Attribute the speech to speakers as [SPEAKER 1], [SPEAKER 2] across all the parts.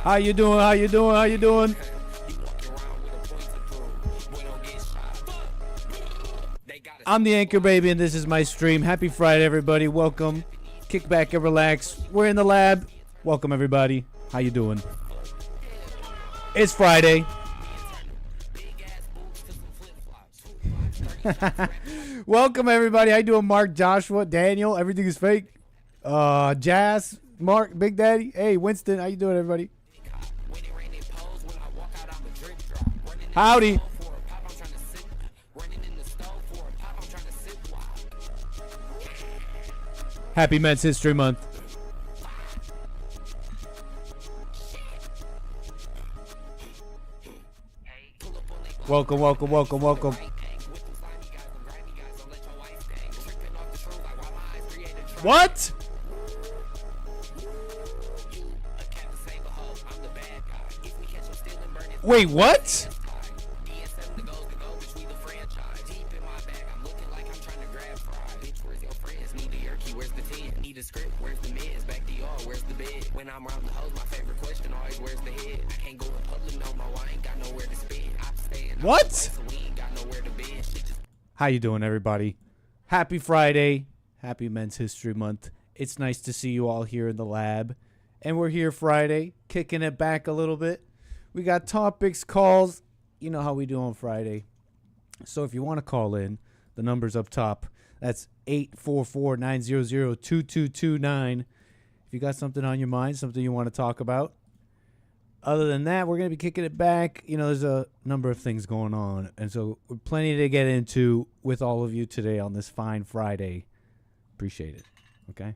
[SPEAKER 1] How you doing? How you doing? How you doing? I'm the Anchor Baby, and this is my stream. Happy Friday, everybody. Welcome. Kick back and relax. We're in the lab. Welcome, everybody. How you doing? It's Friday. Welcome, everybody. How you doing, Mark, Joshua, Daniel? Everything is fake. Jazz, Mark, Big Daddy. Hey, Winston. How you doing, everybody? Howdy. Happy Men's History Month. Welcome, welcome, welcome, welcome. What? Wait, what? What? How you doing, everybody? Happy Friday. Happy Men's History Month. It's nice to see you all here in the lab. And we're here Friday, kicking it back a little bit. We got topics, calls. You know how we do on Friday. So if you want to call in, the number's up top. That's 844-900-2229. If you got something on your mind, something you want to talk about. Other than that, we're going to be kicking it back. You know, there's a number of things going on. And so we're plenty to get into with all of you today on this fine Friday. Appreciate it. Okay.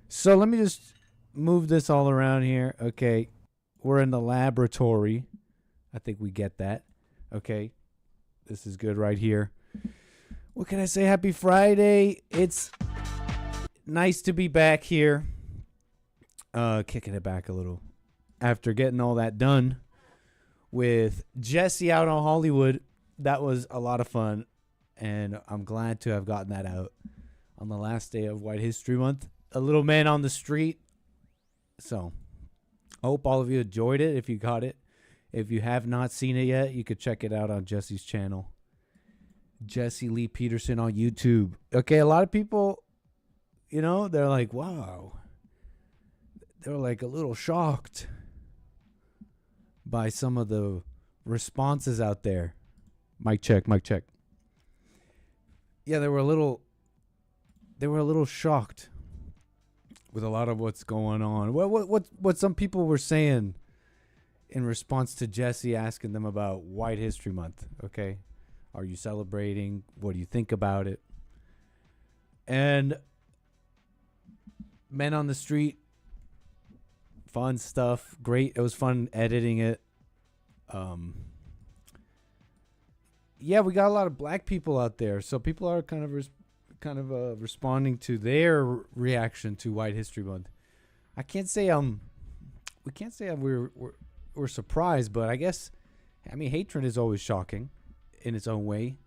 [SPEAKER 1] So let me just move this all around here. Okay. We're in the laboratory. I think we get that. Okay. This is good right here. What can I say? Happy Friday. It's nice to be back here. Kicking it back a little. After getting all that done with Jesse out on Hollywood, that was a lot of fun. And I'm glad to have gotten that out on the last day of White History Month. A little man on the street. So I hope all of you enjoyed it if you got it. If you have not seen it yet, you could check it out on Jesse's channel. Jesse Lee Peterson on YouTube. Okay, a lot of people, you know, they're like, wow. They're like a little shocked by some of the responses out there. Mic check, mic check. Yeah, they were a little shocked with a lot of what's going on. What some people were saying in response to Jesse asking them about White History Month. Okay, are you celebrating? What do you think about it? And Men on the Street. Fun stuff. Great. It was fun editing it. Yeah, we got a lot of black people out there, so people are kind of responding to their reaction to White History Month. I can't say we can't say we're surprised, but I guess, I mean, hatred is always shocking in its own way.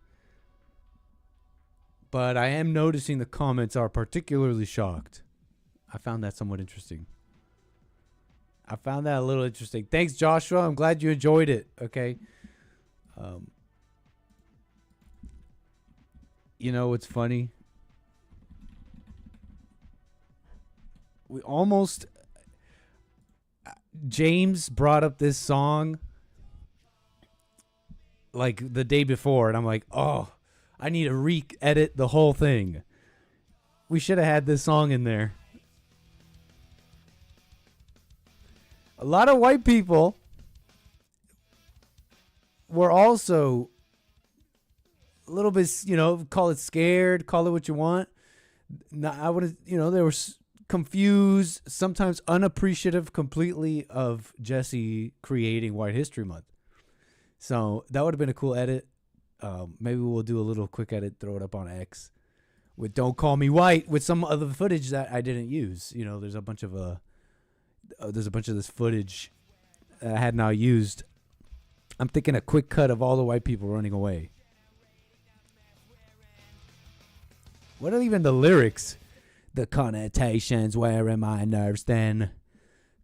[SPEAKER 1] But I am noticing the comments are particularly shocked. I found that somewhat interesting. I found that a little interesting. Thanks, Joshua. I'm glad you enjoyed it. Okay. You know what's funny? We almost... James brought up this song like the day before, and I'm like, oh, I need to re-edit the whole thing. We should have had this song in there. A lot of white people were also a little bit, you know, call it scared, call it what you want. I would, you know, they were confused, sometimes unappreciative completely of Jesse creating White History Month. So that would have been a cool edit. Maybe we'll do a little quick edit, throw it up on X with "Don't Call Me White" with some other footage that I didn't use. You know, there's a bunch of this footage that I had not used. I'm thinking a quick cut of all the white people running away. What are even the lyrics? The connotations wearing my nerves then.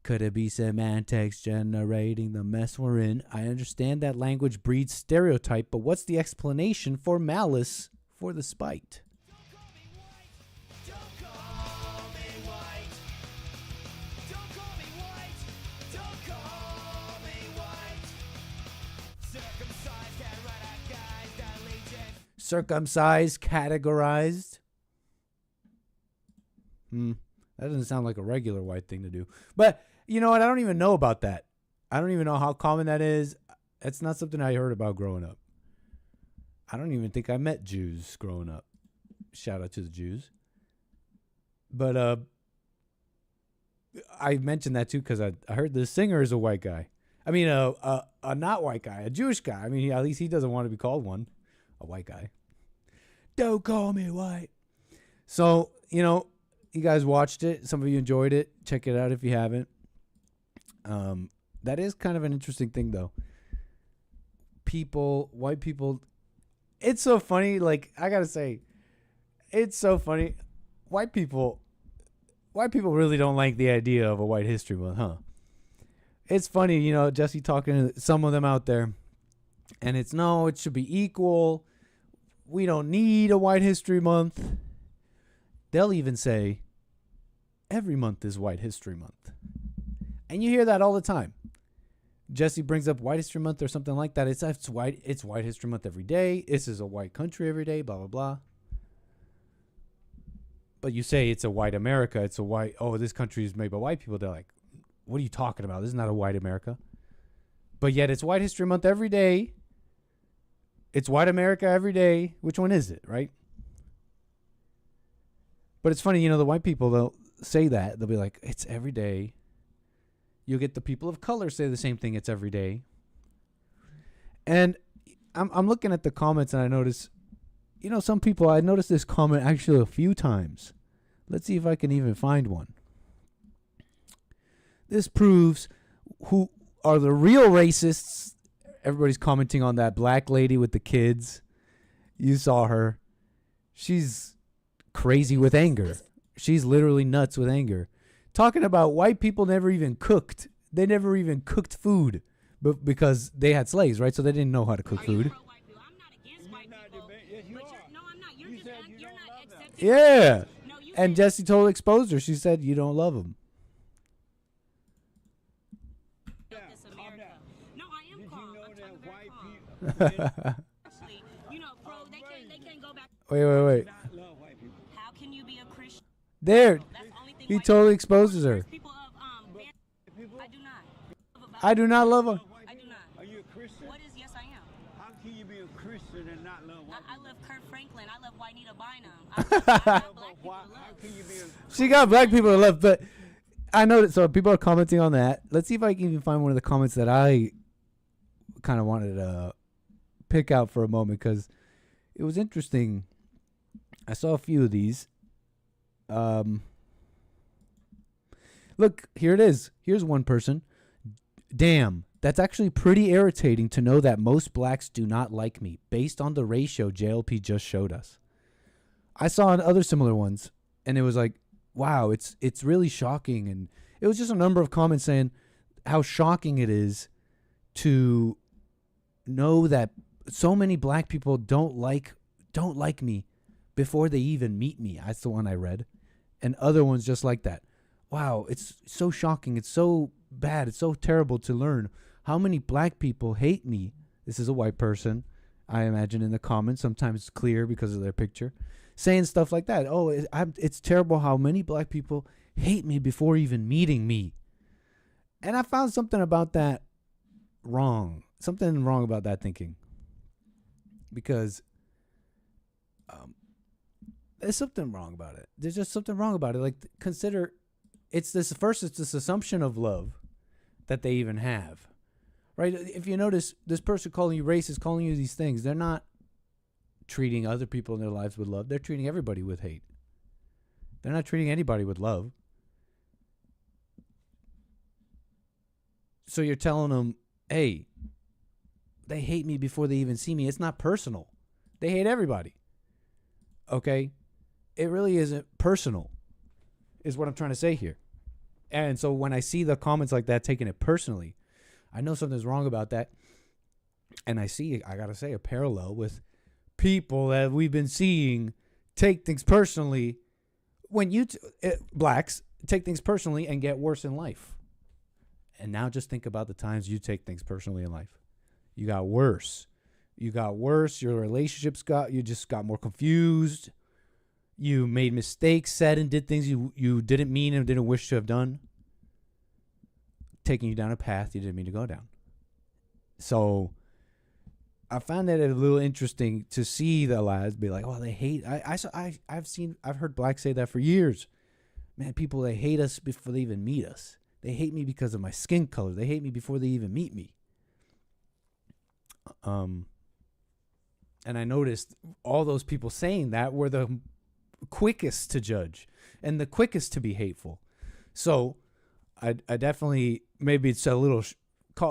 [SPEAKER 1] Could it be semantics generating the mess we're in? I understand that language breeds stereotype, but what's the explanation for malice for the spite? Circumcised, categorized. That doesn't sound like a regular white thing to do. But you know what? I don't even know about that. I don't even know how common that is. It's not something I heard about growing up. I don't even think I met Jews growing up. Shout out to the Jews. But I mentioned that too because I heard the singer is a white guy. I mean, a not white guy, a Jewish guy. I mean, at least he doesn't want to be called one. A white guy. Don't call me white. So, you know, you guys watched it. Some of you enjoyed it. Check it out if you haven't. That is kind of an interesting thing, though. White people, it's so funny. Like, I gotta say, it's so funny. White people really don't like the idea of a White History Month, huh? It's funny, you know, Jesse talking to some of them out there, and it should be equal. We don't need a White History Month. They'll even say, every month is White History Month. And you hear that all the time. Jesse brings up White History Month or something like that. It's White History Month every day. This is a white country every day, blah, blah, blah. But you say it's a white America. It's a white, this country is made by white people. They're like, what are you talking about? This is not a white America. But yet it's White History Month every day. It's white America every day. Which one is it, right? But it's funny, you know, the white people, they'll say that. They'll be like, it's every day. You'll get the people of color say the same thing. It's every day. And I'm looking at the comments and I notice, you know, some people, I noticed this comment actually a few times. Let's see if I can even find one. This proves who are the real racists. Everybody's commenting on that black lady with the kids. You saw her. She's crazy with anger. She's literally nuts with anger. Talking about white people never even cooked. They never even cooked food because they had slaves, right? So they didn't know how to cook food.
[SPEAKER 2] I'm not against white people. No, I'm not. You're not accepting.
[SPEAKER 1] Yeah. And Jesse totally exposed her. She said, you don't love them.
[SPEAKER 2] No, I am calm. I'm talking very calm. Actually, you know, bro, they can't go back.
[SPEAKER 1] Wait.
[SPEAKER 2] How can you be a Christian?
[SPEAKER 1] There.
[SPEAKER 2] That's the only thing
[SPEAKER 1] He totally exposes her.
[SPEAKER 2] People of I do not.
[SPEAKER 1] I do not love her.
[SPEAKER 2] I do not.
[SPEAKER 3] Are you a Christian?
[SPEAKER 2] What is yes I am?
[SPEAKER 3] How can you be a Christian and not love white
[SPEAKER 2] I love Kurt Franklin. I love Juanita Bynum. I love black people
[SPEAKER 3] How
[SPEAKER 2] to love.
[SPEAKER 3] can you be a
[SPEAKER 1] She got black people to love, but I know that. So people are commenting on that. Let's see if I can even find one of the comments that I kind of wanted to pick out for a moment because it was interesting. I saw a few of these. Look, here it is. Here's one person. Damn, that's actually pretty irritating to know that most blacks do not like me based on the ratio JLP just showed us. I saw other similar ones, and it was like, wow, it's really shocking. And it was just a number of comments saying how shocking it is to know that so many black people don't like me before they even meet me. That's the one I read. And other ones just like that. Wow, it's so shocking. It's so bad. It's so terrible to learn how many black people hate me. This is a white person, I imagine, in the comments. Sometimes it's clear because of their picture. Saying stuff like that. Oh, it's terrible how many black people hate me before even meeting me. And I found something about that wrong. Something wrong about that thinking. Because there's something wrong about it. There's just something wrong about it. Like, consider, it's this assumption of love that they even have. Right? If you notice, this person calling you racist, calling you these things, they're not treating other people in their lives with love. They're treating everybody with hate. They're not treating anybody with love. So you're telling them, hey, they hate me before they even see me. It's not personal. They hate everybody. Okay? It really isn't personal. is what I'm trying to say here. And so when I see the comments like that, taking it personally, I know something's wrong about that. And I gotta say, a parallel with people that we've been seeing take things personally. When blacks take things personally and get worse in life. And now just think about the times you take things personally in life. You got worse. Your relationships you just got more confused. You made mistakes, said and did things you didn't mean and didn't wish to have done. Taking you down a path you didn't mean to go down. So I found that a little interesting to see the lads be like, oh, they hate. I've heard blacks say that for years. Man, people, they hate us before they even meet us. They hate me because of my skin color. They hate me before they even meet me. And I noticed all those people saying that were the quickest to judge and the quickest to be hateful. So I definitely, maybe it's a little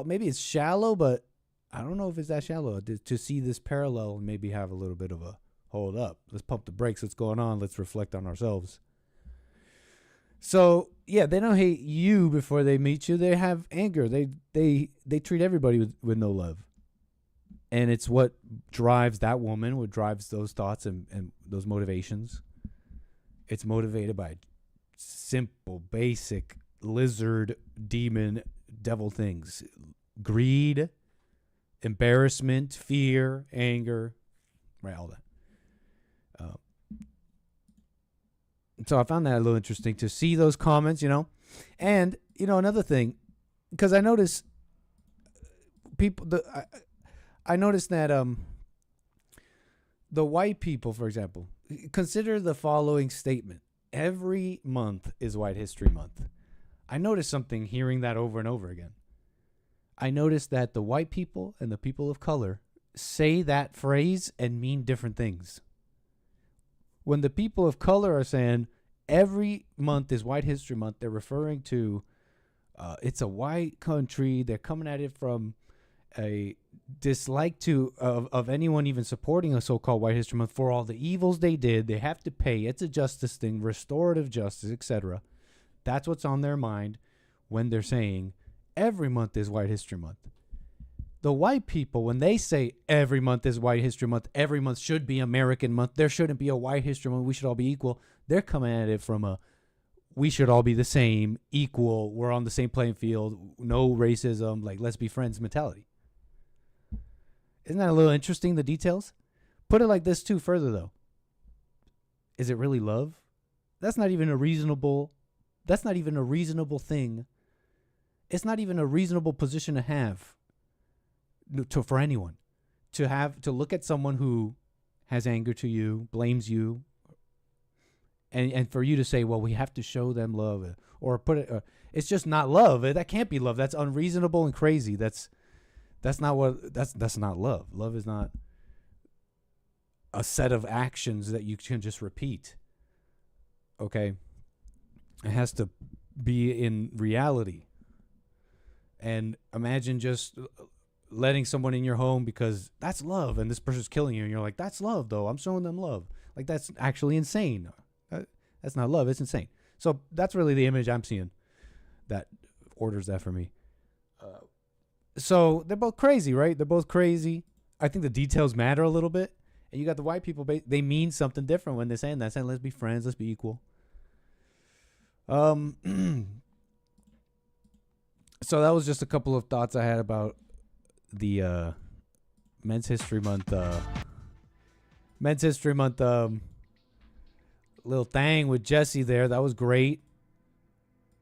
[SPEAKER 1] maybe it's shallow, but I don't know if it's that shallow to see this parallel and maybe have a little bit of a hold up. Let's pump the brakes. What's going on? Let's reflect on ourselves. So yeah, they don't hate you before they meet you. They have anger. They treat everybody with no love. And it's what drives that woman, what drives those thoughts and those motivations. It's motivated by simple, basic, lizard, demon, devil things. Greed, embarrassment, fear, anger, right, all that. So I found that a little interesting to see those comments, And, another thing, because I noticed I noticed that the white people, for example, consider the following statement. Every month is White History Month. I noticed something hearing that over and over again. I noticed that the white people and the people of color say that phrase and mean different things. When the people of color are saying every month is White History Month, they're referring to it's a white country. They're coming at it from a dislike of anyone even supporting a so-called White History Month for all the evils they did. They have to pay. It's a justice thing, restorative justice, etc. That's what's on their mind when they're saying every month is White History Month. The white people, when they say every month is White History Month, every month should be American month, there shouldn't be a White History Month, we should all be equal, they're coming at it from we should all be the same, equal, we're on the same playing field, no racism, like let's be friends mentality. Isn't that a little interesting, the details? Put it like this too further though. Is it really love? That's not even a reasonable thing. It's not even a reasonable position to have. For anyone to look at someone who has anger to you, blames you, and for you to say, well, we have to show them love, or put it, it's just not love. That can't be love. That's unreasonable and crazy. That's not love. Love is not a set of actions that you can just repeat. Okay, it has to be in reality. And imagine just letting someone in your home because that's love and this person's killing you and you're like, that's love though, I'm showing them love. Like, that's actually insane. That's not love, it's insane. So that's really the image I'm seeing that orders that for me. So they're both crazy, right? They're both crazy. I think the details matter a little bit. And you got the white people, they mean something different when they're saying that. Saying let's be friends, let's be equal. So that was just a couple of thoughts I had about the Men's History Month little thing with Jesse there. That was great.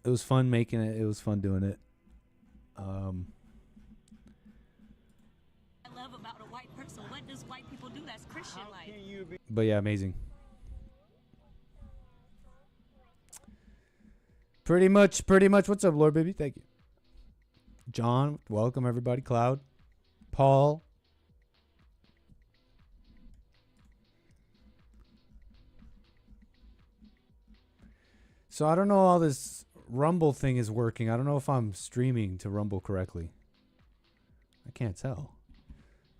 [SPEAKER 1] It was fun making it. It was fun doing it.
[SPEAKER 2] I love about a white person. What does white people do that's Christian like?
[SPEAKER 1] But yeah, amazing. Pretty much. What's up, Lord Baby? Thank you. John, welcome everybody. Cloud, Paul. So I don't know how this Rumble thing is working. I don't know if I'm streaming to Rumble correctly. I can't tell.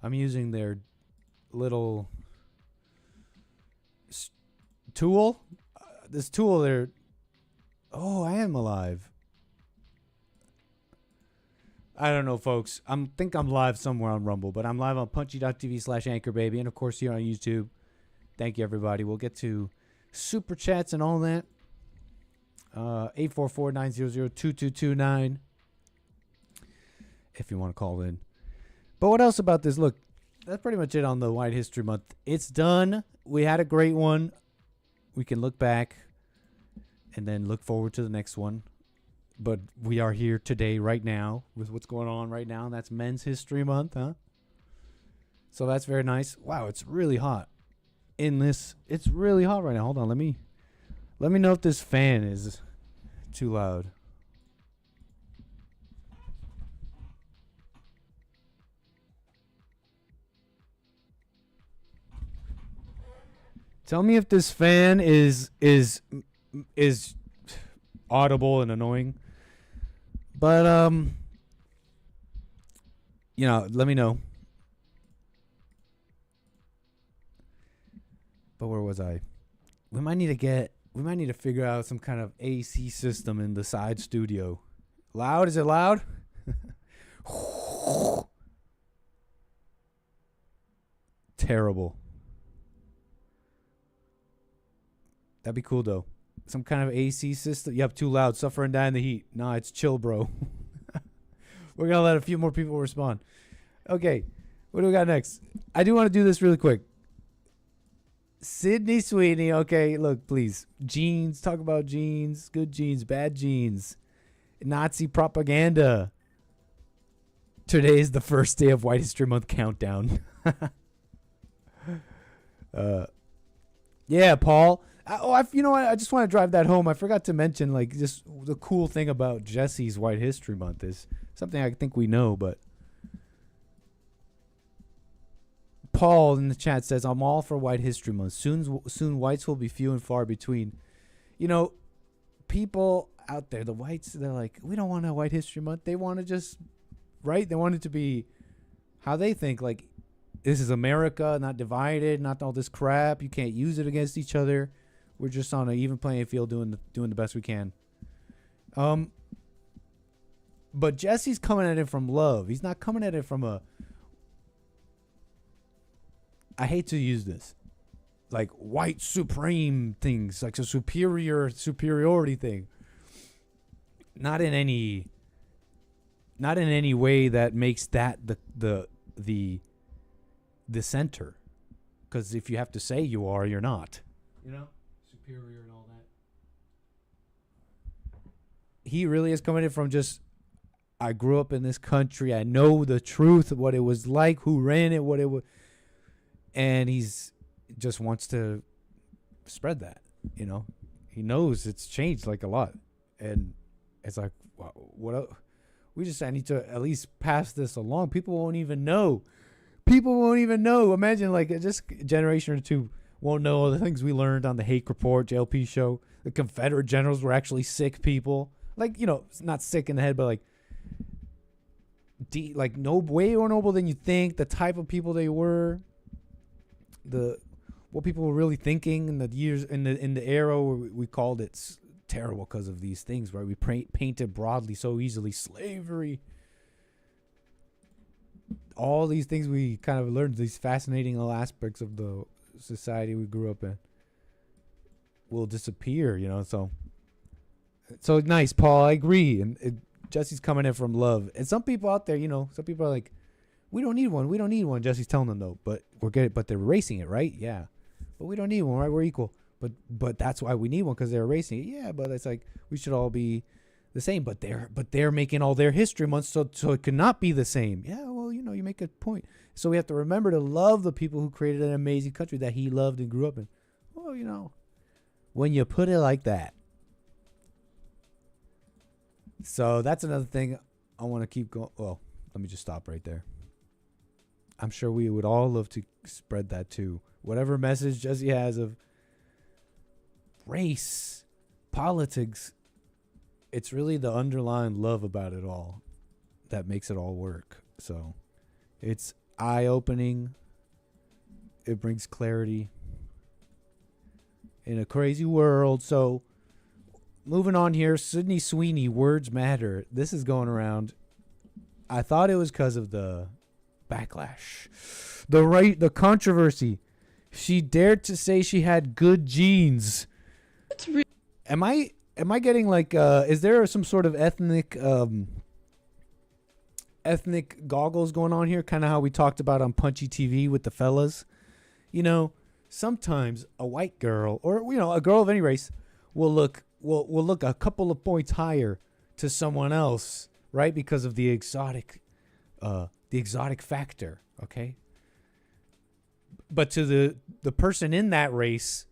[SPEAKER 1] I'm using their little tool. This tool there Oh, I am alive. I don't know, folks. Think I'm live somewhere on Rumble, but I'm live on punchy.tv/anchorbaby, and of course here on YouTube. Thank you, everybody. We'll get to super chats and all that. 844-900-2229 if you want to call in. But what else about this? Look, that's pretty much it on the White History Month. It's done. We had a great one. We can look back and then look forward to the next one. But we are here today, right now, with what's going on right now. And that's Men's History Month, huh? So that's very nice. Wow, it's really hot in this. It's really hot right now. Hold on, let me know if this fan is too loud. Tell me if this fan is audible and annoying. But let me know. But where was I? We might need to figure out some kind of AC system in the side studio. Loud? Is it loud? Terrible. That'd be cool though. Some kind of AC system. Yep, too loud. Suffer and die in the heat. Nah, it's chill, bro. We're going to let a few more people respond. Okay, what do we got next? I do want to do this really quick. Sydney Sweeney. Okay, look, please. Genes. Talk about genes. Good genes. Bad genes. Nazi propaganda. Today is the first day of White History Month countdown. Yeah, Paul. You know what? I just want to drive that home. I forgot to mention, like, just the cool thing about Jesse's White History Month is something I think we know, but Paul in the chat says, I'm all for White History Month. Soon whites will be few and far between. You know, people out there, the whites, they're like, we don't want a White History Month. They want to just, right? They want it to be how they think, like, this is America, not divided, not all this crap. You can't use it against each other. We're just on an even playing field doing the best we can. But Jesse's coming at it from love. He's not coming at it from a, I hate to use this, like white supreme things, like a superiority thing. Not in any way that makes that the center. Because if you have to say you are, you're not. You know? Superior and all that. He really is coming in from just, I grew up in this country. I know the truth of what it was like, who ran it, what it was. And he's just wants to spread that, you know. He knows it's changed like a lot. And it's like, wow, what else? I need to at least pass this along. People won't even know. Imagine like just a generation or two won't know all the things we learned on the Hake Report, JLP show. The Confederate generals were actually sick people. Like, you know, not sick in the head, but like way more noble than you think. The type of people they were. What people were really thinking in the years, in the era where we called it terrible because of these things, right? We painted broadly so easily. Slavery. All these things we kind of learned, these fascinating little aspects of the society we grew up in, will disappear, you know. So nice, Paul. I agree. And Jesse's coming in from love. And some people out there, you know, some people are like, we don't need one. Jesse's telling them though, but they're erasing it, right? Yeah, but we don't need one, right? We're equal. But that's why we need one, because they're erasing it. Yeah, but it's like we should all be the same. But they're making all their history months so it cannot be the same. Yeah, well, you know, you make a point. So we have to remember to love the people who created an amazing country that he loved and grew up in. Well, you know, when you put it like that. So that's another thing I want to keep going. Well, let me just stop right there. I'm sure we would all love to spread that too. Whatever message Jesse has of race, politics, it's really the underlying love about it all that makes it all work. So it's eye-opening. It brings clarity in a crazy world. So moving on here. Sydney Sweeney, words matter. This is going around. I thought it was because of the backlash, the controversy. She dared to say she had good genes. Am I getting like? Is there some sort of ethnic goggles going on here? Kind of how we talked about on Punchy TV with the fellas. You know, sometimes a white girl or a girl of any race will look a couple of points higher to someone else, right? Because of the exotic factor, okay? But to the person in that race,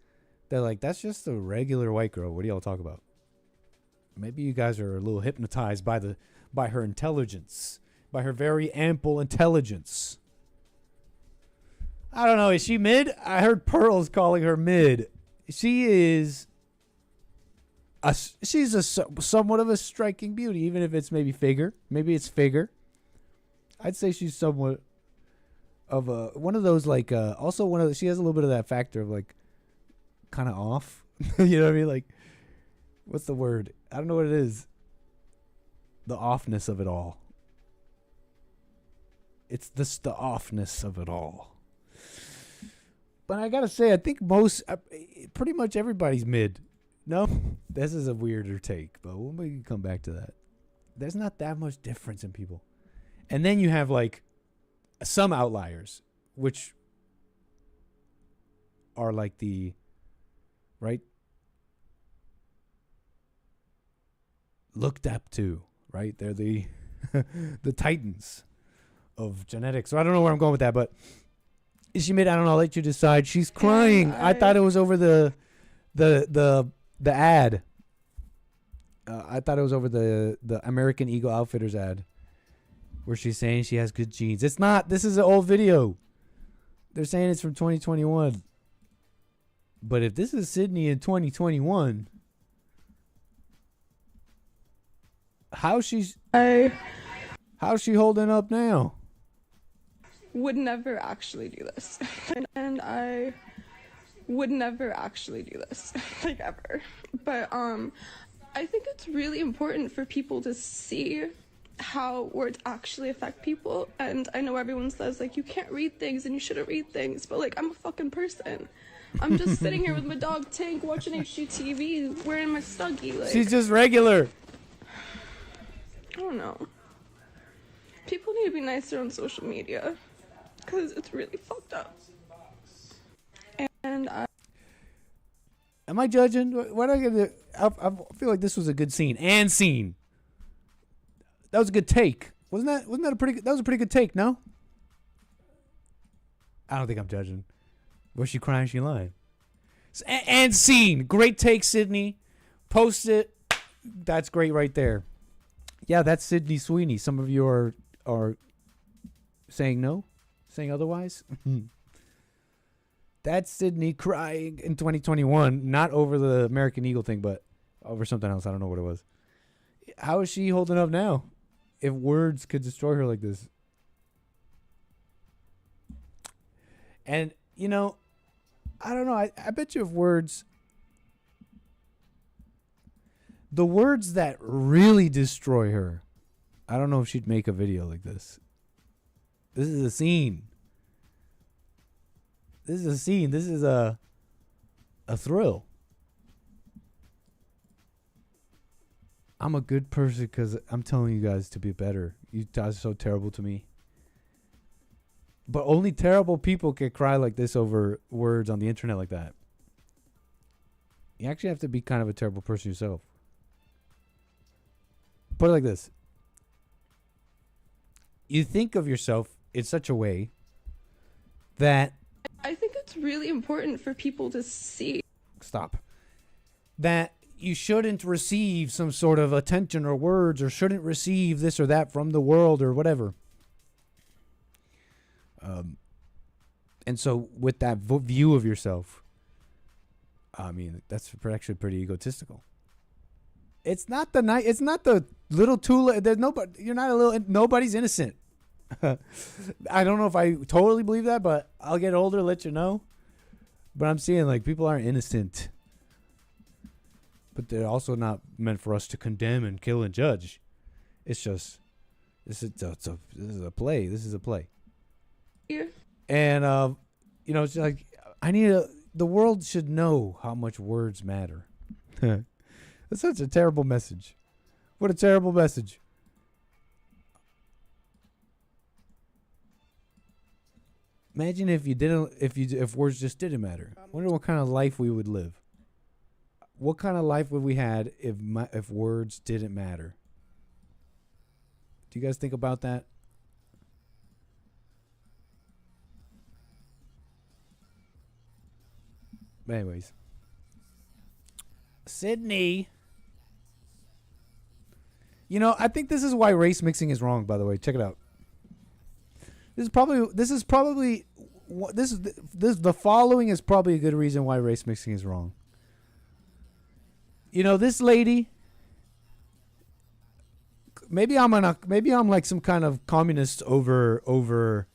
[SPEAKER 1] they're like, that's just a regular white girl. What do y'all talk about? Maybe you guys are a little hypnotized by her intelligence, by her very ample intelligence. I don't know. Is she mid? I heard Pearl's calling her mid. She is. She's somewhat of a striking beauty, even if it's maybe figure. Maybe it's figure. I'd say she's somewhat of one of those like also one of she has a little bit of that factor of like kind of off. You know what I mean? Like, what's the word? I don't know what it is. The offness of it all. It's the offness of it all. But I gotta say, I think pretty much everybody's mid. No, this is a weirder take, but we can come back to that. There's not that much difference in people. And then you have like some outliers, which are like the, right? Looked up to, right? They're the the titans of genetics. So I don't know where I'm going with that, but is she mid? I don't know. I'll let you decide. She's crying. I thought it was over the ad. I thought it was over the American Eagle Outfitters ad where she's saying she has good genes. It's not. This is an old video. They're saying it's from 2021. But if this is Sydney in 2021, how's she holding up now?
[SPEAKER 4] Would never actually do this. And I would never actually do this, like ever. But I think it's really important for people to see how words actually affect people. And I know everyone says like you can't read things and you shouldn't read things, but like I'm a fucking person. I'm just sitting here with my dog Tank watching HGTV wearing my Stuggy. Like,
[SPEAKER 1] she's just regular.
[SPEAKER 4] I don't know. People need to be nicer on social media because it's really fucked up. And
[SPEAKER 1] am I judging? What I gonna? I feel like this was a good scene. That was a good take. Wasn't that a pretty? That was a pretty good take. No. I don't think I'm judging. Was she crying? She lying? And scene. Great take, Sydney. Post it. That's great right there. Yeah, that's Sydney Sweeney. Some of you are saying no, saying otherwise. That's Sydney crying in 2021, not over the American Eagle thing, but over something else. I don't know what it was. How is she holding up now? If words could destroy her like this. And, you know, I don't know. I bet you if the words that really destroy her, I don't know if she'd make a video like this. This is a scene. This is a scene. This is a thrill. I'm a good person because I'm telling you guys to be better. You guys are so terrible to me. But only terrible people can cry like this over words on the internet like that. You actually have to be kind of a terrible person yourself. Put it like this. You think of yourself in such a way that
[SPEAKER 4] I think it's really important for people to see.
[SPEAKER 1] Stop. That you shouldn't receive some sort of attention or words or shouldn't receive this or that from the world or whatever. And so with that view of yourself, I mean, that's actually pretty egotistical. It's not the little tool. There's nobody. You're not a little. Nobody's innocent. I don't know if I totally believe that, but I'll get older, let you know. But I'm seeing like people aren't innocent. but they're also not meant for us to condemn and kill and judge. It's just this is a play. This is a play.
[SPEAKER 4] Yeah.
[SPEAKER 1] And it's like the world should know how much words matter. That's such a terrible message. What a terrible message. Imagine if words just didn't matter. I wonder what kind of life we would live. What kind of life would we had if words didn't matter? Do you guys think about that? Anyways, Sydney. I think this is why race mixing is wrong. By the way, check it out. The following is probably a good reason why race mixing is wrong. This lady. Maybe I'm like some kind of communist over.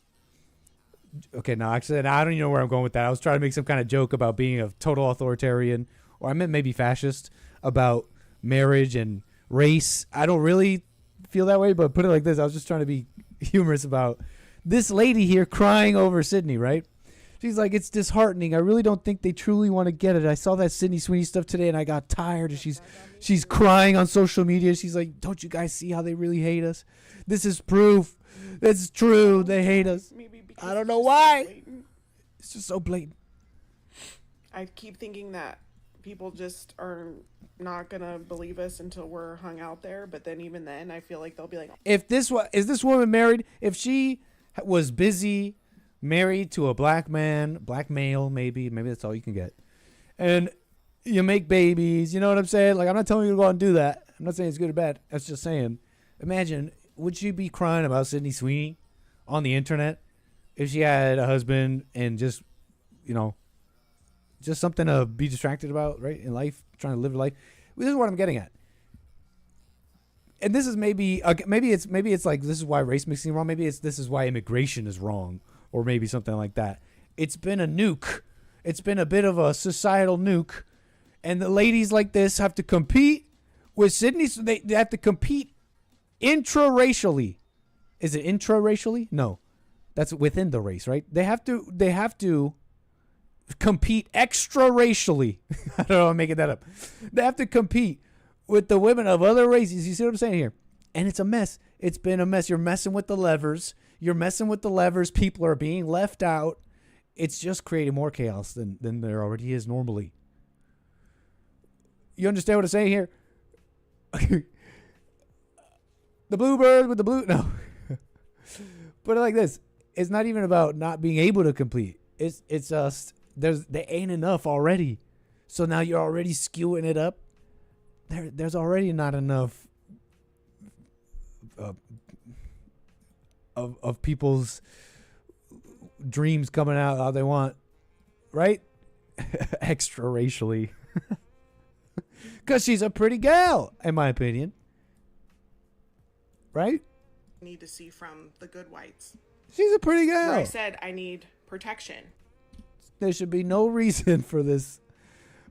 [SPEAKER 1] Okay, no, actually, I don't even know where I'm going with that. I was trying to make some kind of joke about being a total authoritarian, or I meant maybe fascist, about marriage and race. I don't really feel that way, but put it like this. I was just trying to be humorous about this lady here crying over Sydney, right? She's like, it's disheartening. I really don't think they truly want to get it. I saw that Sydney Sweeney stuff today, and I got tired. And she's crying on social media. She's like, don't you guys see how they really hate us? This is proof. It's true. They hate us. I don't know why. It's just so blatant.
[SPEAKER 5] I keep thinking that people just are not gonna believe us until we're hung out there. But then even then, I feel like they'll be like,
[SPEAKER 1] is this woman married? If she was busy, married to a black male, maybe that's all you can get, and you make babies, you know what I'm saying? Like, I'm not telling you to go out and do that. I'm not saying it's good or bad. I'm just saying, imagine, would she be crying about Sydney Sweeney on the internet if she had a husband and just something to be distracted about, right, in life, trying to live life? This is what I'm getting at. And this is maybe it's like, this is why race mixing is wrong. Maybe this is why immigration is wrong, or maybe something like that. It's been a nuke. It's been a bit of a societal nuke, and the ladies like this have to compete with Sydney. So they have to compete intra-racially. Is it intra-racially? No, that's within the race, right? They have to compete extra-racially. I don't know, I'm making that up. They have to compete with the women of other races. You see what I'm saying here? And it's a mess. It's been a mess. You're messing with the levers. People are being left out. It's just creating more chaos than there already is normally. You understand what I'm saying here? The bluebird with the blue. No. Put it like this. It's not even about not being able to compete. It's just there ain't enough already. So now you're already skewing it up. There's already not enough of people's dreams coming out how they want, right? Extra racially. Because she's a pretty gal, in my opinion. Right?
[SPEAKER 5] need to see from the good whites.
[SPEAKER 1] She's a pretty gal.
[SPEAKER 5] Where I said I need protection.
[SPEAKER 1] There should be no reason for this,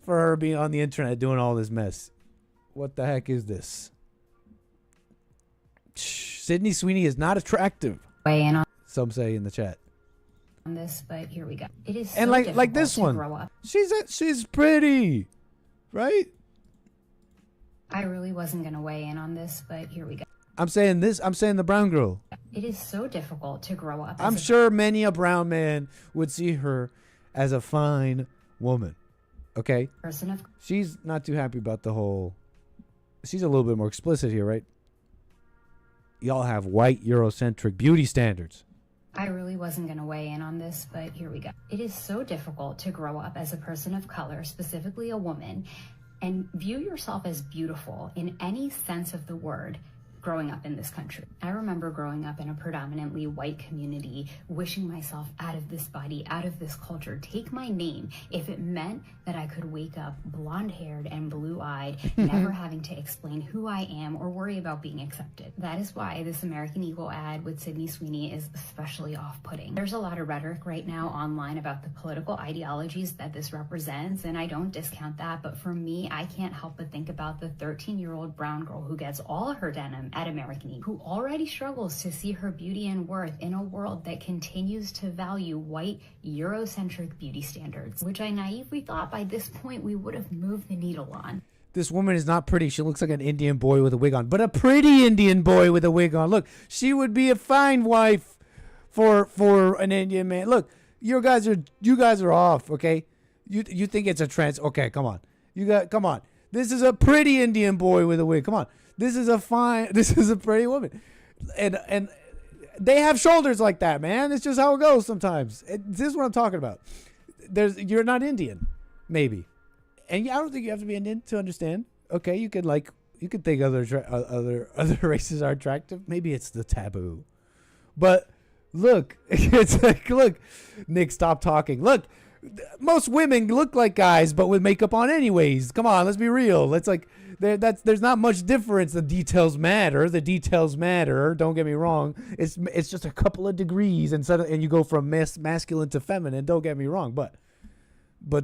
[SPEAKER 1] for her being on the internet doing all this mess. What the heck is this? Sydney Sweeney is not attractive.
[SPEAKER 6] Weighing on
[SPEAKER 1] Some say in the chat.
[SPEAKER 6] this, but here we go. It is so
[SPEAKER 1] And like
[SPEAKER 6] difficult
[SPEAKER 1] this
[SPEAKER 6] to
[SPEAKER 1] one,
[SPEAKER 6] grow up.
[SPEAKER 1] she's pretty, right?
[SPEAKER 6] I really wasn't gonna weigh in on this, but here we go.
[SPEAKER 1] I'm saying the brown girl.
[SPEAKER 6] It is so difficult to grow up.
[SPEAKER 1] I'm sure many a brown man would see her as a fine woman. Okay?
[SPEAKER 6] Person of
[SPEAKER 1] She's not too happy about the whole... She's a little bit more explicit here, right? Y'all have white Eurocentric beauty standards.
[SPEAKER 6] I really wasn't going to weigh in on this, but here we go. It is so difficult to grow up as a person of color, specifically a woman, and view yourself as beautiful in any sense of the word, growing up in this country. I remember growing up in a predominantly white community, wishing myself out of this body, out of this culture, take my name, if it meant that I could wake up blonde-haired and blue-eyed, never having to explain who I am or worry about being accepted. That is why this American Eagle ad with Sydney Sweeney is especially off-putting. There's a lot of rhetoric right now online about the political ideologies that this represents, and I don't discount that, but for me, I can't help but think about the 13-year-old brown girl who gets all her denim at American Eagle, who already struggles to see her beauty and worth in a world that continues to value white, Eurocentric beauty standards, which I naively thought by this point we would have moved the needle on.
[SPEAKER 1] This woman is not pretty. She looks like an Indian boy with a wig on, but a pretty Indian boy with a wig on. Look, she would be a fine wife for an Indian man. Look, you guys are off, okay? You think it's a trans? Okay, come on. Come on. This is a pretty Indian boy with a wig. Come on. This is a pretty woman. And they have shoulders like that, man. It's just how it goes sometimes. This is what I'm talking about. You're not Indian, maybe. And I don't think you have to be Indian to understand. Okay, you could think other races are attractive. Maybe it's the taboo. But look, it's like, look, Nick, stop talking. Look, most women look like guys, but with makeup on anyways. Come on, let's be real. It's like there's not much difference. The details matter. Don't get me wrong. It's just a couple of degrees, and you go from masculine to feminine. Don't get me wrong, but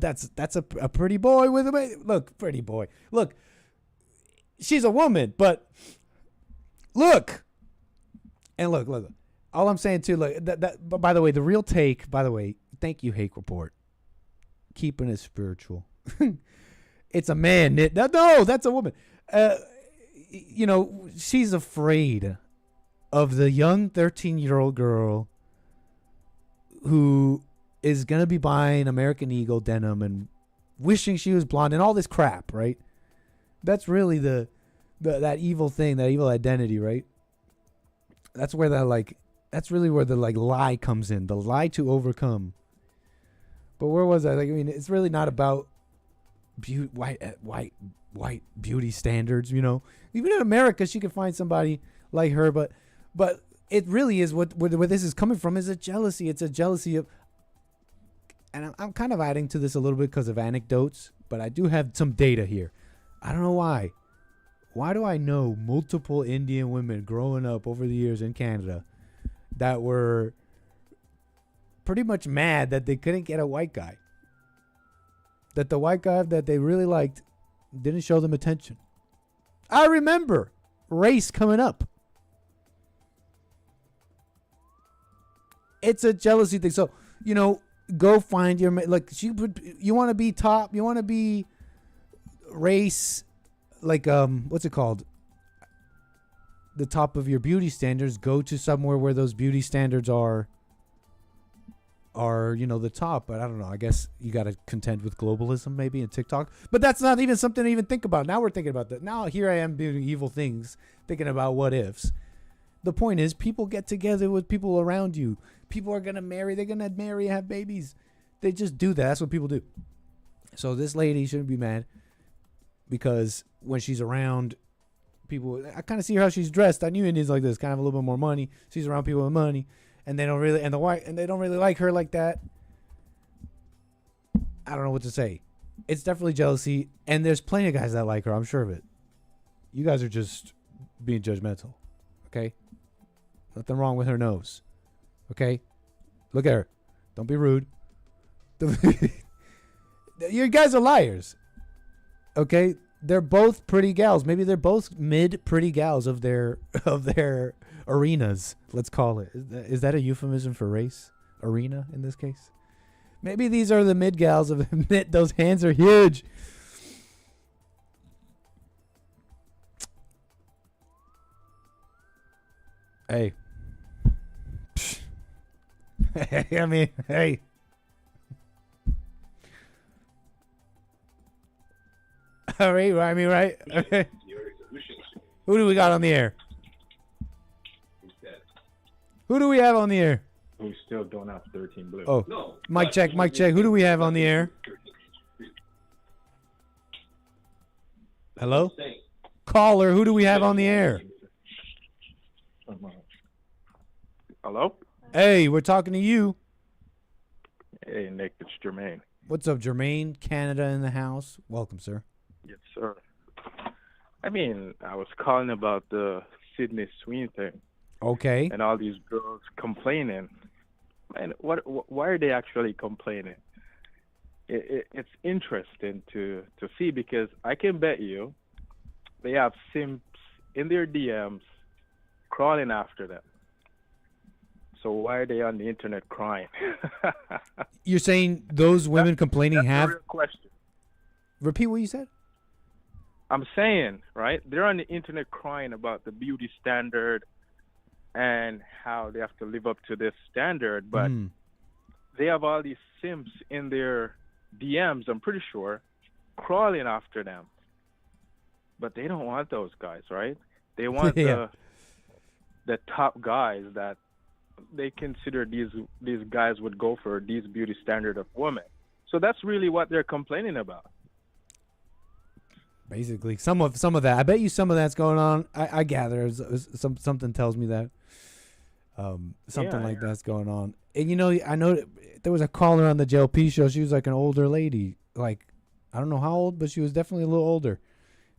[SPEAKER 1] that's a pretty boy with a pretty boy. Look, she's a woman, but look. All I'm saying too, look, but by the way, the real take. By the way, thank you, Hake Report. Keeping it spiritual. It's a man. No, that's a woman. She's afraid of the young 13-year-old girl who is going to be buying American Eagle denim and wishing she was blonde and all this crap, right? That's really that evil thing, that evil identity, right? That's where that's really where the lie comes in, the lie to overcome. But where was I? It's really not about white beauty standards, Even in America, she could find somebody like her, but it really is where this is coming from is a jealousy. It's a jealousy of, and I'm kind of adding to this a little bit because of anecdotes, but I do have some data here. I don't know why. Why do I know multiple Indian women growing up over the years in Canada that were pretty much mad that they couldn't get a white guy? That the white guy that they really liked didn't show them attention. I remember race coming up. It's a jealousy thing. So, go find your, you want to be top, you want to be race, what's it called? The top of your beauty standards. Go to somewhere where those beauty standards are the top. But I don't know. I guess you got to contend with globalism maybe and TikTok. But that's not even something to even think about. Now we're thinking about that. Now here I am doing evil things, thinking about what ifs. The point is, people get together with people around you. People are going to marry. They're going to marry and have babies. They just do that. That's what people do. So this lady shouldn't be mad because when she's around people, I kind of see how she's dressed. I knew Indians like this, kind of a little bit more money. She's around people with money, and they don't really, they don't really like her like that. I don't know what to say. It's definitely jealousy, and there's plenty of guys that like her. I'm sure of it. You guys are just being judgmental, okay? Nothing wrong with her nose, okay? Look at her. Don't be rude. You guys are liars, okay? They're both pretty gals. Maybe they're both mid pretty gals of their arenas. Let's call it. Is that a euphemism for race? Arena in this case? Maybe these are the mid gals of mid. Those hands are huge. Hey. Hey. All right, right? Okay. Who do we got on the air? Who do we have on the air?
[SPEAKER 7] We still don't have 13 blue.
[SPEAKER 1] Oh, no. Mic check. Who do we have on the air? Hello? Caller, who do we have on the air?
[SPEAKER 7] Hello?
[SPEAKER 1] Hey, we're talking to you.
[SPEAKER 7] Hey, Nick, it's Jermaine.
[SPEAKER 1] What's up, Jermaine? Canada in the house. Welcome, sir.
[SPEAKER 7] Yes, sir. I mean, I was calling about the Sydney Sweeney thing
[SPEAKER 1] Okay.
[SPEAKER 7] and all these girls complaining. And why are they actually complaining? It's interesting to see, because I can bet you they have simps in their DMs crawling after them. So why are they on the internet crying?
[SPEAKER 1] You're saying those women complaining
[SPEAKER 7] That's
[SPEAKER 1] have...
[SPEAKER 7] a real question.
[SPEAKER 1] Repeat what you said?
[SPEAKER 7] I'm saying, right? They're on the internet crying about the beauty standard and how they have to live up to this standard, but they have all these simps in their DMs, I'm pretty sure, crawling after them. But they don't want those guys, right? They want
[SPEAKER 1] Yeah.
[SPEAKER 7] the top guys that they consider these guys would go for, these beauty standard of women. So that's really what they're complaining about.
[SPEAKER 1] Basically, some of that. I bet you some of that's going on. I gather something tells me that something like that's going on. And you know, I know there was a caller on the JLP show. She was like an older lady, like I don't know how old, but she was definitely a little older.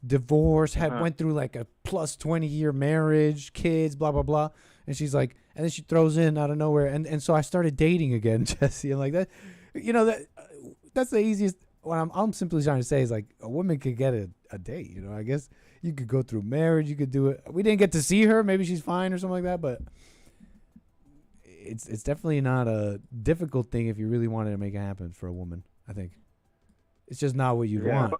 [SPEAKER 1] Divorced, went through like a plus 20-year marriage, kids, blah blah blah. And she's like, and then she throws in out of nowhere, and so I started dating again, Jesse. And like that, you know, that's the easiest. What I'm simply trying to say is, like, a woman could get a date, you know. I guess you could go through marriage, you could do it. We didn't get to see her, maybe she's fine or something like that, but it's definitely not a difficult thing if you really wanted to make it happen for a woman. I think it's just not what you'd want.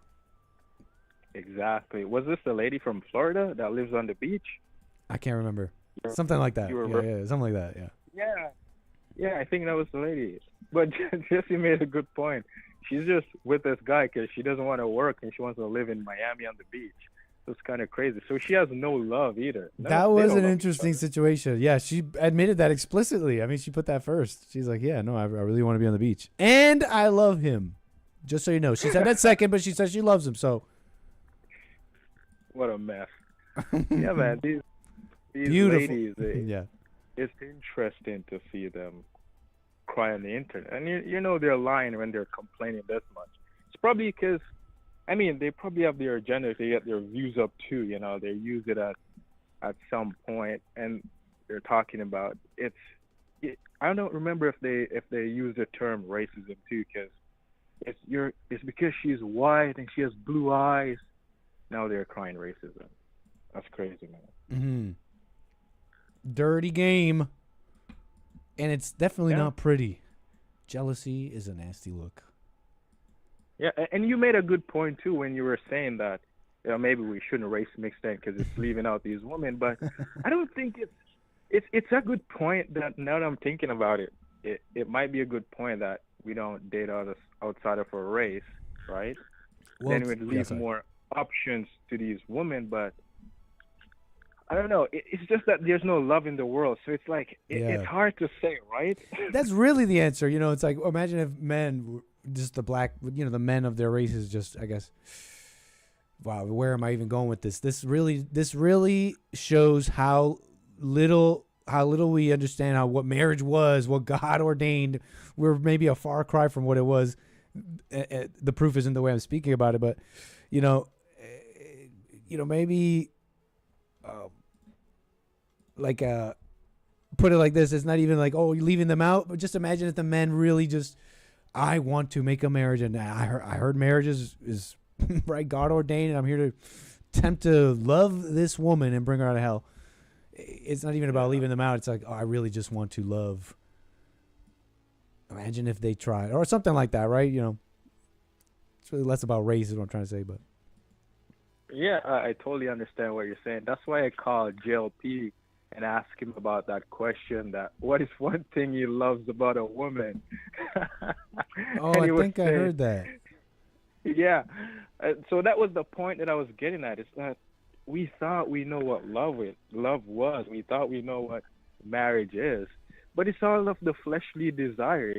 [SPEAKER 7] Exactly. Was this the lady from Florida that lives on the beach?
[SPEAKER 1] I can't remember. Something like that. Yeah, something like that.
[SPEAKER 7] Yeah, I think that was the lady. But Jesse made a good point. She's just with this guy because she doesn't want to work and she wants to live in Miami on the beach. So it's kind of crazy. So she has no love either.
[SPEAKER 1] That was an interesting situation. Yeah, she admitted that explicitly. I mean, she put that first. She's like, yeah, no, I really want to be on the beach. And I love him. Just so you know. She said that second, but she said she loves him. So
[SPEAKER 7] what a mess. Yeah, man. These
[SPEAKER 1] beautiful
[SPEAKER 7] ladies,
[SPEAKER 1] yeah.
[SPEAKER 7] It's interesting to see them cry on the internet. And you know they're lying when they're complaining this much. It's probably because, I mean, they probably have their agenda to get their views up too. You know, they use it at some point, and they're talking about I don't remember if they use the term racism too, because it's because she's white and she has blue eyes. Now they're crying racism. That's crazy, man.
[SPEAKER 1] Dirty game. And it's definitely not pretty. Jealousy is a nasty look.
[SPEAKER 7] Yeah, and you made a good point too when you were saying that, you know, maybe we shouldn't race mix then because it's leaving out these women. But I don't think it's a good point that now that I'm thinking about it, it might be a good point that we don't date others outside of our race, right? Well, then we'd leave more options to these women, but I don't know. It's just that there's no love in the world, so it's like it's hard to say, right? That's
[SPEAKER 1] really the answer. You know, it's like, imagine if men, just the black, you know, the men of their races, just, I guess. Wow, where am I even going with this? This really shows how little we understand what marriage was, what God ordained. We're maybe a far cry from what it was. The proof isn't the way I'm speaking about it, but you know, maybe. Put it like this, it's not even like, oh, you're leaving them out, but just imagine if the men really just, I want to make a marriage, and I heard marriage is right, God ordained, and I'm here to attempt to love this woman and bring her out of hell. It's not even about leaving them out. It's like, oh, I really just want to love. Imagine if they tried, or something like that, right? You know, it's really less about race is what I'm trying to say, but.
[SPEAKER 7] Yeah, I totally understand what you're saying. That's why I called JLP and asked him about that question, that what is one thing he loves about a woman?
[SPEAKER 1] Oh, I think I heard that.
[SPEAKER 7] Yeah. So that was the point that I was getting at. It's that we thought we know what love was. We thought we know what marriage is. But it's all of the fleshly desire.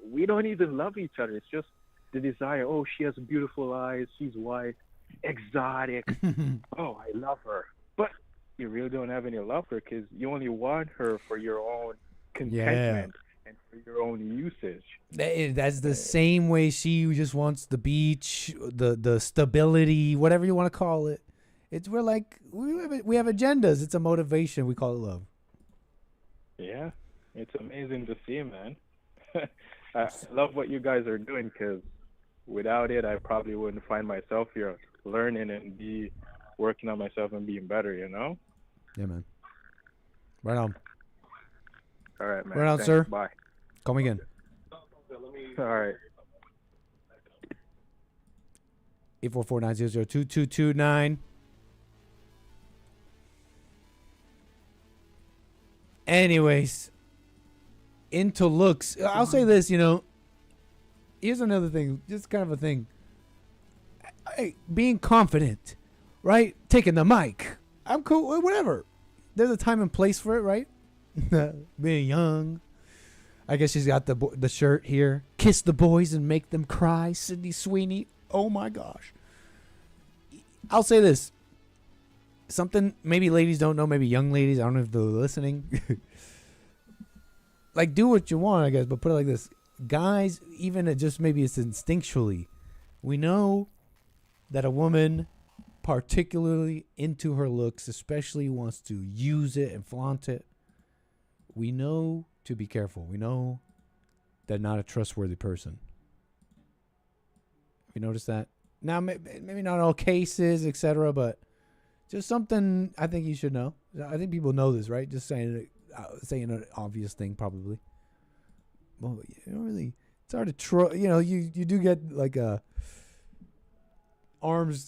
[SPEAKER 7] We don't even love each other. It's just the desire. Oh, she has beautiful eyes. She's white. Exotic. Oh, I love her. But you really don't have any love for her because you only want her for your own
[SPEAKER 1] Yeah.
[SPEAKER 7] contentment and for your own usage.
[SPEAKER 1] That's the same way she just wants the beach, the stability, whatever you want to call it. We're like we have agendas. It's a motivation. We call it love.
[SPEAKER 7] Yeah, it's amazing to see, man. I love what you guys are doing because without it, I probably wouldn't find myself here learning and be working on myself and being better, you know?
[SPEAKER 1] Yeah, man. Right on.
[SPEAKER 7] All right, man.
[SPEAKER 1] Right on,
[SPEAKER 7] Thanks.
[SPEAKER 1] sir.
[SPEAKER 7] Bye.
[SPEAKER 1] Call me again.
[SPEAKER 7] All right.
[SPEAKER 1] 844-900-2229. Anyways, into looks. I'll say this, here's another thing, just kind of a thing. Hey, being confident, right? Taking the mic. I'm cool, whatever. There's a time and place for it, right? Being young. I guess she's got the shirt here. Kiss the boys and make them cry. Sydney Sweeney. Oh my gosh. I'll say this. Something maybe ladies don't know, maybe young ladies, I don't know if they're listening. Like, do what you want, I guess, but put it like this. Guys, even just maybe it's instinctually, we know that a woman, particularly into her looks, especially wants to use it and flaunt it. We know to be careful. We know they're not a trustworthy person. You notice that? Now, maybe not all cases, etc., but just something I think you should know. I think people know this, right? Just saying an obvious thing, probably. Well, you don't really. It's hard to trust. You do get like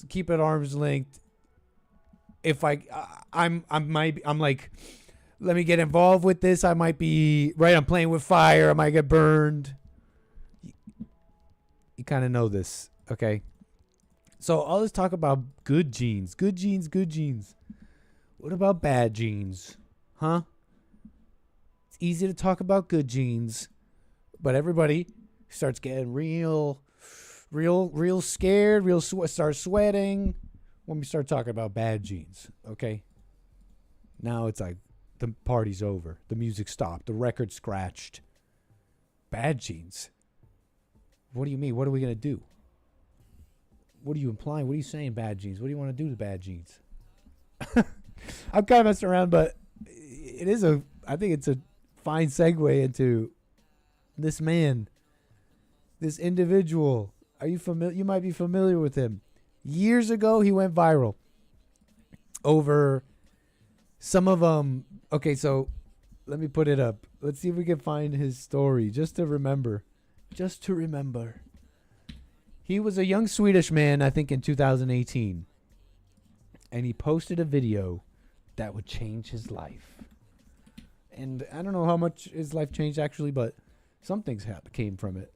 [SPEAKER 1] keep at arm's length. If I'm like, let me get involved with this. I might be right. I'm playing with fire. I might get burned. You kind of know this, okay? So I'll just talk about good genes. Good genes, good genes. What about bad genes? Huh? It's easy to talk about good genes, but everybody starts getting real scared, starts sweating when we start talking about bad genes, okay? Now it's like the party's over. The music stopped. The record scratched. Bad genes. What do you mean? What are we going to do? What are you implying? What are you saying, bad genes? What do you want to do to bad genes? I'm kind of messing around, but I think it's a fine segue into this man, this individual. Are you familiar? You might be familiar with him. Years ago, he went viral over some of them. Okay, so let me put it up. Let's see if we can find his story just to remember. Just to remember. He was a young Swedish man, I think in 2018. And he posted a video that would change his life. And I don't know how much his life changed actually, but some things came from it.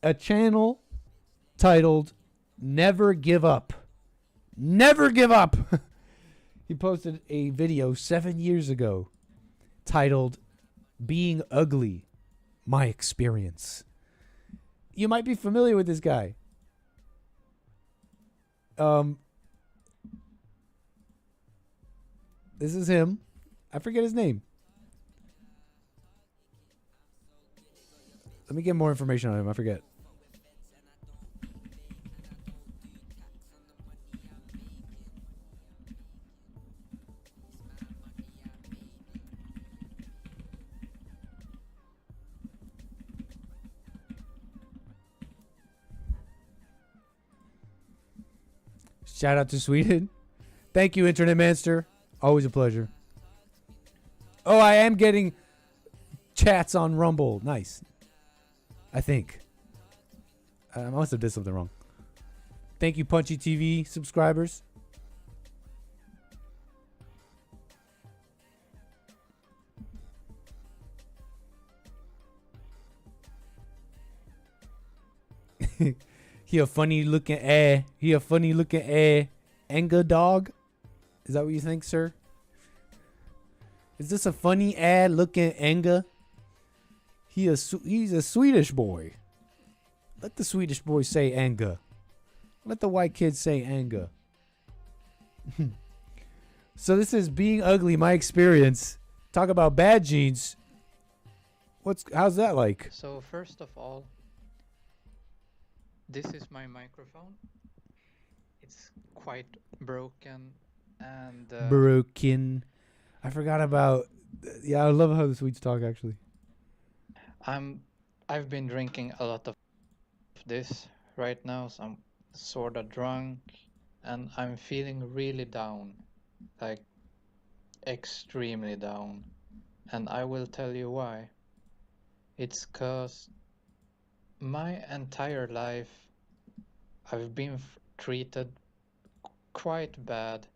[SPEAKER 1] A channel titled Never Give Up. Never Give Up. He posted a video 7 years ago titled Being Ugly, My Experience. You might be familiar with this guy. This is him. I forget his name. Let me get more information on him. I forget. Shout out to Sweden. Thank you, Internet Manster. Always a pleasure. Oh, I am getting chats on Rumble. Nice. I think. I must have did something wrong. Thank you, Punchy TV subscribers. He a funny looking Enga dog. Is that what you think, sir? Is this a funny looking Enga? He's a Swedish boy. Let the Swedish boy say Enga. Let the white kids say Enga. So this is Being Ugly, my experience. Talk about bad genes. How's that like?
[SPEAKER 8] So first of all, this is my microphone. It's quite broken and
[SPEAKER 1] Broken. I forgot about. Yeah, I love how the Swedes talk. Actually,
[SPEAKER 8] I've been drinking a lot of this right now, so I'm sorta drunk, and I'm feeling really down, like extremely down, and I will tell you why. It's 'cause my entire life I've been treated quite bad.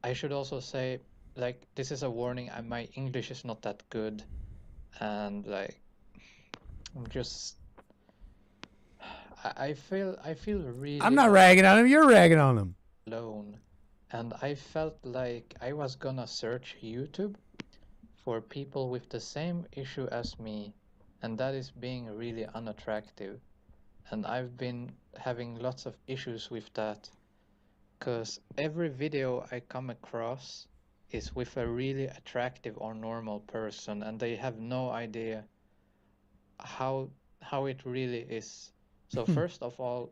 [SPEAKER 8] I should also say, like, this is a warning, my English is not that good, and like I'm just I feel really
[SPEAKER 1] I'm not ragging on him. You're ragging on him.
[SPEAKER 8] alone, and I felt like I was gonna search YouTube for people with the same issue as me, and that is being really unattractive. And I've been having lots of issues with that, because every video I come across is with a really attractive or normal person, and they have no idea how it really is. So first of all,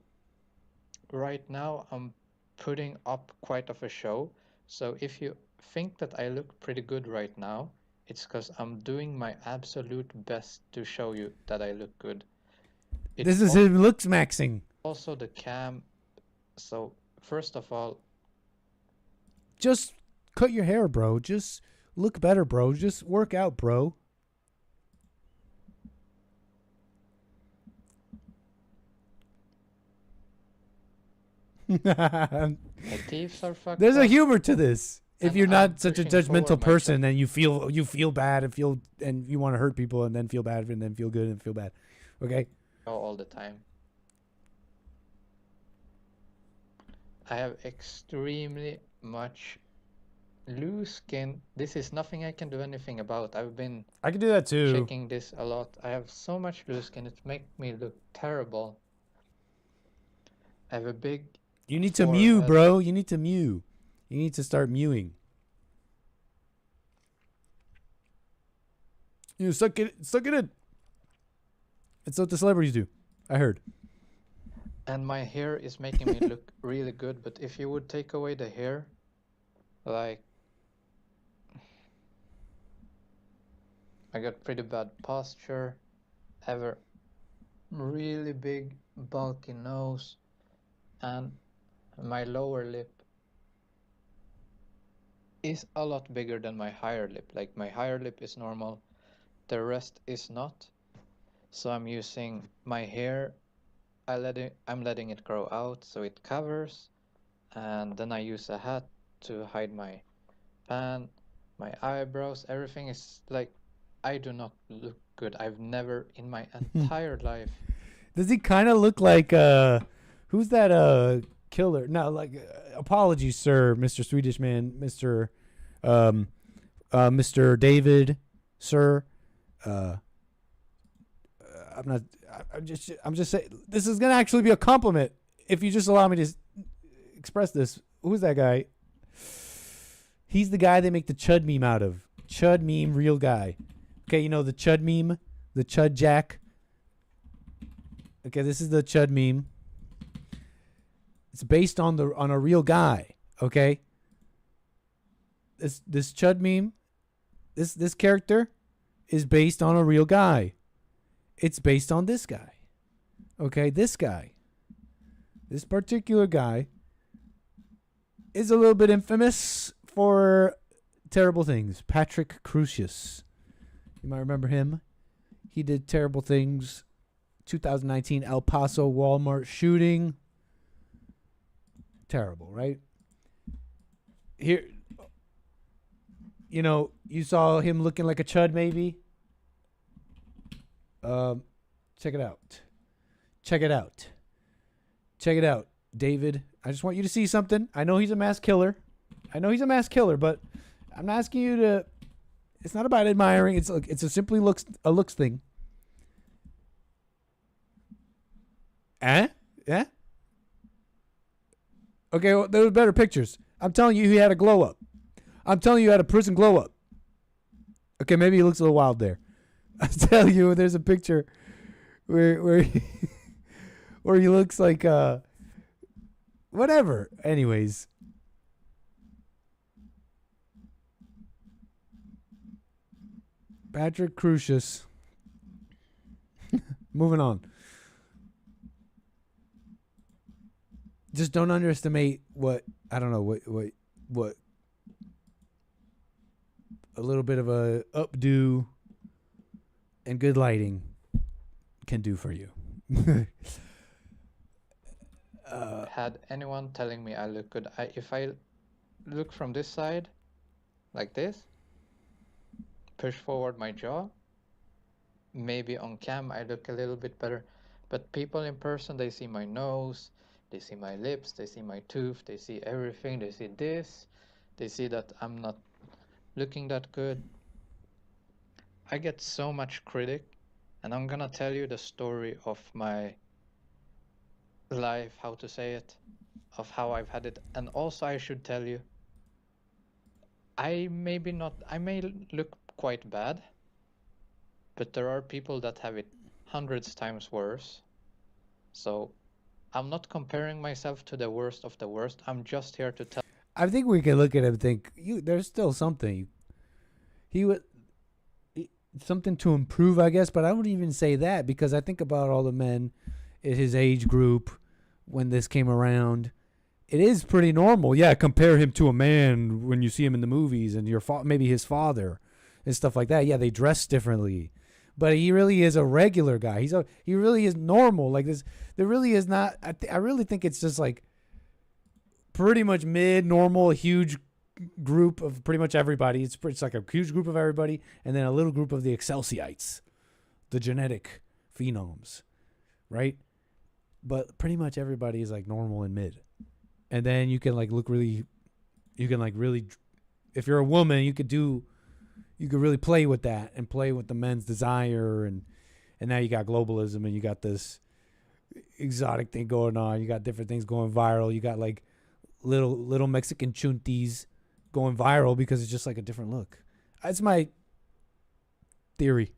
[SPEAKER 8] right now I'm putting up quite of a show. So if you think that I look pretty good right now, it's because I'm doing my absolute best to show you that I look good.
[SPEAKER 1] This is him looks maxing.
[SPEAKER 8] Also the cam. So first of all,
[SPEAKER 1] Just cut your hair, bro. Just look better, bro. Just work out, bro.
[SPEAKER 8] my teeth are fucked
[SPEAKER 1] There's a
[SPEAKER 8] up.
[SPEAKER 1] humor to this. If
[SPEAKER 8] And
[SPEAKER 1] you're
[SPEAKER 8] I'm
[SPEAKER 1] not such a
[SPEAKER 8] pushing
[SPEAKER 1] judgmental
[SPEAKER 8] forward
[SPEAKER 1] person, then you feel bad and you want to hurt people and then feel bad and then feel good and feel bad. Okay?
[SPEAKER 8] All the time. I have extremely much loose skin. This is nothing I can do anything about. I've been
[SPEAKER 1] I can do that too.
[SPEAKER 8] checking this a lot. I have so much loose skin, it makes me look terrible. I have a big
[SPEAKER 1] You need to mew,
[SPEAKER 8] forehead.
[SPEAKER 1] bro. You need to mew. You need to start mewing. You suck it in. It's what the celebrities do. I heard.
[SPEAKER 8] And my hair is making me look really good, but if you would take away the hair, like, I got pretty bad posture, have a really big bulky nose, and my lower lip is a lot bigger than my higher lip. Like, my higher lip is normal, the rest is not. So I'm using my hair, I'm letting it grow out so it covers, and then I use a hat to hide my pan, my eyebrows, everything is like, I do not look good. I've never in my entire life.
[SPEAKER 1] Does he kind of look like who's that killer? No, like apologies, sir, Mr. Swedish man, Mr. Mr. David, sir. I'm just saying this is gonna actually be a compliment if you just allow me to express this. Who's that guy? He's the guy they make the Chud meme out of. Chud meme, real guy. Okay, you know the Chud meme, the Chud Jack. Okay, this is the Chud meme. It's based on a real guy. Okay. This Chud meme, this character, is based on a real guy. It's based on this guy. Okay, this guy. This particular guy is a little bit infamous for terrible things. Patrick Crucius. You might remember him. He did terrible things. 2019 El Paso Walmart shooting. Terrible, right? Here, you know, you saw him looking like a chud, maybe. Check it out. Check it out. Check it out, David. I just want you to see something. I know he's a mass killer. But I'm not asking you to. It's not about admiring. It's a simply looks thing. Yeah. Okay, well, there were better pictures. I'm telling you, he had a glow up. I'm telling you, had a prison glow up. Okay, maybe he looks a little wild there. I tell you, there's a picture where he, where he looks like whatever. Anyways. Patrick Crucius. Moving on. Just don't underestimate what I don't know what a little bit of a updo and good lighting can do for you.
[SPEAKER 8] Had anyone telling me I look good, if I look from this side, like this, push forward my jaw, maybe on cam I look a little bit better, but people in person, they see my nose, they see my lips, they see my tooth, they see everything, they see this, they see that I'm not looking that good. I get so much critic, and I'm gonna tell you the story of my life, how to say it, of how I've had it. And also I should tell you, I may look quite bad, but there are people that have it hundreds times worse. So I'm not comparing myself to the worst of the worst. I'm just here to tell.
[SPEAKER 1] I think we can look at him and think, there's still something. Something to improve, I guess, but I wouldn't even say that, because I think about all the men in his age group when this came around. It is pretty normal. Yeah, compare him to a man when you see him in the movies and maybe his father and stuff like that. Yeah, they dress differently. But he really is a regular guy. He really is normal. Like this, there really is not. I really think it's just like pretty much mid-normal, huge group of pretty much everybody. It's like a huge group of everybody, and then a little group of the Excelsiites, the genetic phenoms, right? But pretty much everybody is like normal and mid. And then you can like look really, if you're a woman, you could really play with that and play with the men's desire, and now you got globalism and you got this exotic thing going on. You got different things going viral. You got like little Mexican chuntis going viral because it's just like a different look. That's my theory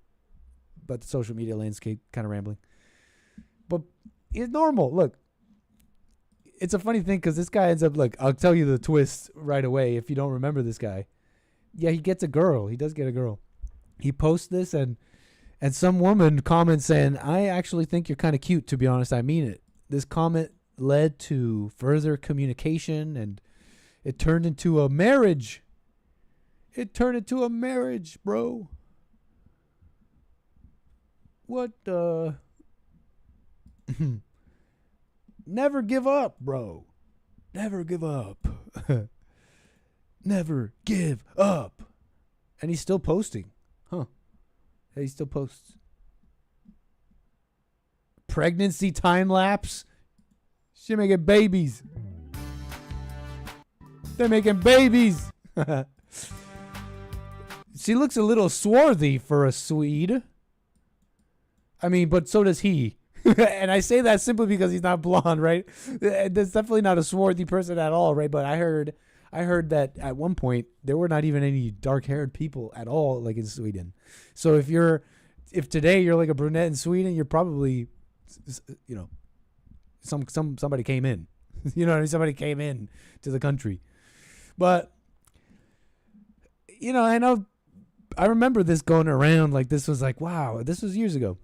[SPEAKER 1] about the social media landscape, kind of rambling. But it's normal. Look, it's a funny thing because this guy ends up, look, I'll tell you the twist right away if you don't remember this guy. Yeah, he gets a girl. He does get a girl. He posts this and some woman comments saying, I actually think you're kind of cute, to be honest. I mean it. This comment led to further communication, and it turned into a marriage. It turned into a marriage, bro. What the? Never give up, bro. Never give up. Never give up. And he's still posting. Huh. Yeah, he still posts. Pregnancy time lapse. She's making babies. They're making babies. She looks a little swarthy for a Swede. I mean, but so does he. And I say that simply because he's not blonde, right? That's definitely not a swarthy person at all, right? But I heard that at one point there were not even any dark-haired people at all, like in Sweden. So if today you're like a brunette in Sweden, you're probably, somebody came in. Somebody came in to the country. But I remember this going around, like this was like, wow, this was years ago.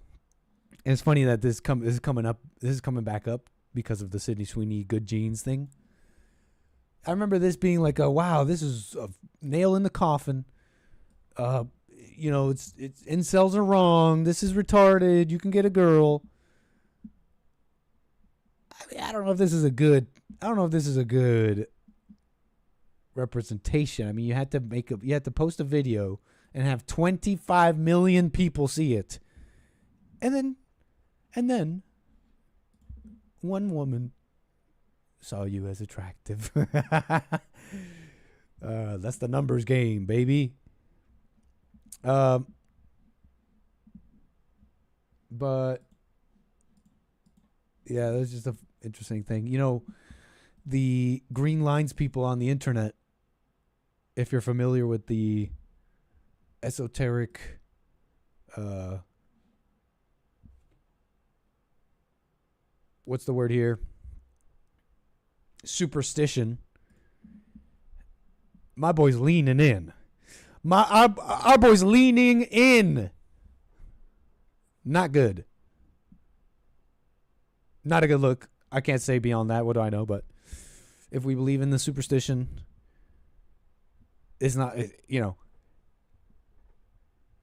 [SPEAKER 1] And it's funny that this is coming back up because of the Sydney Sweeney good genes thing. I remember this being like, wow, this is a nail in the coffin. It's incels are wrong. This is retarded. You can get a girl. I don't know if this is a good representation. I mean, you had to post a video and have 25 million people see it. And then one woman saw you as attractive. That's the numbers game, baby. But yeah, that's just an interesting thing. The green lines people on the internet, if you're familiar with the esoteric what's the word here? Superstition. My boy's leaning in. Our boy's leaning in. Not good. Not a good look. I can't say beyond that. What do I know? But if we believe in the superstition, it's not, you know,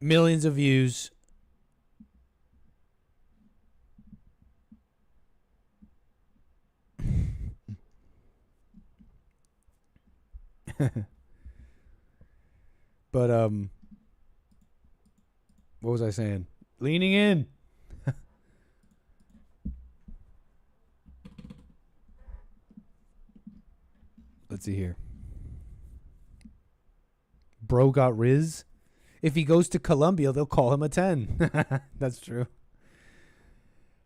[SPEAKER 1] millions of views. But what was I saying? Leaning in. Let's see here. Bro got Riz. If he goes to Colombia, they'll call him a 10. That's true.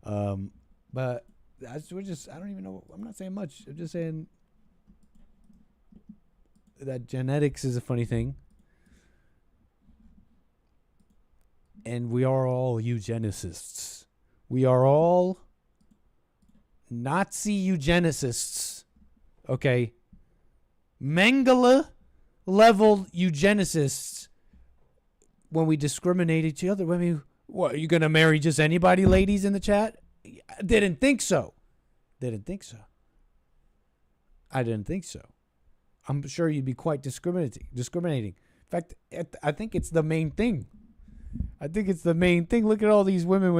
[SPEAKER 1] But we're just, I don't even know. I'm not saying much. I'm just saying that genetics is a funny thing. And we are all eugenicists. We are all Nazi eugenicists. Okay? Mengele level eugenicists when we discriminate each other. I mean, what, are you going to marry just anybody, ladies in the chat? Didn't think so. Didn't think so. I didn't think so. I'm sure you'd be quite discriminating. In fact, I think it's the main thing. I think it's the main thing. Look at all these women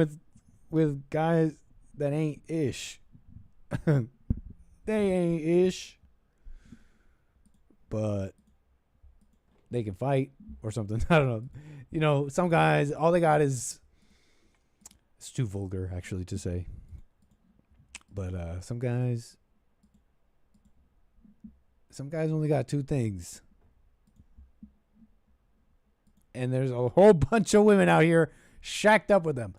[SPEAKER 1] with guys that ain't ish. They ain't ish. But they can fight or something. I don't know. You know, some guys, all they got is, it's too vulgar actually to say. But some guys only got two things. And there's a whole bunch of women out here shacked up with them.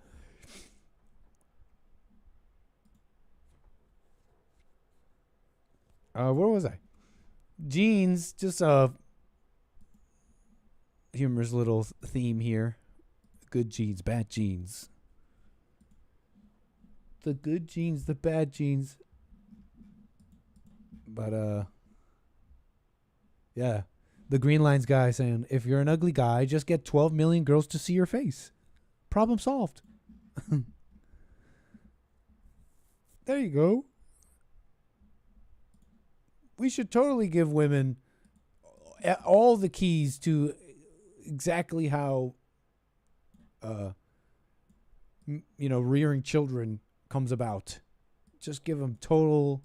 [SPEAKER 1] Where was I? Jeans, just a humorous little theme here. Good jeans, bad jeans. The good jeans, the bad jeans. But yeah. The Green Lines guy saying, if you're an ugly guy, just get 12 million girls to see your face. Problem solved. There you go. We should totally give women all the keys to exactly how, rearing children comes about. Just give them total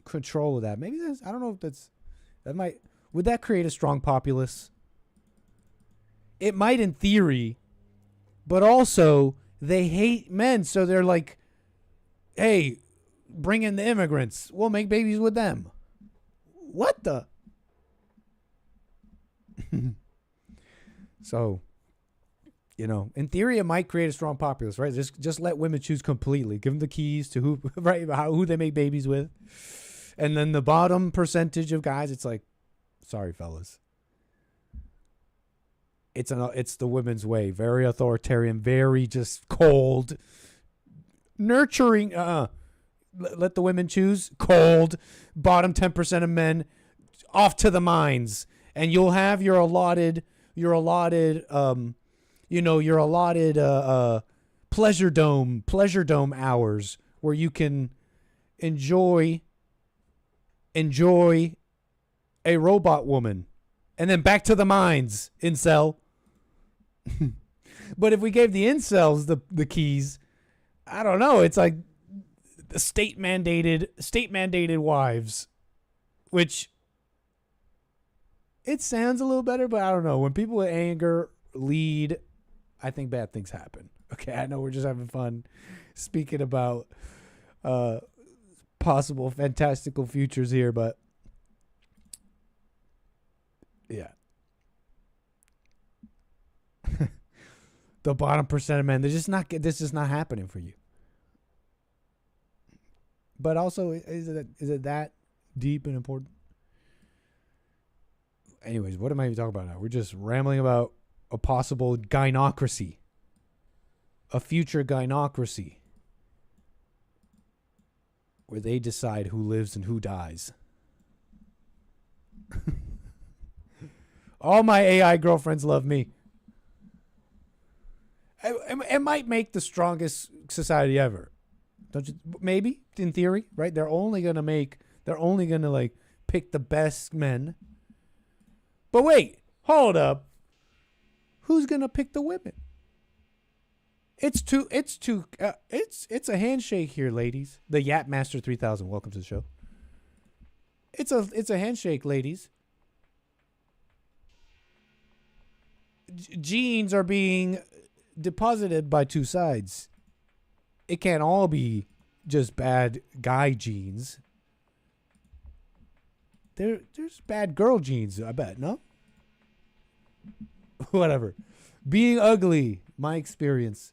[SPEAKER 1] control of that. Maybe that's, I don't know if that's, would that create a strong populace? It might in theory, but also they hate men. So they're like, hey, bring in the immigrants. We'll make babies with them. What the? So, in theory, it might create a strong populace, right? Just let women choose completely. Give them the keys to who they make babies with. And then the bottom percentage of guys, it's like, sorry, fellas. It's the women's way. Very authoritarian, very just cold, nurturing. Let the women choose. Cold. Bottom 10% of men off to the mines, and you'll have your allotted pleasure dome hours where you can enjoy a robot woman, and then back to the mines, incel. But if we gave the incels the keys, I don't know. It's like the state mandated wives, which it sounds a little better, but I don't know. When people with anger lead, I think bad things happen. Okay, I know we're just having fun speaking about possible fantastical futures here, but yeah. The bottom percent of men, this is not happening for you. But also, is it that deep and important? Anyways, what am I even talking about now? We're just rambling about a possible gynocracy. A future gynocracy. Where they decide who lives and who dies. All my AI girlfriends love me. It might make the strongest society ever. Don't you? Maybe, in theory, right? They're only gonna like pick the best men. But wait, hold up. Who's gonna pick the women? It's a handshake here, ladies. The Yap Master 3000, welcome to the show. It's a handshake, ladies. Genes are being deposited by two sides. It can't all be just bad guy genes. There's bad girl genes, I bet, no? Whatever. Being ugly, my experience.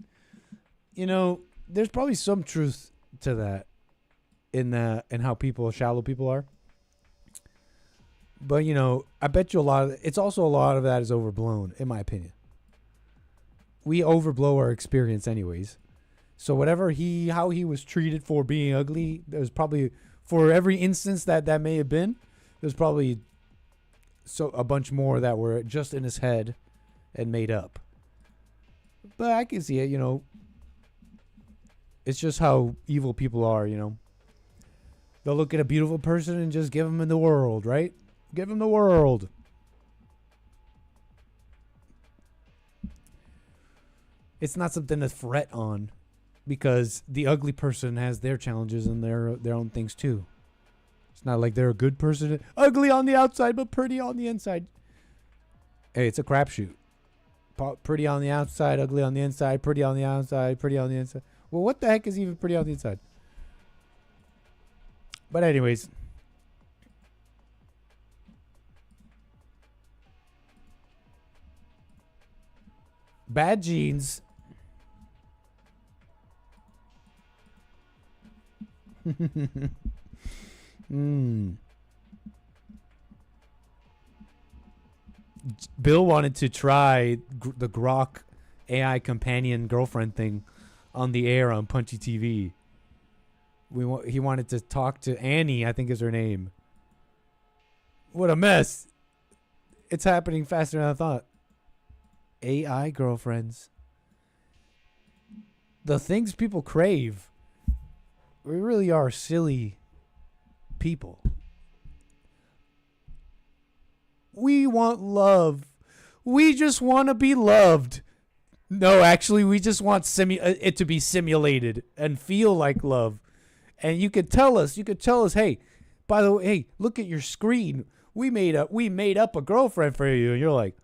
[SPEAKER 1] You know, there's probably some truth to that in how shallow people are. But, you know, I bet you a lot of that is overblown, in my opinion. We overblow our experience anyways. So whatever how he was treated for being ugly, there's probably, for every instance that may have been, there's probably a bunch more that were just in his head and made up. But I can see it, you know. It's just how evil people are, you know. They'll look at a beautiful person and just give them in the world, right? Give them the world. It's not something to fret on, because the ugly person has their challenges and their own things too. It's not like they're a good person, ugly on the outside but pretty on the inside. Hey, it's a crapshoot. Pretty on the outside, ugly on the inside, pretty on the outside, pretty on the inside. Well, what the heck is even pretty on the inside? But anyways. Bad genes. Bill wanted to try the Grok AI companion girlfriend thing on the air on Punchy TV. He wanted to talk to Annie, I think is her name. What a mess. It's happening faster than I thought. AI girlfriends. The things people crave. We really are silly people. We want love. We just want to be loved. No, actually, we just want it to be simulated and feel like love. And you could tell us, hey, by the way, hey, look at your screen. We made up a girlfriend for you. And you're like,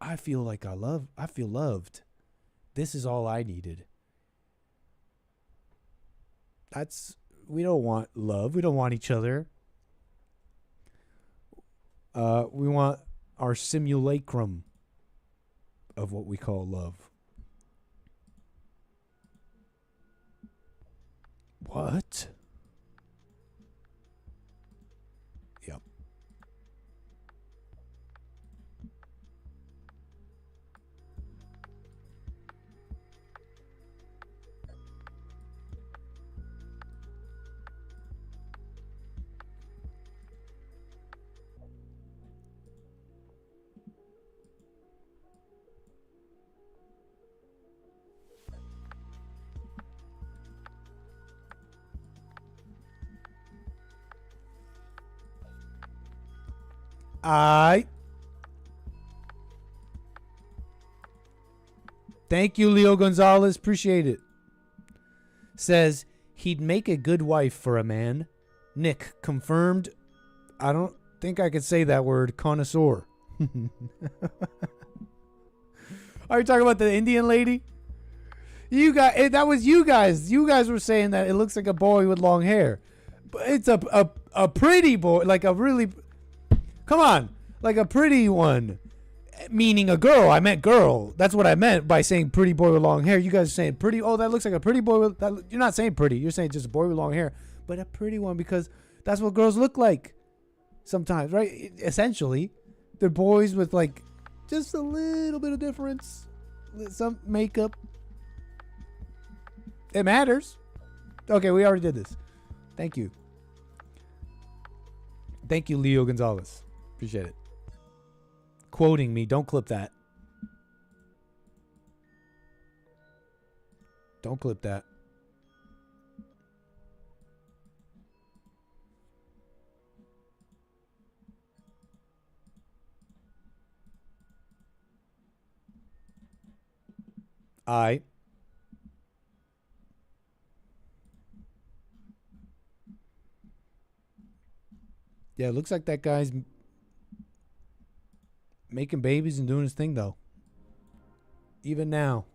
[SPEAKER 1] I feel loved. This is all I needed. We don't want love. We don't want each other. We want our simulacrum of what we call love. What? Yep. Thank you, Leo Gonzalez. Appreciate it. Says he'd make a good wife for a man. Nick confirmed. I don't think I could say that word. Connoisseur. Are you talking about the Indian lady? That was you guys. You guys were saying that it looks like a boy with long hair, but it's a pretty boy, like a really. Come on, like a pretty one, meaning a girl. I meant girl. That's what I meant by saying pretty boy with long hair. You guys are saying pretty. Oh, that looks like a pretty boy. You're not saying pretty. You're saying just a boy with long hair, but a pretty one because that's what girls look like sometimes, right? Essentially, They're boys with like just a little bit of difference. Some makeup. It matters. Okay, we already did this. Thank you. Thank you, Leo Gonzalez. Appreciate it. Quoting me. Don't clip that. Don't clip that. Yeah, it looks like that guy's making babies and doing his thing, though. Even now.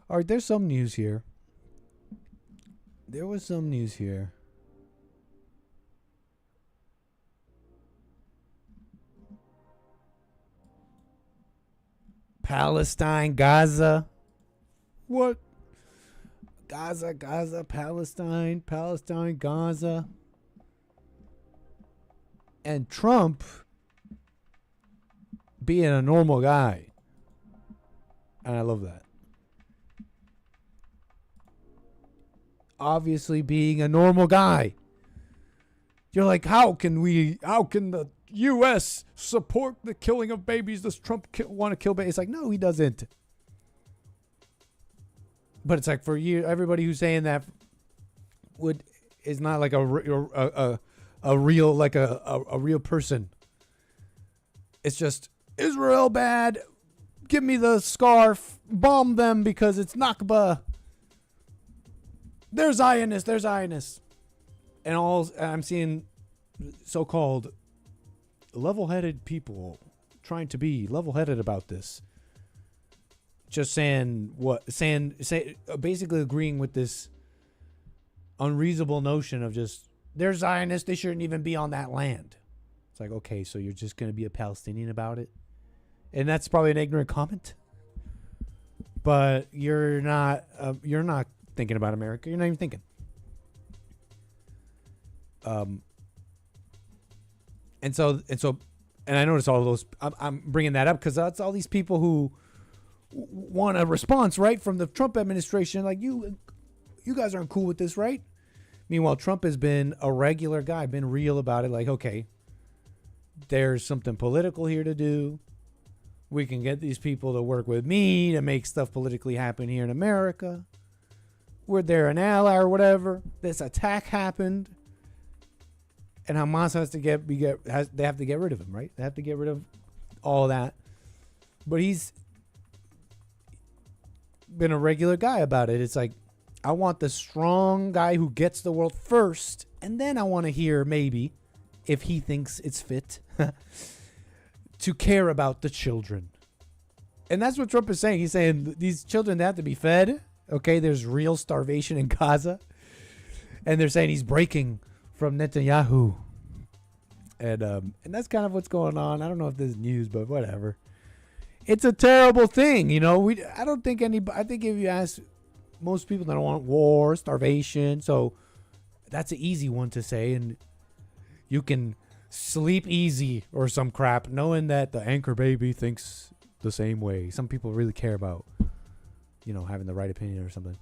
[SPEAKER 1] All right, there's some news here. There was some news here. Palestine, Gaza. What? Gaza, Palestine, Gaza. And Trump being a normal guy. And I love that. Obviously being a normal guy. You're like, how can the U.S. support the killing of babies? Does Trump want to kill babies? It's like, no, he doesn't. But it's like for you, everybody who's saying that is not like a real person. It's just Israel bad. Give me the scarf. Bomb them because it's Nakba. They're Zionists. And I'm seeing so-called level-headed people trying to be level-headed about this. Just basically agreeing with this unreasonable notion of just, they're Zionists, they shouldn't even be on that land. It's like, okay, so you're just going to be a Palestinian about it? And that's probably an ignorant comment. But you're not thinking about America. You're not even thinking. And I notice all those. I'm bringing that up because that's all these people who want a response, right, from the Trump administration. Like, you guys aren't cool with this, right? Meanwhile, Trump has been a regular guy, been real about it. Like, okay, there's something political here to do. We can get these people to work with me to make stuff politically happen here in America. They're an ally or whatever. This attack happened. And Hamas has to they have to get rid of him, right? They have to get rid of all that. But he's been a regular guy about it. It's like, I want the strong guy who gets the world first, and then I want to hear maybe, if he thinks it's fit, to care about the children. And that's what Trump is saying. He's saying these children, they have to be fed. Okay, there's real starvation in Gaza. And they're saying he's breaking from Netanyahu. And that's kind of what's going on. I don't know if this is news, but whatever. It's a terrible thing, you know. I think if you ask most people, they don't want war, starvation. So that's an easy one to say, and you can sleep easy or some crap, knowing that the anchor baby thinks the same way. Some people really care about, having the right opinion or something.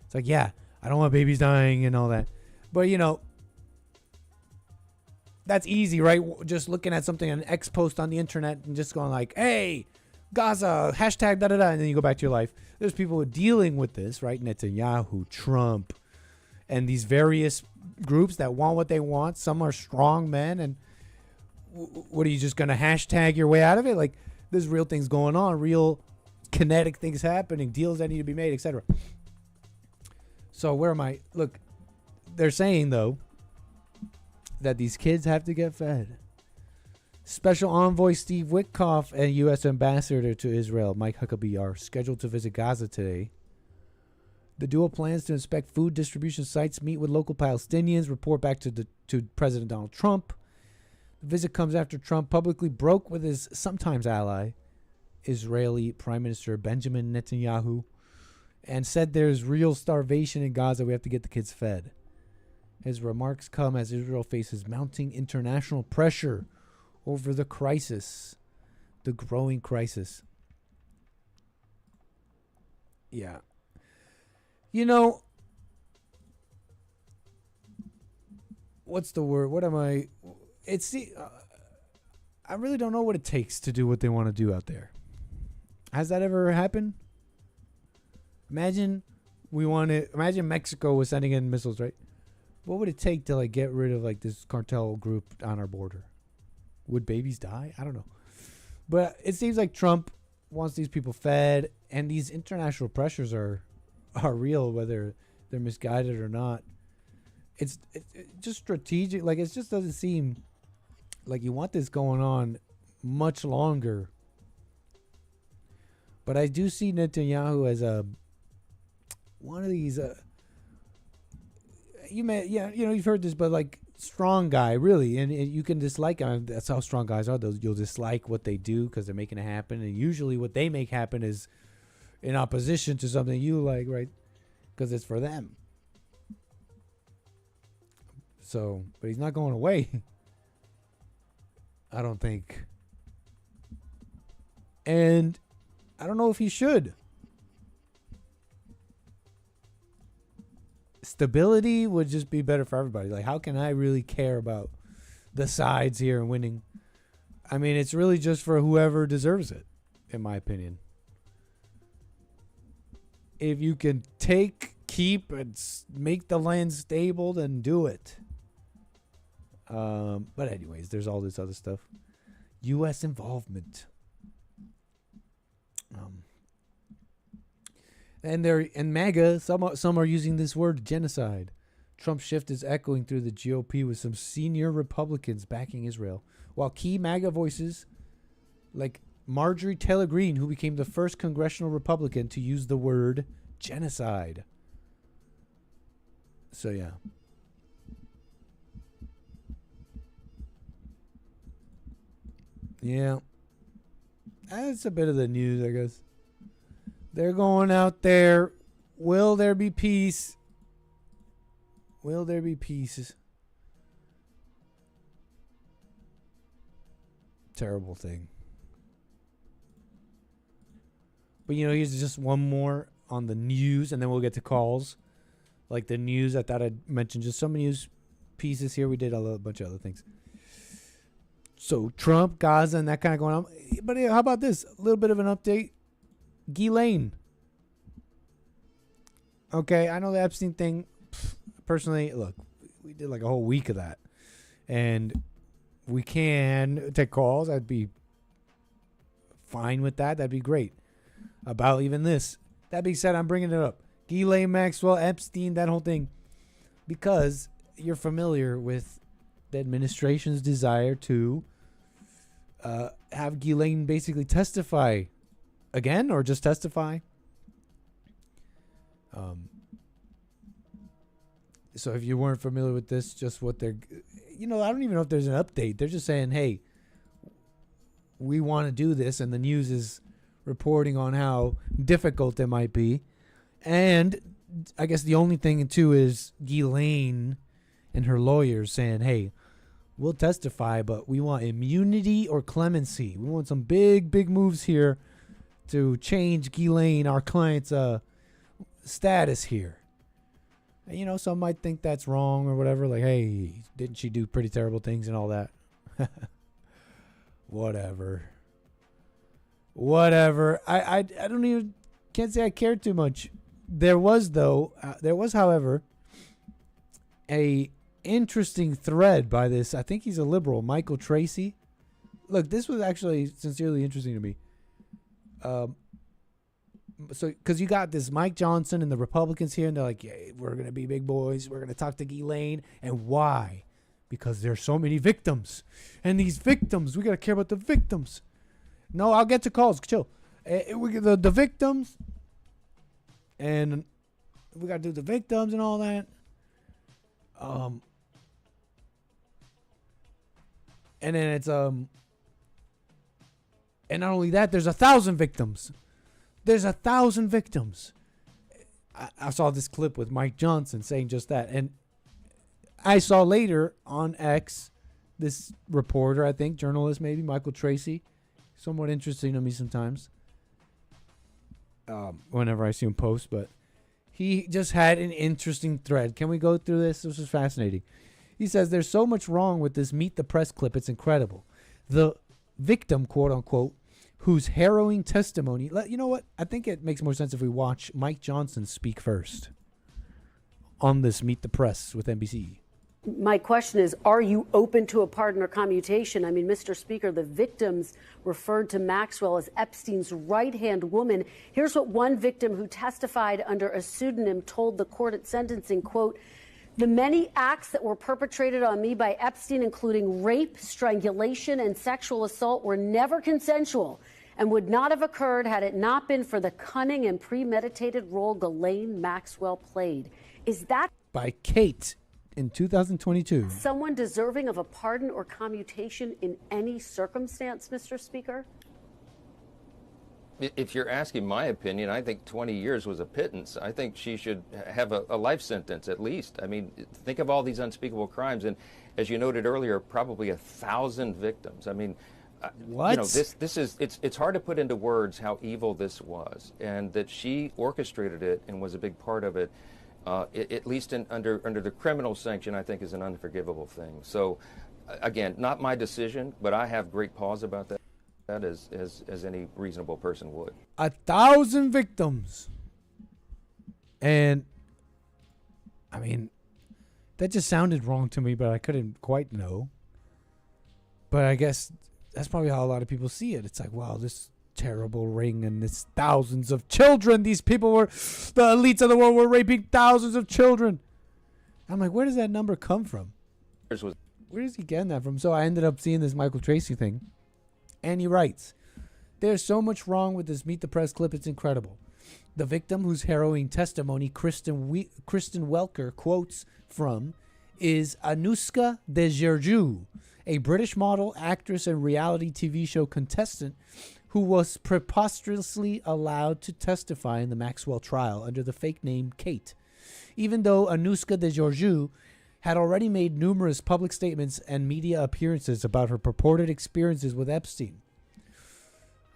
[SPEAKER 1] It's like, yeah, I don't want babies dying and all that. But, that's easy, right? Just looking at something, an X post on the internet and just going like, hey, Gaza, hashtag da-da-da, and then you go back to your life. There's people dealing with this, right? Netanyahu, Trump, and these various groups that want what they want. Some are strong men, and what are you just going to hashtag your way out of it? Like, there's real things going on, real kinetic things happening, deals that need to be made, etc. So where am I? Look, they're saying, though, that these kids have to get fed. Special Envoy Steve Witkoff and U.S. Ambassador to Israel Mike Huckabee are scheduled to visit Gaza today. The duo plans to inspect food distribution sites, meet with local Palestinians, report back to President Donald Trump. The visit comes after Trump publicly broke with his sometimes ally, Israeli Prime Minister Benjamin Netanyahu, and said there's real starvation in Gaza. We have to get the kids fed. His remarks come as Israel faces mounting international pressure over the crisis, the growing crisis. Yeah. You know, what's the word? What am I? It's the. I really don't know what it takes to do what they want to do out there. Has that ever happened? Imagine Imagine Mexico was sending in missiles, right? What would it take to like get rid of like this cartel group on our border? Would babies die? I don't know. But it seems like Trump wants these people fed, and these international pressures are real, whether they're misguided or not. It's just strategic. Like, it just doesn't seem like you want this going on much longer. But I do see Netanyahu as one of these. You've heard this, but like strong guy, really, and you can dislike him. That's how strong guys are. You'll dislike what they do because they're making it happen, and usually what they make happen is in opposition to something you like, right? Because it's for them. So, but he's not going away. I don't think. And I don't know if he should. Stability would just be better for everybody. Like, how can I really care about the sides here and winning? I mean, it's really just for whoever deserves it, in my opinion. If you can keep, and make the land stable, then do it. But anyways, there's all this other stuff. U.S. involvement. And MAGA, some are using this word, genocide. Trump's shift is echoing through the GOP with some senior Republicans backing Israel, while key MAGA voices like Marjorie Taylor Greene, who became the first congressional Republican to use the word genocide. So yeah. Yeah. That's a bit of the news, I guess. They're going out there. Will there be peace? Will there be peace? Terrible thing. But, here's just one more on the news, and then we'll get to calls. Like the news, I thought I'd mention just some news pieces here. We did a bunch of other things. So, Trump, Gaza, and that kind of going on. But how about this? A little bit of an update. Ghislaine. Okay, I know the Epstein thing. Personally, look, we did like a whole week of that. And we can take calls. I'd be fine with that. That'd be great. About even this. That being said, I'm bringing it up. Ghislaine Maxwell, Epstein, that whole thing. Because you're familiar with the administration's desire to have Ghislaine basically testify again, or just testify. So if you weren't familiar with this, just what they're, I don't even know if there's an update. They're just saying, hey, we want to do this, and the news is reporting on how difficult it might be. And I guess the only thing too is Ghislaine and her lawyers saying, hey, we'll testify, but we want immunity or clemency. We want some big moves here to change Ghislaine, our client's status here. And, some might think that's wrong or whatever. Like, hey, didn't she do pretty terrible things and all that? Whatever. I don't even, can't say I cared too much. There was, however, a interesting thread by this. I think he's a liberal, Michael Tracy. Look, this was actually sincerely interesting to me. So, because you got this Mike Johnson and the Republicans here, and they're like, yeah, we're going to be big boys. We're going to talk to Ghislaine. And why? Because there's so many victims. And these victims, we got to care about the victims. No, I'll get to calls. Chill. The victims. And we got to do the victims and all that. And then it's, and not only that, there's 1,000 victims. There's 1,000 victims. I saw this clip with Mike Johnson saying just that. And I saw later on X this reporter, I think, journalist maybe, Michael Tracy. Somewhat interesting to me sometimes. Whenever I see him post, but he just had an interesting thread. Can we go through this? This is fascinating. He says, there's so much wrong with this Meet the Press clip. It's incredible. The victim, quote unquote, whose harrowing testimony. You know what? I think it makes more sense if we watch Mike Johnson speak first on this Meet the Press with NBC.
[SPEAKER 9] My question is, are you open to a pardon or commutation? I mean, Mr. Speaker, the victims referred to Maxwell as Epstein's right-hand woman. Here's what one victim who testified under a pseudonym told the court at sentencing, quote, the many acts that were perpetrated on me by Epstein, including rape, strangulation, and sexual assault, were never consensual and would not have occurred had it not been for the cunning and premeditated role Ghislaine Maxwell played. Is that
[SPEAKER 1] by Kate in 2022.
[SPEAKER 9] Someone deserving of a pardon or commutation in any circumstance, Mr. Speaker?
[SPEAKER 10] If you're asking my opinion, I think 20 years was a pittance. I think she should have a life sentence at least. I mean, think of all these unspeakable crimes. And as you noted earlier, probably 1,000 victims. I mean,
[SPEAKER 1] what?
[SPEAKER 10] You know, it's hard to put into words how evil this was, and that she orchestrated it and was a big part of it. At least under the criminal sanction, I think is an unforgivable thing. So, again, not my decision, but I have great pause about that. As any reasonable person would.
[SPEAKER 1] 1,000 victims. And, I mean, that just sounded wrong to me, but I couldn't quite know. But I guess that's probably how a lot of people see it. It's like, wow, this terrible ring and it's thousands of children. These people were, the elites of the world were raping thousands of children. I'm like, where does that number come from? Where is he getting that from? So I ended up seeing this Michael Tracy thing. And he writes, there's so much wrong with this Meet the Press clip, it's incredible. The victim whose harrowing testimony Kristen Welker quotes from is Anushka Dejerju, a British model, actress, and reality TV show contestant who was preposterously allowed to testify in the Maxwell trial under the fake name Kate. Even though Anushka Dejerju had already made numerous public statements and media appearances about her purported experiences with Epstein.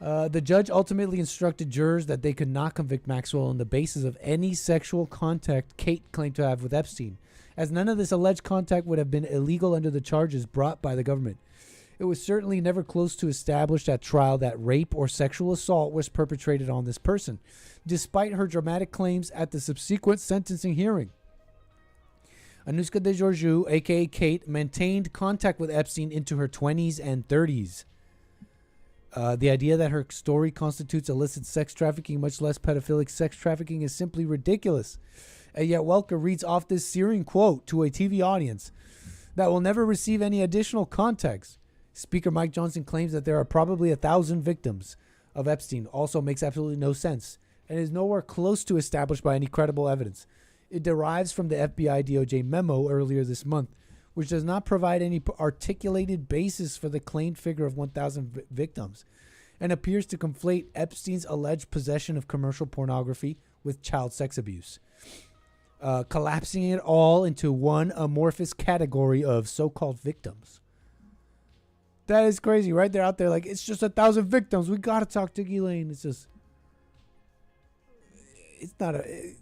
[SPEAKER 1] The judge ultimately instructed jurors that they could not convict Maxwell on the basis of any sexual contact Kate claimed to have with Epstein, as none of this alleged contact would have been illegal under the charges brought by the government. It was certainly never close to established at trial that rape or sexual assault was perpetrated on this person, despite her dramatic claims at the subsequent sentencing hearing. Anushka Dejerju, a.k.a. Kate, maintained contact with Epstein into her 20s and 30s. The idea that her story constitutes illicit sex trafficking, much less pedophilic sex trafficking, is simply ridiculous. And yet Welker reads off this searing quote to a TV audience that will never receive any additional context. Speaker Mike Johnson claims that there are probably 1,000 victims of Epstein. Also makes absolutely no sense and is nowhere close to established by any credible evidence. It derives from the FBI DOJ memo earlier this month, which does not provide any articulated basis for the claimed figure of 1,000 victims, and appears to conflate Epstein's alleged possession of commercial pornography with child sex abuse, collapsing it all into one amorphous category of so-called victims. That is crazy, right? They're out there like, it's just 1,000 victims. We got to talk to Ghislaine. It's just, it's not a...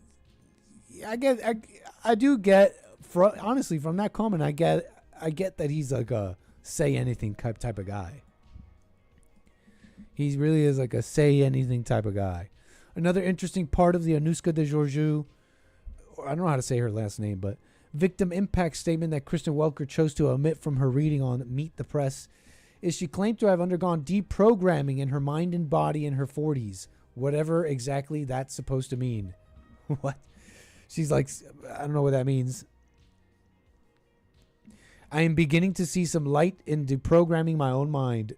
[SPEAKER 1] I do get, honestly, from that comment, I get that he's like a say anything type of guy. He really is like a say anything type of guy. Another interesting part of the Anushka Dejerju, I don't know how to say her last name, but victim impact statement that Kristen Welker chose to omit from her reading on Meet the Press is she claimed to have undergone deprogramming in her mind and body in her 40s, whatever exactly that's supposed to mean. What? She's like, I don't know what that means. I am beginning to see some light in deprogramming my own mind.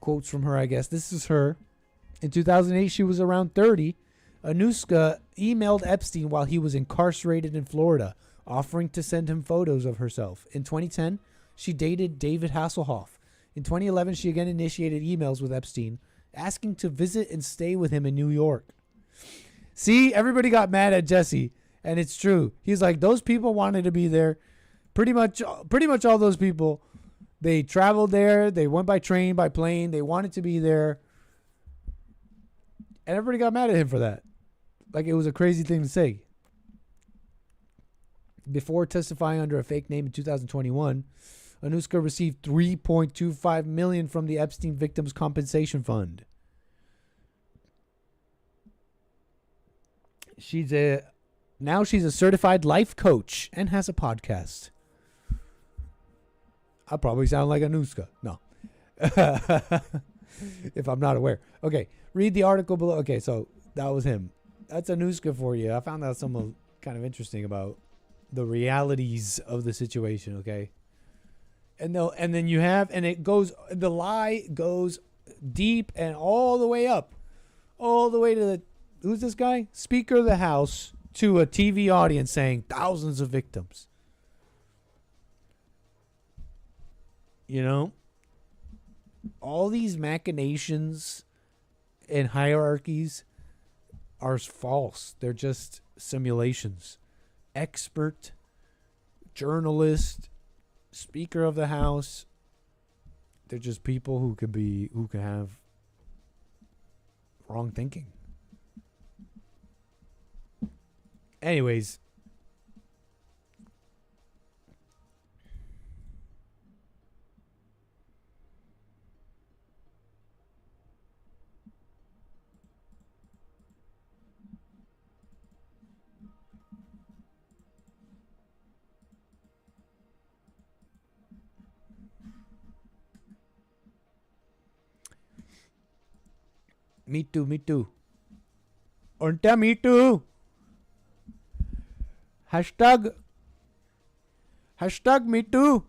[SPEAKER 1] Quotes from her, I guess. This is her. In 2008, she was around 30. Anushka emailed Epstein while he was incarcerated in Florida, offering to send him photos of herself. In 2010, she dated David Hasselhoff. In 2011, she again initiated emails with Epstein, asking to visit and stay with him in New York. See, everybody got mad at Jesse, and it's true. He's like, those people wanted to be there, Pretty much all those people, they traveled there. They went by train, by plane. They wanted to be there. And everybody got mad at him for that. Like it was a crazy thing to say. Before testifying under a fake name in 2021, Anushka received $3.25 million from the Epstein Victims Compensation Fund. Now she's a certified life coach and has a podcast. I probably sound like Anushka. No. If I'm not aware. Okay, read the article below. Okay, so that was him. That's Anushka for you. I found out something kind of interesting about the realities of the situation, okay? And then you have, and it goes, the lie goes deep and all the way up. All the way to the, who's this guy? Speaker of the House to a TV audience saying thousands of victims. You know? All these machinations and hierarchies are false. They're just simulations. Expert, journalist, Speaker of the House. They're just people who can have wrong thinking. Anyways. Me too. Onta me too. Hashtag me too.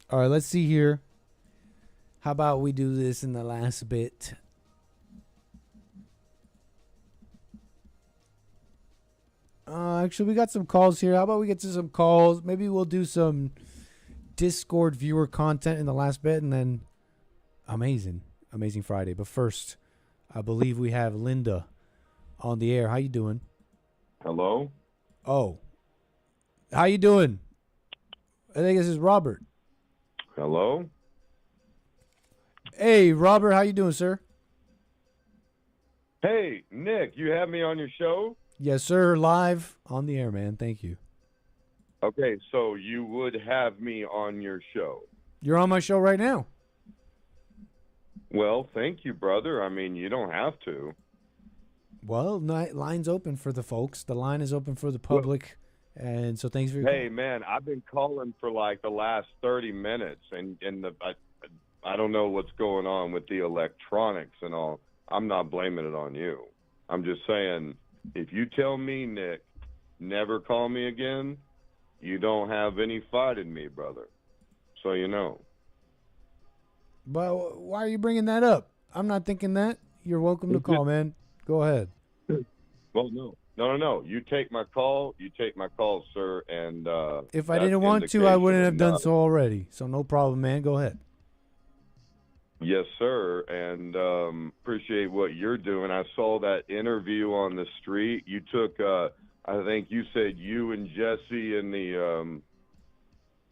[SPEAKER 1] All right, let's see here. How about we do this in the last bit? Actually, we got some calls here. How about we get to some calls? Maybe we'll do some Discord viewer content in the last bit, and then amazing Friday. But first, I believe we have Linda on the air. How you doing?
[SPEAKER 11] Hello?
[SPEAKER 1] Oh. How you doing? I think this is Robert.
[SPEAKER 11] Hello?
[SPEAKER 1] Hey, Robert, how you doing, sir?
[SPEAKER 11] Hey, Nick, you have me on your show?
[SPEAKER 1] Yes, sir. Live on the air, man. Thank you.
[SPEAKER 11] Okay, so you would have me on your show.
[SPEAKER 1] You're on my show right now.
[SPEAKER 11] Well, thank you, brother. I mean, you don't have to.
[SPEAKER 1] Well, line's open for the folks. The line is open for the public. And so thanks for your
[SPEAKER 11] Hey, man, I've been calling for like the last 30 minutes, and I don't know what's going on with the electronics and all. I'm not blaming it on you. I'm just saying, if you tell me, Nick, never call me again, you don't have any fight in me, brother. So you know.
[SPEAKER 1] But why are you bringing that up? I'm not thinking that. You're welcome to call, man. Go ahead.
[SPEAKER 11] Well, no. You take my call. You take my call, sir. And
[SPEAKER 1] if I didn't want to, I wouldn't have done so already. So no problem, man. Go ahead.
[SPEAKER 11] Yes, sir. And appreciate what you're doing. I saw that interview on the street. You took, I think you said you and Jesse and the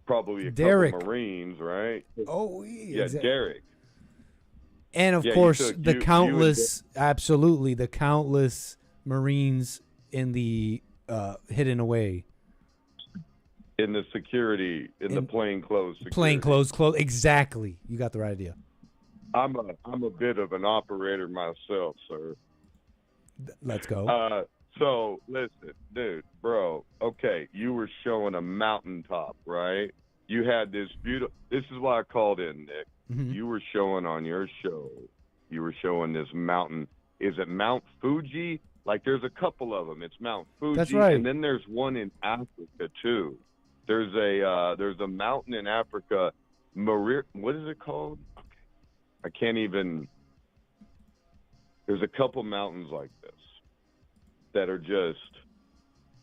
[SPEAKER 11] probably a
[SPEAKER 1] Derek.
[SPEAKER 11] couple Marines, right?
[SPEAKER 1] Oh,
[SPEAKER 11] yeah, Derek.
[SPEAKER 1] And of course, the countless Marines in the hidden away.
[SPEAKER 11] In the security, in the plainclothes security.
[SPEAKER 1] Plainclothes, exactly. You got the right idea.
[SPEAKER 11] I'm a bit of an operator myself, sir.
[SPEAKER 1] Let's go.
[SPEAKER 11] So listen, dude, bro. Okay, you were showing a mountaintop, right? You had this beautiful. This is why I called in, Nick.
[SPEAKER 1] Mm-hmm.
[SPEAKER 11] You were showing on your show. You were showing this mountain. Is it Mount Fuji? Like there's a couple of them. It's Mount Fuji,
[SPEAKER 1] That's right.
[SPEAKER 11] And then there's one in Africa too. There's a mountain in Africa. What is it called? I can't even. There's a couple mountains like this. that are just,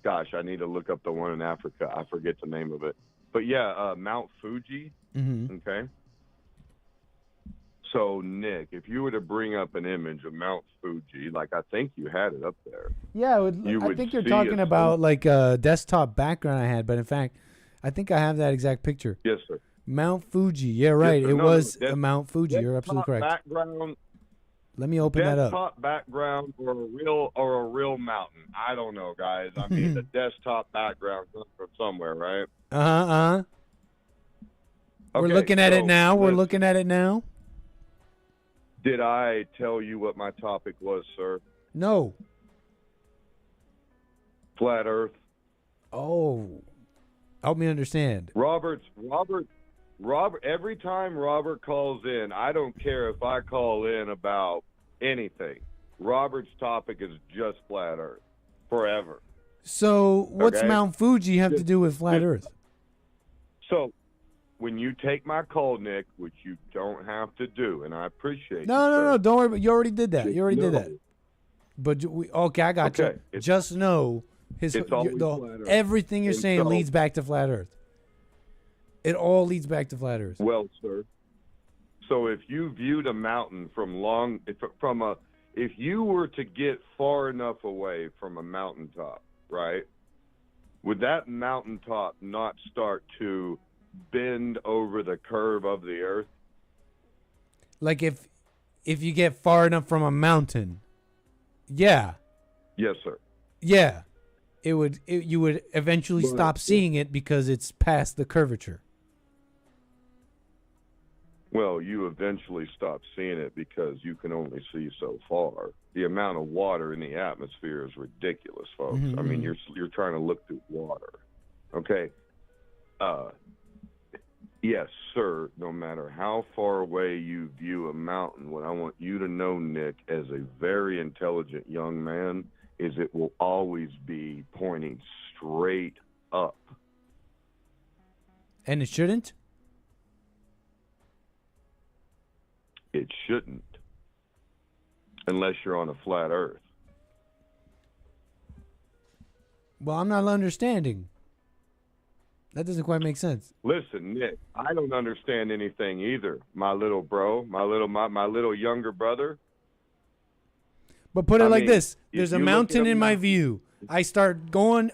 [SPEAKER 11] gosh, I need to look up the one in Africa. I forget the name of it. But yeah, Mount Fuji. Okay. So, Nick, if you were to bring up an image of Mount Fuji, like I think you had it up there.
[SPEAKER 1] Yeah, I think you're talking about like a desktop background I had, but in fact, I think I have that exact picture.
[SPEAKER 11] Yes, sir.
[SPEAKER 1] Mount Fuji. Yeah, right.
[SPEAKER 11] Yes,
[SPEAKER 1] it was a Mount Fuji. You're absolutely correct.
[SPEAKER 11] Background.
[SPEAKER 1] Let me open that up.
[SPEAKER 11] Desktop background or a real mountain. I don't know, guys. I mean, the desktop background comes from somewhere, right?
[SPEAKER 1] We're
[SPEAKER 11] Okay,
[SPEAKER 1] looking at it
[SPEAKER 11] so
[SPEAKER 1] now. We're
[SPEAKER 11] let's-
[SPEAKER 1] looking at it now.
[SPEAKER 11] Did I tell you what my topic was, sir?
[SPEAKER 1] No.
[SPEAKER 11] Flat Earth.
[SPEAKER 1] Oh. Help me understand.
[SPEAKER 11] Robert, every time Robert calls in, I don't care if I call in about anything. Robert's topic is just flat Earth. Forever.
[SPEAKER 1] So what's
[SPEAKER 11] Okay?
[SPEAKER 1] Mount Fuji have to do with flat Earth?
[SPEAKER 11] So, when you take my call, Nick, which you don't have to do, and I appreciate
[SPEAKER 1] No, don't worry. But you already did that.
[SPEAKER 11] Just
[SPEAKER 1] You already did
[SPEAKER 11] know.
[SPEAKER 1] that. But okay, I got
[SPEAKER 11] Okay,
[SPEAKER 1] you. Just know
[SPEAKER 11] it's always flat Earth.
[SPEAKER 1] everything you're
[SPEAKER 11] And
[SPEAKER 1] saying
[SPEAKER 11] so-
[SPEAKER 1] leads back to flat Earth. It all leads back to flat Earth.
[SPEAKER 11] Well, sir. So if you viewed a mountain if you were to get far enough away from a mountaintop, right? Would that mountaintop not start to bend over the curve of the earth?
[SPEAKER 1] Like if you get far enough from a mountain, yeah,
[SPEAKER 11] Yes, sir.
[SPEAKER 1] yeah, you would eventually
[SPEAKER 11] But-
[SPEAKER 1] stop seeing it because it's past the curvature.
[SPEAKER 11] Well, you eventually stop seeing it because you can only see so far. The amount of water in the atmosphere is ridiculous, folks. I mean, you're trying to look through water. Okay. Yes, sir. No matter how far away you view a mountain, what I want you to know, Nick, as a very intelligent young man, is it will always be pointing straight up.
[SPEAKER 1] And it shouldn't?
[SPEAKER 11] It shouldn't. Unless you're on a flat earth.
[SPEAKER 1] Well, I'm not understanding. That doesn't quite make sense.
[SPEAKER 11] Listen, Nick, I don't understand anything either. My little bro, my little younger brother.
[SPEAKER 1] But put it
[SPEAKER 11] I
[SPEAKER 1] like
[SPEAKER 11] mean,
[SPEAKER 1] this:
[SPEAKER 11] if
[SPEAKER 1] there's a
[SPEAKER 11] you look at
[SPEAKER 1] mountain
[SPEAKER 11] a
[SPEAKER 1] in my
[SPEAKER 11] mountain-
[SPEAKER 1] view. I start going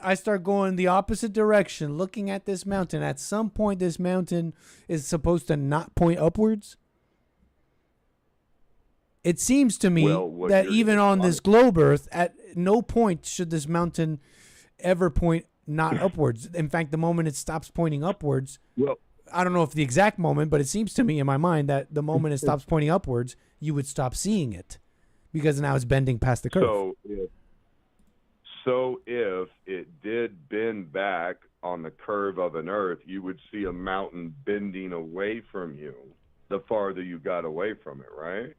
[SPEAKER 1] the opposite direction, looking at this mountain. At some point, this mountain is supposed to not point upwards. It seems to me
[SPEAKER 11] Well, what
[SPEAKER 1] that
[SPEAKER 11] you're
[SPEAKER 1] even on
[SPEAKER 11] implying-
[SPEAKER 1] this globe Earth, at no point should this mountain ever point not upwards. In fact, the moment it stops pointing upwards,
[SPEAKER 11] Well,
[SPEAKER 1] I don't know if the exact moment, but it seems to me in my mind that the moment it stops pointing upwards, you would stop seeing it because now it's bending past the curve.
[SPEAKER 11] So if it did bend back on the curve of an earth, you would see a mountain bending away from you the farther you got away from it, right?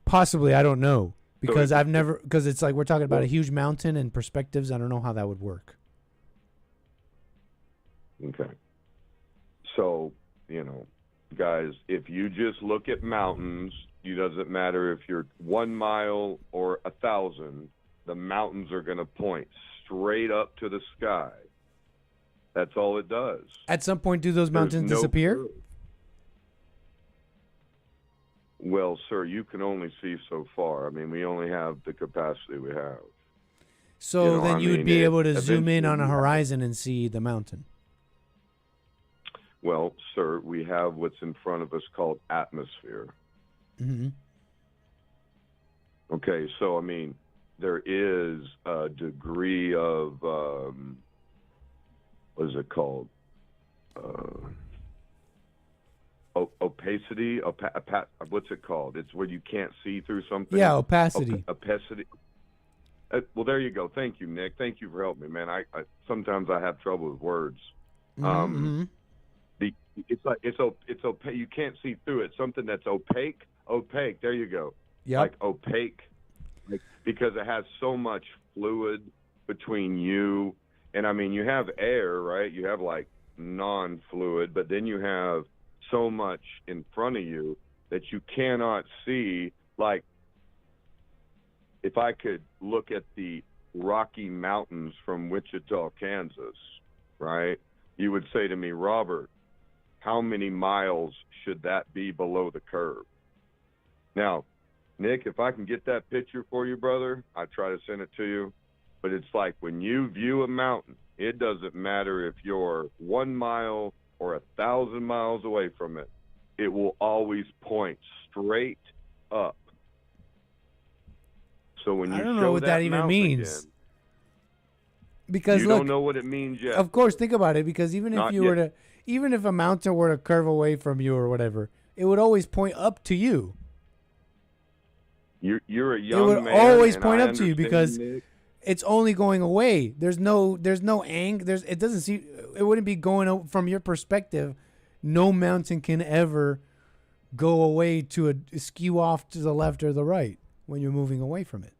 [SPEAKER 1] Possibly, I don't know because
[SPEAKER 11] So
[SPEAKER 1] because it's like we're talking about a huge mountain and perspectives. I don't know how that would work.
[SPEAKER 11] Okay. So, guys, if you just look at mountains, it doesn't matter if you're 1 mile or 1,000, the mountains are going to point straight up to the sky. That's all it does.
[SPEAKER 1] At some point, do those mountains
[SPEAKER 11] There's no
[SPEAKER 1] disappear?
[SPEAKER 11] curve. Well, sir, you can only see so far. I mean, we only have the capacity we have.
[SPEAKER 1] So then you would be able to zoom in on a
[SPEAKER 11] eventually-
[SPEAKER 1] horizon and see the mountain.
[SPEAKER 11] Well, sir, we have what's in front of us called atmosphere.
[SPEAKER 1] Mm-hmm.
[SPEAKER 11] Okay, so I mean, there is a degree of what is it called? Opacity. What's it called? It's where you can't see through something.
[SPEAKER 1] Yeah, opacity.
[SPEAKER 11] Opacity. Well, there you go. Thank you, Nick. Thank you for helping me, man. I sometimes I have trouble with words.
[SPEAKER 1] Mm-hmm.
[SPEAKER 11] It's opaque. You can't see through it. Something that's opaque. There you go.
[SPEAKER 1] Yep.
[SPEAKER 11] Like opaque, because it has so much fluid between you and I mean, you have air, right? You have like non-fluid, but then you have so much in front of you that you cannot see. Like, if I could look at the Rocky Mountains from Wichita, Kansas, right? You would say to me, Robert, how many miles should that be below the curve? Now, Nick, if I can get that picture for you, brother, I try to send it to you. But it's like when you view a mountain, it doesn't matter if you're 1 mile or 1,000 miles away from it. It will always point straight up. So when you
[SPEAKER 1] I don't
[SPEAKER 11] show
[SPEAKER 1] know what that even
[SPEAKER 11] mountain
[SPEAKER 1] means.
[SPEAKER 11] again,
[SPEAKER 1] Because
[SPEAKER 11] you
[SPEAKER 1] look,
[SPEAKER 11] don't know what it means yet.
[SPEAKER 1] of course, think about it. Because even if
[SPEAKER 11] Not
[SPEAKER 1] you
[SPEAKER 11] yet.
[SPEAKER 1] were to, even if a mountain were to curve away from you or whatever, it would always point up to you.
[SPEAKER 11] You're a young
[SPEAKER 1] It would
[SPEAKER 11] man,
[SPEAKER 1] always
[SPEAKER 11] and
[SPEAKER 1] point
[SPEAKER 11] I
[SPEAKER 1] up to you
[SPEAKER 11] understand,
[SPEAKER 1] because
[SPEAKER 11] Nick.
[SPEAKER 1] it's only going away. There's no it doesn't see. It wouldn't be going from your perspective. No mountain can ever go away to a skew off to the left or the right when you're moving away from it.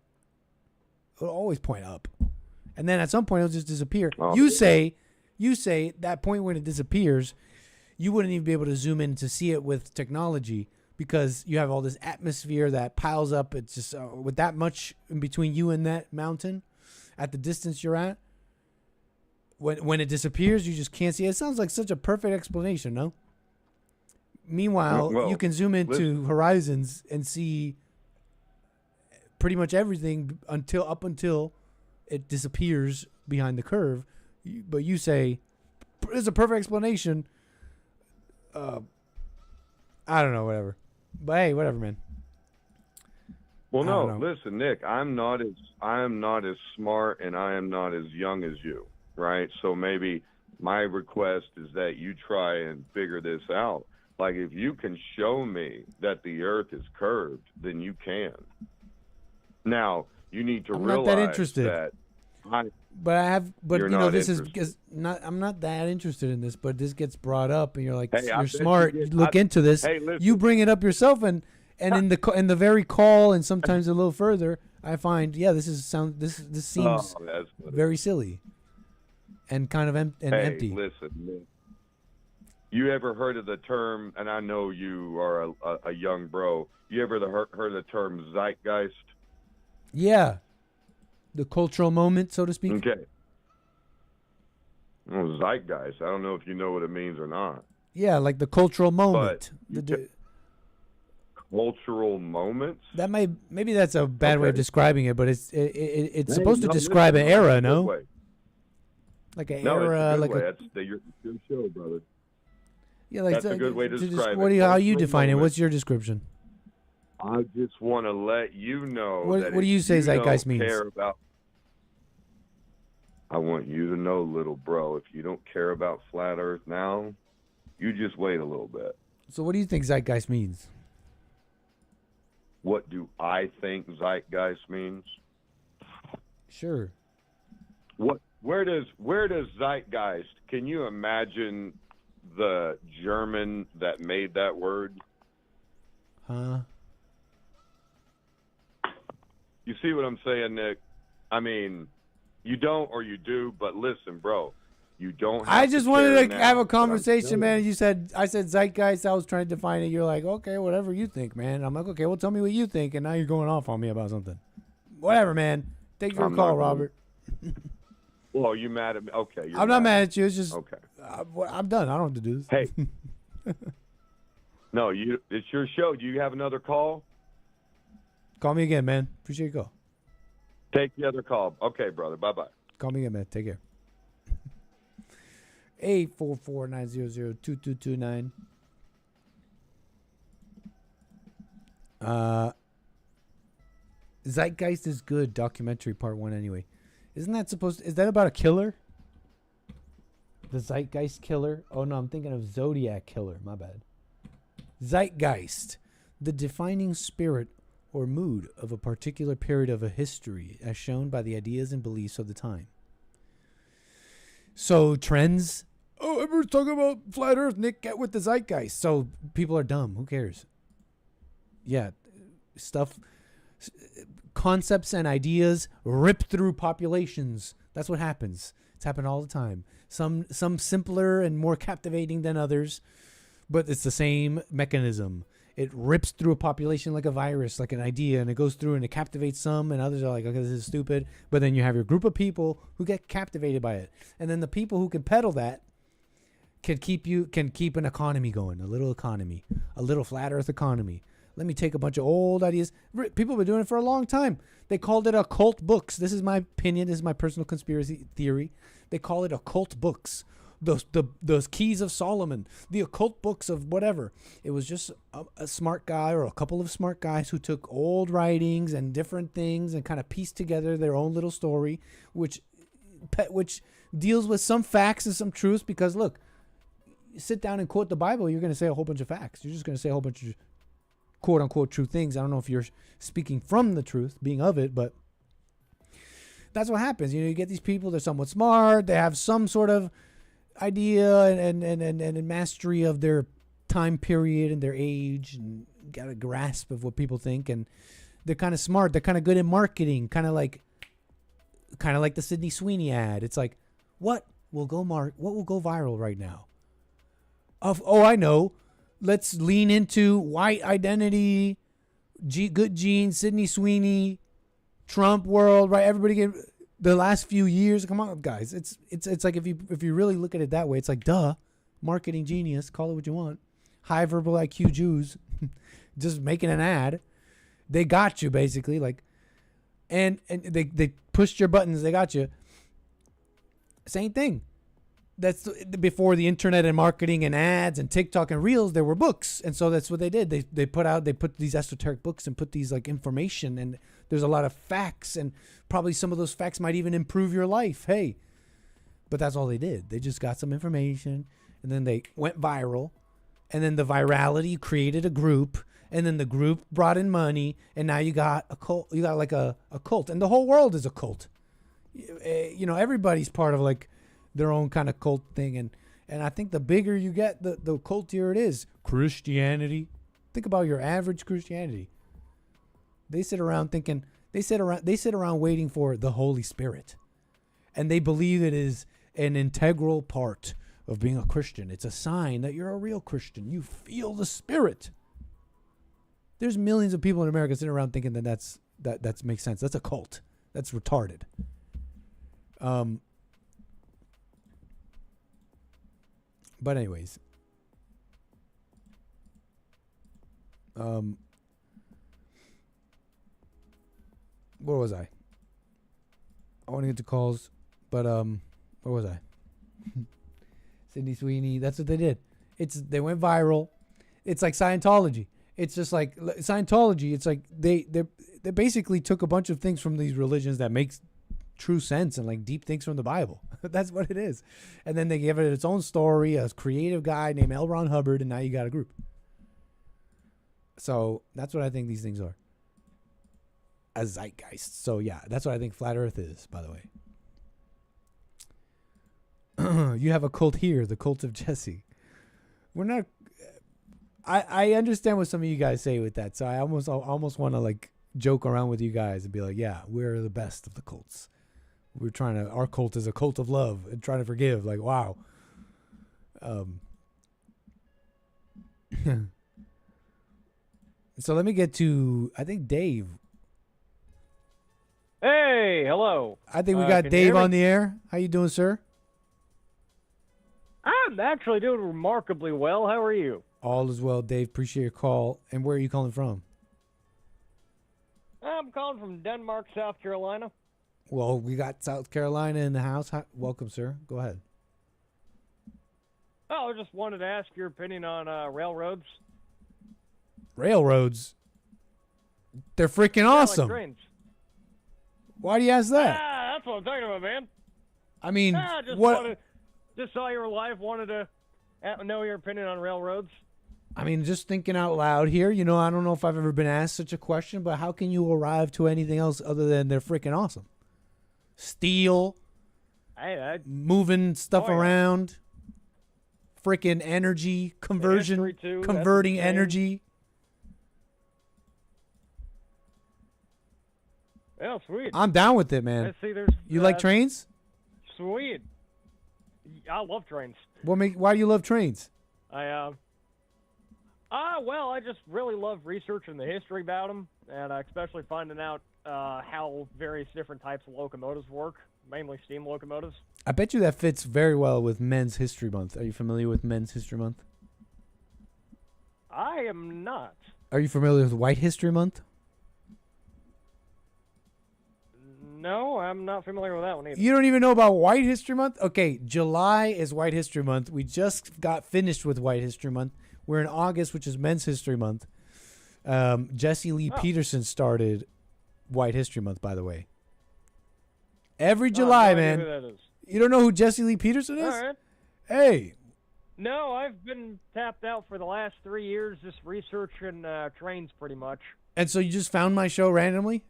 [SPEAKER 1] It'll always point up, and then at some point it'll just disappear.
[SPEAKER 11] Oh.
[SPEAKER 1] You say that point when it disappears, you wouldn't even be able to zoom in to see it with technology because you have all this atmosphere that piles up. It's just with that much in between you and that mountain at the distance you're at. When it disappears, you just can't see it. It sounds like such a perfect explanation, no? Meanwhile,
[SPEAKER 11] Well,
[SPEAKER 1] you can zoom into
[SPEAKER 11] listen.
[SPEAKER 1] horizons and see pretty much everything until it disappears behind the curve. But you say it's a perfect explanation. I don't know, whatever. But hey, whatever, man.
[SPEAKER 11] Well,
[SPEAKER 1] I
[SPEAKER 11] no,
[SPEAKER 1] don't know.
[SPEAKER 11] listen, Nick, I am not as smart and I am not as young as you, right? So maybe my request is that you try and figure this out. Like if you can show me that the earth is curved, then you can. Now, you need to
[SPEAKER 1] I'm not
[SPEAKER 11] realize
[SPEAKER 1] that interested.
[SPEAKER 11] that
[SPEAKER 1] But I have, but
[SPEAKER 11] You're
[SPEAKER 1] you know,
[SPEAKER 11] not
[SPEAKER 1] this
[SPEAKER 11] interested.
[SPEAKER 1] is not. I'm not that interested in this, but this gets brought up, and you're like,
[SPEAKER 11] Hey, I
[SPEAKER 1] you're
[SPEAKER 11] bet you
[SPEAKER 1] smart.
[SPEAKER 11] get-
[SPEAKER 1] Look into this.
[SPEAKER 11] Hey, listen.
[SPEAKER 1] You bring it up yourself, and in the very call, and sometimes a little further, I find, yeah, this seems
[SPEAKER 11] Oh, that's funny.
[SPEAKER 1] very silly, and kind of
[SPEAKER 11] Hey,
[SPEAKER 1] empty.
[SPEAKER 11] listen, Nick. You ever heard of the term, and I know you are a young bro, you ever heard of the term zeitgeist?
[SPEAKER 1] Yeah, the cultural moment, so to speak.
[SPEAKER 11] Okay. Well, zeitgeist, I don't know if you know what it means or not.
[SPEAKER 1] Yeah, like the cultural moment.
[SPEAKER 11] you
[SPEAKER 1] The-
[SPEAKER 11] Cultural moments?
[SPEAKER 1] that maybe that's a bad way of
[SPEAKER 11] Okay.
[SPEAKER 1] describing it, but it's
[SPEAKER 11] Hey,
[SPEAKER 1] supposed to
[SPEAKER 11] no,
[SPEAKER 1] describe
[SPEAKER 11] listen,
[SPEAKER 1] an era,
[SPEAKER 11] that's a good
[SPEAKER 1] no?
[SPEAKER 11] way.
[SPEAKER 1] Like an
[SPEAKER 11] No, it's
[SPEAKER 1] era,
[SPEAKER 11] a good
[SPEAKER 1] like
[SPEAKER 11] way.
[SPEAKER 1] a
[SPEAKER 11] That's your show, brother.
[SPEAKER 1] yeah, like
[SPEAKER 11] That's a good way to describe
[SPEAKER 1] What
[SPEAKER 11] it.
[SPEAKER 1] how you
[SPEAKER 11] Cultural
[SPEAKER 1] define it?
[SPEAKER 11] moment.
[SPEAKER 1] What's your description?
[SPEAKER 11] I just want to let you know
[SPEAKER 1] What-
[SPEAKER 11] that
[SPEAKER 1] what do
[SPEAKER 11] if
[SPEAKER 1] you say zeitgeist
[SPEAKER 11] don't
[SPEAKER 1] means?
[SPEAKER 11] care about, I want you to know, little bro, if you don't care about flat Earth now, you just wait a little bit.
[SPEAKER 1] So what do you think zeitgeist means?
[SPEAKER 11] What do I think zeitgeist means?
[SPEAKER 1] Sure.
[SPEAKER 11] Where does zeitgeist? Can you imagine the German that made that word?
[SPEAKER 1] Huh?
[SPEAKER 11] You see what I'm saying, Nick? I mean, you don't or you do, but listen, bro, you don't have
[SPEAKER 1] I just
[SPEAKER 11] to
[SPEAKER 1] wanted
[SPEAKER 11] care
[SPEAKER 1] to
[SPEAKER 11] now,
[SPEAKER 1] have a
[SPEAKER 11] but I'm
[SPEAKER 1] conversation,
[SPEAKER 11] telling
[SPEAKER 1] man.
[SPEAKER 11] you.
[SPEAKER 1] I said zeitgeist. I was trying to define it. You're like, okay, whatever you think, man. I'm like, okay, well, tell me what you think. And now you're going off on me about something. Whatever, man. Thank you for
[SPEAKER 11] I'm
[SPEAKER 1] the call,
[SPEAKER 11] not gonna-
[SPEAKER 1] Robert.
[SPEAKER 11] Well, you mad at me? Okay.
[SPEAKER 1] I'm not mad at you. It's just
[SPEAKER 11] Okay.
[SPEAKER 1] I'm done. I don't have to do this.
[SPEAKER 11] Hey. No, it's your show. Do you have another call?
[SPEAKER 1] Call me again, man. Appreciate your call.
[SPEAKER 11] Take the other call. Okay, brother. Bye-bye.
[SPEAKER 1] Call me again, man. Take care. 844-900-2229. Zeitgeist is good. Documentary part 1 anyway. Isn't that is that about a killer? The Zeitgeist killer? Oh no, I'm thinking of Zodiac killer. My bad. Zeitgeist. The defining spirit or mood of a particular period of a history as shown by the ideas and beliefs of the time. So trends. Oh, everyone's talking about flat Earth. Nick, get with the zeitgeist. So people are dumb. Who cares? Yeah, concepts and ideas rip through populations. That's what happens. It's happened all the time. Some simpler and more captivating than others, but it's the same mechanism. it rips through a population like a virus, like an idea, and it goes through and it captivates some, and others are like, okay, this is stupid. But then you have your group of people who get captivated by it, and then the people who can peddle that can keep an economy going, a little flat Earth economy. Let me take a bunch of old ideas. People have been doing it for a long time. They called it occult books. This is my opinion. This is my personal conspiracy theory. They call it occult books. Those keys of Solomon, the occult books of whatever. It was just a smart guy or a couple of smart guys who took old writings and different things and kind of pieced together their own little story, which deals with some facts and some truths. Because look, you sit down and quote the Bible, you're going to say a whole bunch of facts. You're just going to say a whole bunch of quote unquote true things. I don't know if you're speaking from the truth, being of it, but that's what happens. You get these people, they're somewhat smart, they have some sort of idea and mastery of their time period and their age, and got a grasp of what people think, and they're kind of smart, they're kind of good at marketing, kind of like the Sydney Sweeney ad. It's like, what will go viral right now? I know. Let's lean into white identity, good genes, Sydney Sweeney, Trump world, right? Everybody get the last few years. Come on, guys. It's like if you really look at it that way, it's like, duh, marketing genius, call it what you want. High verbal IQ Jews, just making an ad. They got you basically, like, and they pushed your buttons. They got you. Same thing. That's before the internet and marketing and ads and TikTok and Reels. There were books, and so that's what they did. They put these esoteric books and put these like information, and there's a lot of facts, and probably some of those facts might even improve your life. Hey, but that's all they did. They just got some information, and then they went viral, and then the virality created a group, and then the group brought in money, and now you got a cult. You got like a cult, and the whole world is a cult. Everybody's part of like their own kind of cult thing, and I think the bigger you get, the cultier it is. Christianity. Think about your average Christianity. They sit around waiting for the Holy Spirit, and they believe it is an integral part of being a Christian. It's a sign that you're a real Christian. You feel the Spirit. There's millions of people in America sitting around thinking that makes sense. That's a cult. That's retarded. But anyways, where was I? I want to get to calls, but where was I? Sydney Sweeney. That's what they did. They went viral. It's like Scientology. It's just like Scientology. It's like they basically took a bunch of things from these religions that makes true sense and like deep things from the Bible. That's what it is. And then they gave it its own story, a creative guy named L. Ron Hubbard, and now you got a group. So that's what I think these things are. A zeitgeist. So yeah, that's what I think Flat Earth is, by the way. You have a cult here, the cult of Jesse. We're not... I understand what some of you guys say with that, so I almost want to like joke around with you guys and be like, yeah, we're the best of the cults. Our cult is a cult of love and trying to forgive. Like, wow. So let me get to, I think, Dave.
[SPEAKER 12] Hey, hello.
[SPEAKER 1] I think we got Dave on the air. How you doing, sir?
[SPEAKER 12] I'm actually doing remarkably well. How are you?
[SPEAKER 1] All is well, Dave. Appreciate your call. And where are you calling from?
[SPEAKER 12] I'm calling from Denmark, South Carolina.
[SPEAKER 1] Well, we got South Carolina in the house. Welcome, sir. Go ahead.
[SPEAKER 12] Oh, I just wanted to ask your opinion on railroads.
[SPEAKER 1] Railroads? They're freaking awesome.
[SPEAKER 12] Like trains.
[SPEAKER 1] Why do you ask that?
[SPEAKER 12] That's what I'm talking about, man.
[SPEAKER 1] I mean,
[SPEAKER 12] just saw your life, wanted to know your opinion on railroads.
[SPEAKER 1] I mean, just thinking out loud here, I don't know if I've ever been asked such a question, but how can you arrive to anything else other than they're freaking awesome? Steel, moving stuff around, freaking energy, conversion, converting energy.
[SPEAKER 12] Yeah, sweet.
[SPEAKER 1] I'm down with it, man. You like trains?
[SPEAKER 12] Sweet. I love trains.
[SPEAKER 1] Why do you love trains?
[SPEAKER 12] Well, I just really love researching the history about them, and especially finding out how various different types of locomotives work, mainly steam locomotives.
[SPEAKER 1] I bet you that fits very well with Men's History Month. Are you familiar with Men's History Month?
[SPEAKER 12] I am not.
[SPEAKER 1] Are you familiar with White History Month?
[SPEAKER 12] No, I'm not familiar with that one either.
[SPEAKER 1] You don't even know about White History Month? Okay, July is White History Month. We just got finished with White History Month. We're in August, which is Men's History Month. Jesse Lee Peterson started White History Month, by the way. Every July, man.
[SPEAKER 12] Who that is.
[SPEAKER 1] You don't know who Jesse Lee Peterson is?
[SPEAKER 12] All right.
[SPEAKER 1] Hey.
[SPEAKER 12] No, I've been tapped out for the last 3 years just researching trains pretty much.
[SPEAKER 1] And so you just found my show randomly?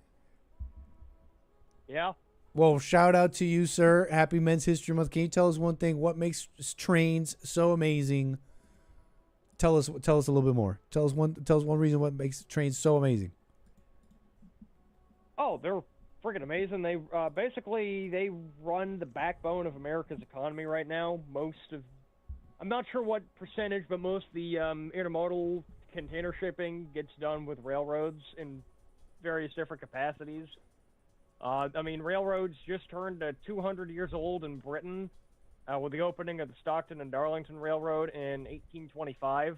[SPEAKER 12] Yeah.
[SPEAKER 1] Well, shout out to you, sir. Happy Men's History Month. Can you tell us one thing? What makes trains so amazing? Tell us a little bit more. Tell us one reason what makes trains so amazing.
[SPEAKER 12] Oh, they're freaking amazing. They basically run the backbone of America's economy right now. I'm not sure what percentage, but most of the intermodal container shipping gets done with railroads in various different capacities. Railroads just turned 200 years old in Britain with the opening of the Stockton and Darlington Railroad in 1825.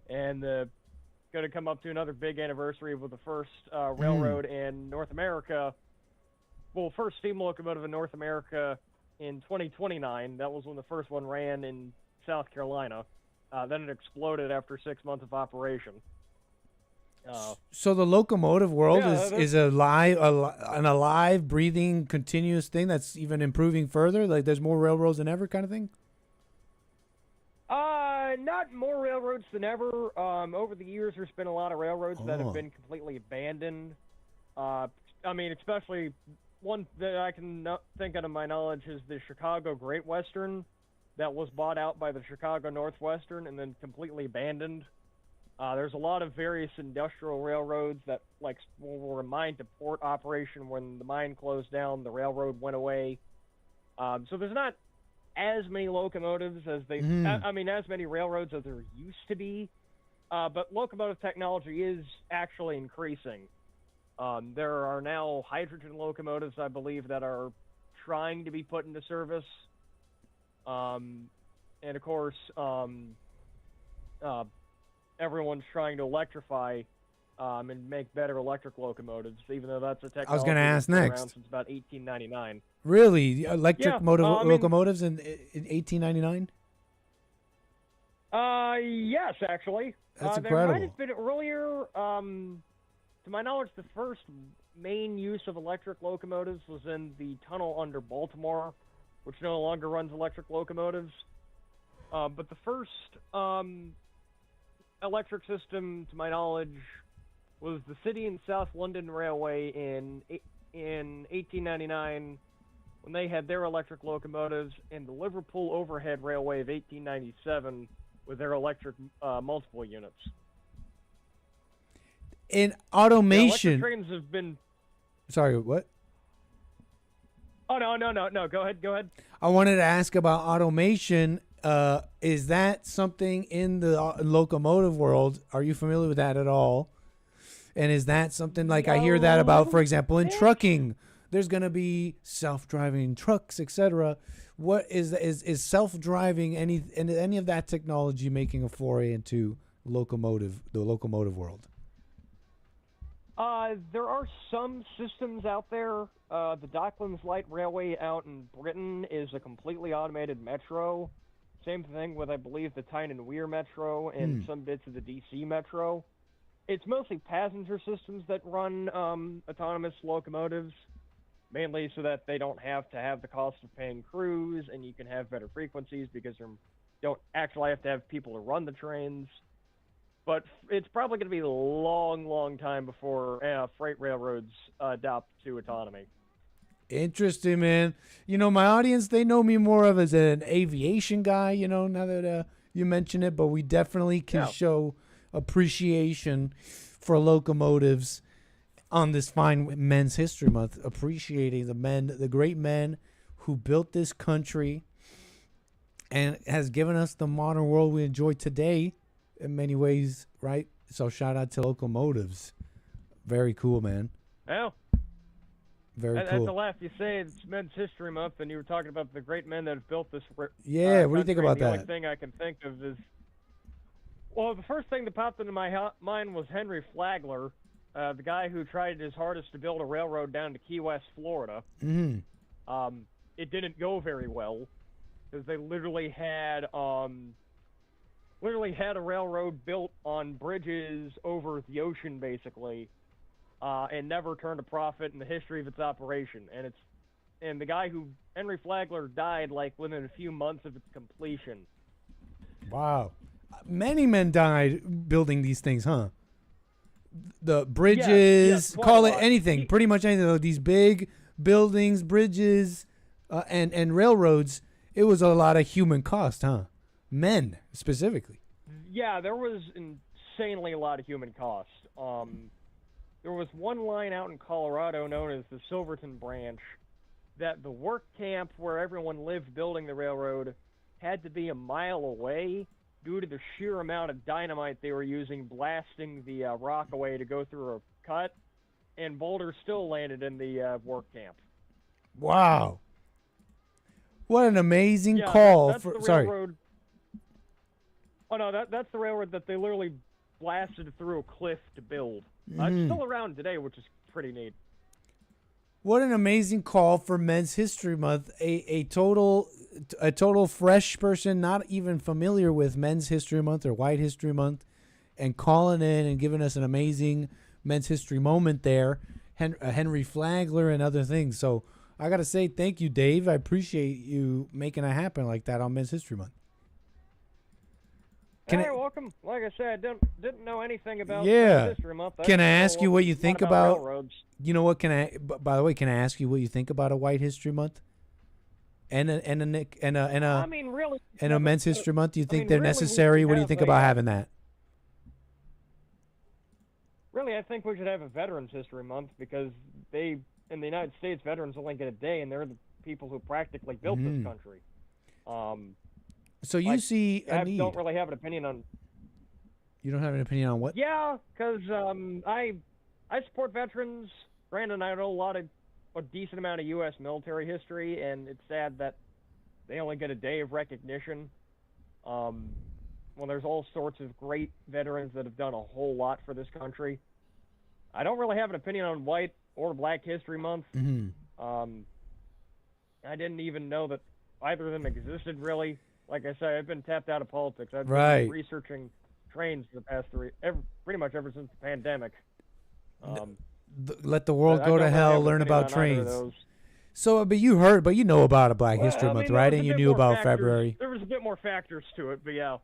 [SPEAKER 12] And going to come up to another big anniversary with the first railroad in North America. Well, first steam locomotive in North America in 2029. That was when the first one ran in South Carolina. Then it exploded after 6 months of operation.
[SPEAKER 1] So the locomotive world is an alive, breathing, continuous thing that's even improving further? Like there's more railroads than ever kind of thing?
[SPEAKER 12] Not more railroads than ever. Over the years, there's been a lot of railroads that have been completely abandoned. Especially one that I can think of to my knowledge is the Chicago Great Western that was bought out by the Chicago Northwestern and then completely abandoned. There's a lot of various industrial railroads that were in mine to port operation when the mine closed down, the railroad went away. So there's not as many locomotives as as many railroads as there used to be. But locomotive technology is actually increasing. There are now hydrogen locomotives, I believe, that are trying to be put into service. And of course, everyone's trying to electrify and make better electric locomotives, even though that's a technology
[SPEAKER 1] I was going to ask
[SPEAKER 12] that's been
[SPEAKER 1] next.
[SPEAKER 12] around since about 1899.
[SPEAKER 1] Really? Electric locomotives in 1899?
[SPEAKER 12] Yes, actually.
[SPEAKER 1] That's
[SPEAKER 12] There
[SPEAKER 1] incredible.
[SPEAKER 12] might have been earlier. To my knowledge, the first main use of electric locomotives was in the tunnel under Baltimore, which no longer runs electric locomotives. But the first electric system, to my knowledge, was the City and South London Railway in 1899 when they had their electric locomotives, and the Liverpool Overhead Railway of 1897 with their electric multiple units.
[SPEAKER 1] In automation...
[SPEAKER 12] electric trains have been...
[SPEAKER 1] Sorry, what?
[SPEAKER 12] Oh, no. Go ahead.
[SPEAKER 1] I wanted to ask about automation. Is that something in the locomotive world? Are you familiar with that at all? And is that something I hear that about, for example, in trucking? There's going to be self-driving trucks, etc. What is self-driving any of that technology making a foray into the locomotive world?
[SPEAKER 12] There are some systems out there. The Docklands Light Railway out in Britain is a completely automated metro. Same thing with, I believe, the Tyne and Weir Metro and some bits of the DC Metro. It's mostly passenger systems that run autonomous locomotives, mainly so that they don't have to have the cost of paying crews, and you can have better frequencies because you don't actually have to have people to run the trains. But it's probably going to be a long, long time before freight railroads adopt to autonomy.
[SPEAKER 1] Interesting, man. My audience, they know me more of as an aviation guy, now that you mention it, but we definitely can show appreciation for locomotives on this fine Men's History Month, appreciating the great men who built this country and has given us the modern world we enjoy today. in many ways, right? So shout out to locomotives. Very cool, man.
[SPEAKER 12] Well,
[SPEAKER 1] Very
[SPEAKER 12] at
[SPEAKER 1] cool.
[SPEAKER 12] the last you say it's Men's History Month, and you were talking about the great men that have built this.
[SPEAKER 1] Yeah, what do you think
[SPEAKER 12] country,
[SPEAKER 1] about
[SPEAKER 12] the
[SPEAKER 1] that?
[SPEAKER 12] only thing I can think of is, well, the first thing that popped into my mind was Henry Flagler, the guy who tried his hardest to build a railroad down to Key West, Florida.
[SPEAKER 1] Mm-hmm.
[SPEAKER 12] It didn't go very well because they literally had a railroad built on bridges over the ocean, basically, and never turned a profit in the history of its operation. And the guy who Henry Flagler died like within a few months of its completion.
[SPEAKER 1] Wow. Many men died building these things, huh? The bridges,
[SPEAKER 12] yes,
[SPEAKER 1] call
[SPEAKER 12] quite
[SPEAKER 1] it
[SPEAKER 12] a lot.
[SPEAKER 1] anything, pretty much anything. These big buildings, bridges, and railroads, it was a lot of human cost, huh? Men, specifically.
[SPEAKER 12] Yeah, there was insanely a lot of human cost. There was one line out in Colorado known as the Silverton Branch that the work camp where everyone lived building the railroad had to be a mile away due to the sheer amount of dynamite they were using blasting the rock away to go through a cut, and boulders still landed in the work camp.
[SPEAKER 1] Wow. What an amazing
[SPEAKER 12] Yeah,
[SPEAKER 1] call.
[SPEAKER 12] that's the
[SPEAKER 1] Sorry.
[SPEAKER 12] railroad. Oh, no, that's the railroad that they literally blasted through a cliff to build. It's
[SPEAKER 1] Mhm.
[SPEAKER 12] still around today, which is pretty neat.
[SPEAKER 1] What an amazing call for Men's History Month. A total fresh person, not even familiar with Men's History Month or White History Month, and calling in and giving us an amazing Men's History moment there. Henry Flagler and other things. So I got to say thank you, Dave. I appreciate you making it happen like that on Men's History Month.
[SPEAKER 12] You're welcome. Like I said, I didn't know anything about
[SPEAKER 1] Yeah.
[SPEAKER 12] History Month.
[SPEAKER 1] Can I
[SPEAKER 12] didn't
[SPEAKER 1] ask
[SPEAKER 12] know
[SPEAKER 1] you what
[SPEAKER 12] a
[SPEAKER 1] you
[SPEAKER 12] lot
[SPEAKER 1] think
[SPEAKER 12] about
[SPEAKER 1] about?
[SPEAKER 12] railroads.
[SPEAKER 1] You know what? By the way, can I ask you what you think about a White History Month and a
[SPEAKER 12] I mean, really,
[SPEAKER 1] and a Men's History Month? Do you think
[SPEAKER 12] mean,
[SPEAKER 1] they're
[SPEAKER 12] really, we
[SPEAKER 1] necessary?
[SPEAKER 12] should
[SPEAKER 1] What do you
[SPEAKER 12] have
[SPEAKER 1] think
[SPEAKER 12] a,
[SPEAKER 1] about having that?
[SPEAKER 12] Really, I think we should have a Veterans History Month because in the United States, veterans only get a day, and they're the people who practically built
[SPEAKER 1] Mhm.
[SPEAKER 12] this country.
[SPEAKER 1] So you see a
[SPEAKER 12] I
[SPEAKER 1] need.
[SPEAKER 12] don't really have an opinion on.
[SPEAKER 1] You don't have an opinion on what?
[SPEAKER 12] Yeah, because I support veterans. Brandon, I know a decent amount of U.S. military history, and it's sad that they only get a day of recognition. When there's all sorts of great veterans that have done a whole lot for this country. I don't really have an opinion on White or Black History Month.
[SPEAKER 1] Mm-hmm.
[SPEAKER 12] I didn't even know that either of them existed, really. Like I said, I've been tapped out of politics. I've
[SPEAKER 1] Right.
[SPEAKER 12] been researching trains for the past pretty much ever since the pandemic.
[SPEAKER 1] Let the world
[SPEAKER 12] I
[SPEAKER 1] go
[SPEAKER 12] don't
[SPEAKER 1] to
[SPEAKER 12] really
[SPEAKER 1] hell.
[SPEAKER 12] have an
[SPEAKER 1] Learn
[SPEAKER 12] opinion
[SPEAKER 1] about
[SPEAKER 12] on either of
[SPEAKER 1] trains.
[SPEAKER 12] those.
[SPEAKER 1] So, but you know about a Black History
[SPEAKER 12] Well, I
[SPEAKER 1] Month,
[SPEAKER 12] mean, there
[SPEAKER 1] right?
[SPEAKER 12] was
[SPEAKER 1] And
[SPEAKER 12] a
[SPEAKER 1] you
[SPEAKER 12] bit
[SPEAKER 1] knew
[SPEAKER 12] more
[SPEAKER 1] about
[SPEAKER 12] factors.
[SPEAKER 1] February.
[SPEAKER 12] There was a bit more factors to it, but yeah.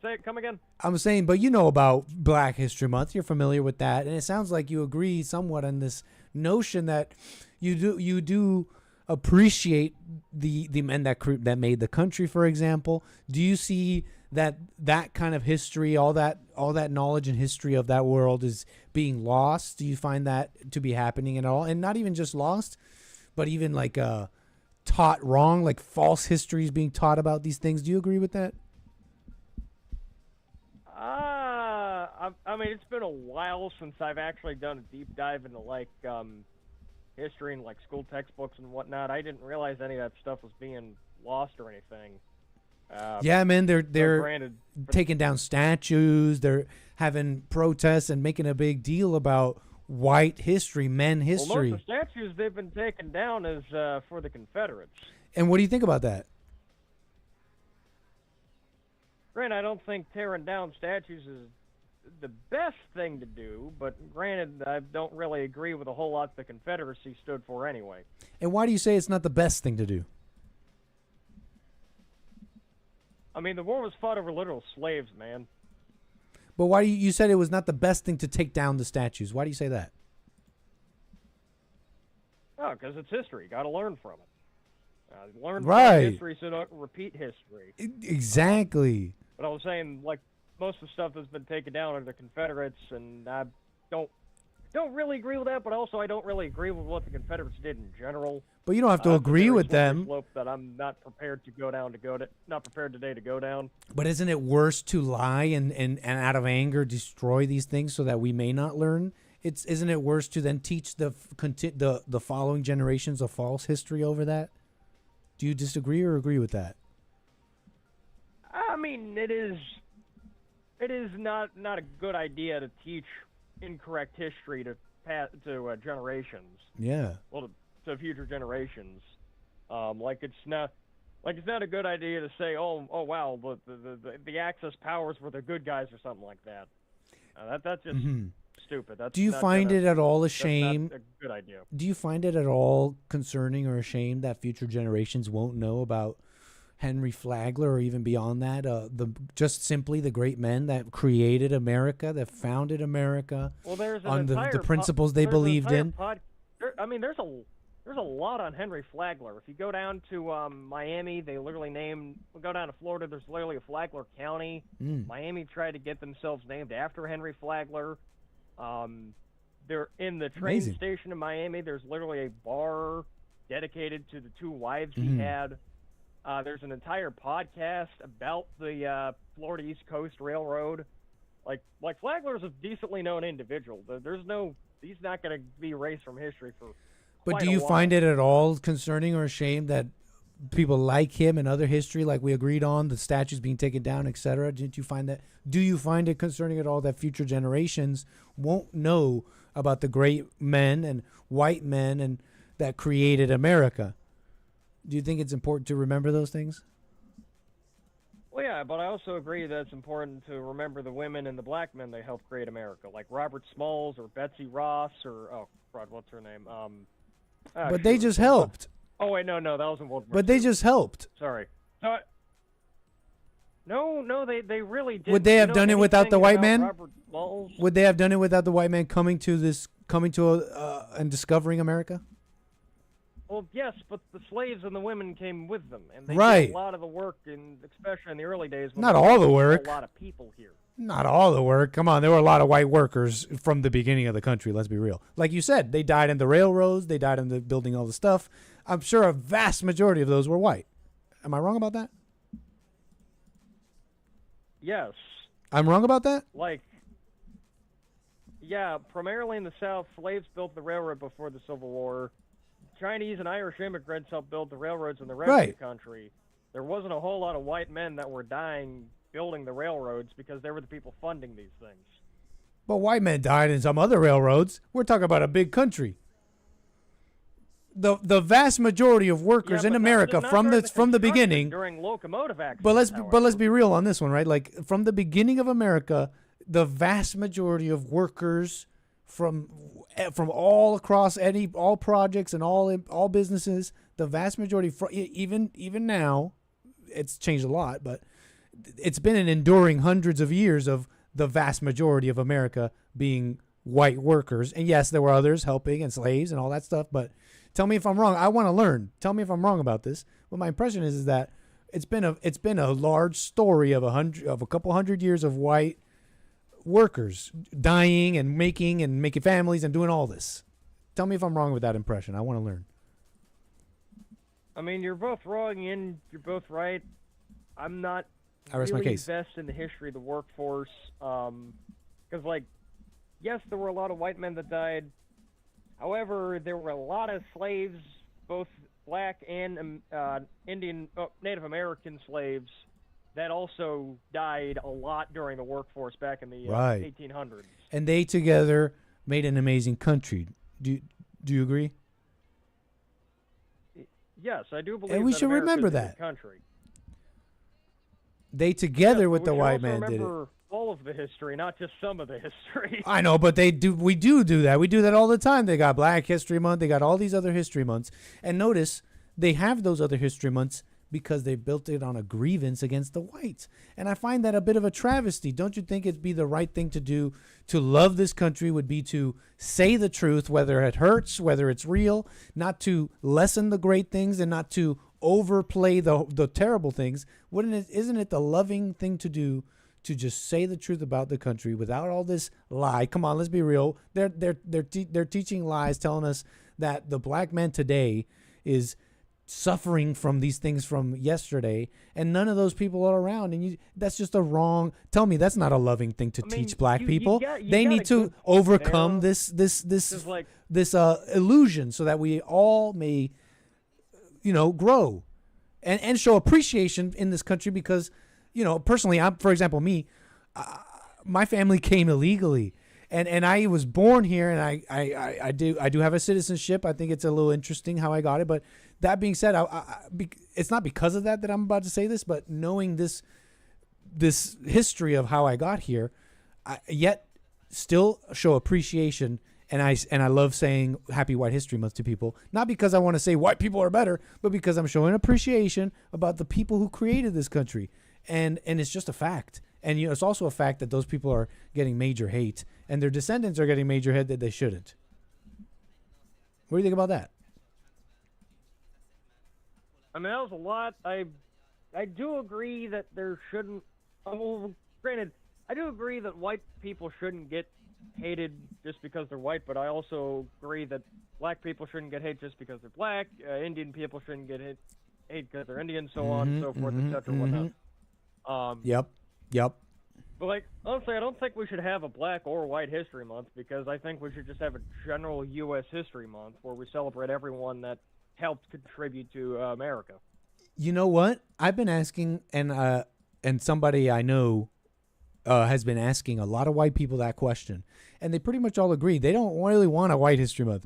[SPEAKER 12] Say it, come again?
[SPEAKER 1] I'm saying, but you know about Black History Month. You're familiar with that, and it sounds like you agree somewhat on this notion that you do appreciate the men that made the country, for example. Do you see that kind of history, all that knowledge and history of that world is being lost? Do you find that to be happening at all? And not even just lost, but even like taught wrong, like false histories being taught about these things. Do you agree with that?
[SPEAKER 12] I mean, it's been a while since I've actually done a deep dive into like history and like school textbooks and whatnot. I didn't realize any of that stuff was being lost or anything.
[SPEAKER 1] Yeah, man, they're
[SPEAKER 12] granted,
[SPEAKER 1] taking down statues. They're having protests and making a big deal about white history, men history.
[SPEAKER 12] Well, most of the statues they've been taken down is for the Confederates.
[SPEAKER 1] And what do you think about that?
[SPEAKER 12] Granted, I don't think tearing down statues is the best thing to do, but granted, I don't really agree with a whole lot the Confederacy stood for anyway.
[SPEAKER 1] And why do you say it's not the best thing to do?
[SPEAKER 12] I mean, the war was fought over literal slaves, man.
[SPEAKER 1] But why do you said it was not the best thing to take down the statues? Why do you say that?
[SPEAKER 12] Oh, because it's history. Got to learn from it. Learn
[SPEAKER 1] Right.
[SPEAKER 12] from history so don't repeat history.
[SPEAKER 1] Exactly.
[SPEAKER 12] But I was saying, like, most of the stuff that's been taken down are the Confederates, and I don't don't really agree with that, but also I don't really agree with what the Confederates did in general.
[SPEAKER 1] But you don't have to
[SPEAKER 12] That's a
[SPEAKER 1] agree
[SPEAKER 12] very
[SPEAKER 1] with
[SPEAKER 12] slippery
[SPEAKER 1] them.
[SPEAKER 12] slope that I'm not prepared to go down not prepared today to go down.
[SPEAKER 1] But isn't it worse to lie and out of anger destroy these things so that we may not learn? Isn't it worse to then teach the following generations a false history over that? Do you disagree or agree with that?
[SPEAKER 12] I mean, it is not a good idea to teach incorrect history to generations.
[SPEAKER 1] Yeah.
[SPEAKER 12] Well, to future generations. It's not a good idea to say, oh wow, the Axis powers were the good guys or something like that. That's just stupid. That's
[SPEAKER 1] Do you find it at all a shame?
[SPEAKER 12] That's not a good idea.
[SPEAKER 1] Do you find it at all concerning or a shame that future generations won't know about Henry Flagler or even beyond that, just simply the great men that created America, that founded America,
[SPEAKER 12] Well, there's
[SPEAKER 1] on the principles they believed in?
[SPEAKER 12] There's a lot on Henry Flagler. If you go down to Miami, they literally go down to Florida, there's literally a Flagler County. Miami tried to get themselves named after Henry Flagler. They're in the train
[SPEAKER 1] Amazing.
[SPEAKER 12] station in Miami. There's literally a bar dedicated to the two wives he had. There's an entire podcast about the Florida East Coast Railroad. Like Flagler's a decently known individual. He's not going to be erased from history for
[SPEAKER 1] But
[SPEAKER 12] quite
[SPEAKER 1] do
[SPEAKER 12] a
[SPEAKER 1] you
[SPEAKER 12] while.
[SPEAKER 1] find it at all concerning or a shame that people like him and other history, like we agreed on, the statues being taken down, etc.? Didn't you find that? Do you find it concerning at all that future generations won't know about the great men and white men and that created America? Do you think it's important to remember those things?
[SPEAKER 12] Well, yeah, but I also agree that it's important to remember the women and the black men that helped create America, like Robert Smalls or Betsy Ross or what's her name?
[SPEAKER 1] But they just helped.
[SPEAKER 12] Oh wait, no, that was in World War
[SPEAKER 1] But they
[SPEAKER 12] II.
[SPEAKER 1] just helped.
[SPEAKER 12] Sorry. No, they really did.
[SPEAKER 1] Would they have done it without the white man?
[SPEAKER 12] Robert Smalls?
[SPEAKER 1] Would they have done it without the white man coming to and discovering America?
[SPEAKER 12] Well, yes, but the slaves and the women came with them, and they
[SPEAKER 1] Right.
[SPEAKER 12] did a lot of the work, especially in the early days. When
[SPEAKER 1] Not
[SPEAKER 12] there
[SPEAKER 1] all the
[SPEAKER 12] wasn't
[SPEAKER 1] work.
[SPEAKER 12] A lot of people here.
[SPEAKER 1] Not all the work. Come on, there were a lot of white workers from the beginning of the country. Let's be real. Like you said, they died in the railroads. They died in the building all the stuff. I'm sure a vast majority of those were white. Am I wrong about that?
[SPEAKER 12] Yes.
[SPEAKER 1] I'm wrong about that?
[SPEAKER 12] Yeah, primarily in the South, slaves built the railroad before the Civil War. Chinese and Irish immigrants helped build the railroads in the rest of the country. There wasn't a whole lot of white men that were dying building the railroads because they were the people funding these things.
[SPEAKER 1] But white men died in some other railroads. We're talking about a big country. The vast majority of workers in America from the beginning
[SPEAKER 12] during locomotive accidents.
[SPEAKER 1] But let's be real on this one, right? Like from the beginning of America, the vast majority of workers from all across all projects and all businesses, the vast majority, even now, it's changed a lot, but it's been an enduring hundreds of years of the vast majority of America being white workers. And yes, there were others helping and slaves and all that stuff, but tell me if I'm wrong. I want to learn. Tell me if I'm wrong about this. But my impression is that it's been a large story of a couple hundred years of white workers dying and making families and doing all this. Tell me if I'm wrong with that impression. I want to learn.
[SPEAKER 12] I mean, you're both wrong and you're both right. I'm not
[SPEAKER 1] I rest my
[SPEAKER 12] really
[SPEAKER 1] case.
[SPEAKER 12] invested in the history of the workforce. Because, yes, there were a lot of white men that died. However, there were a lot of slaves, both black and Native American slaves, that also died a lot during the workforce back in the 1800s.
[SPEAKER 1] And they together made an amazing country. Do you agree?
[SPEAKER 12] Yes, I do believe.
[SPEAKER 1] And we
[SPEAKER 12] that
[SPEAKER 1] should
[SPEAKER 12] America
[SPEAKER 1] remember
[SPEAKER 12] is a
[SPEAKER 1] that.
[SPEAKER 12] good country.
[SPEAKER 1] They together
[SPEAKER 12] Yes,
[SPEAKER 1] with
[SPEAKER 12] but
[SPEAKER 1] the
[SPEAKER 12] we should
[SPEAKER 1] white
[SPEAKER 12] also
[SPEAKER 1] man did it.
[SPEAKER 12] remember all of the history, not just some of the history.
[SPEAKER 1] I know, but we do that. We do that all the time. They got Black History Month. They got all these other history months. And notice they have those other history months because they built it on a grievance against the whites. And I find that a bit of a travesty. Don't you think it'd be the right thing to do to love this country would be to say the truth, whether it hurts, whether it's real, not to lessen the great things and not to overplay the terrible things? Isn't it the loving thing to do to just say the truth about the country without all this lie. Come on, let's be real. They're teaching lies, telling us that the black man today is suffering from these things from yesterday, and none of those people are around. And that's just a wrong. Tell me that's not a loving thing to teach black people. They need to overcome this illusion so that we all may, grow and show appreciation in this country. Because, personally, for example, my family came illegally. And I was born here, and I do have a citizenship. I think it's a little interesting how I got it. But that being said, it's not because of that I'm about to say this, but knowing this history of how I got here, yet still show appreciation. And I love saying Happy White History Month to people, not because I want to say white people are better, but because I'm showing appreciation about the people who created this country. And it's just a fact. And it's also a fact that those people are getting major hate, and their descendants are getting major hate that they shouldn't. What do you think about that?
[SPEAKER 12] I mean, that was a lot. I do agree that there shouldn't. Well, granted, I do agree that white people shouldn't get hated just because they're white, but I also agree that black people shouldn't get hate just because they're black. Indian people shouldn't get hate because they're Indian, so on and so forth, etc. Whatnot.
[SPEAKER 1] Yep.
[SPEAKER 12] But honestly, I don't think we should have a Black or White History Month, because I think we should just have a general U.S. History Month where we celebrate everyone that helped contribute to America.
[SPEAKER 1] You know what? I've been asking, and somebody I know has been asking a lot of white people that question, and they pretty much all agree. They don't really want a White History Month.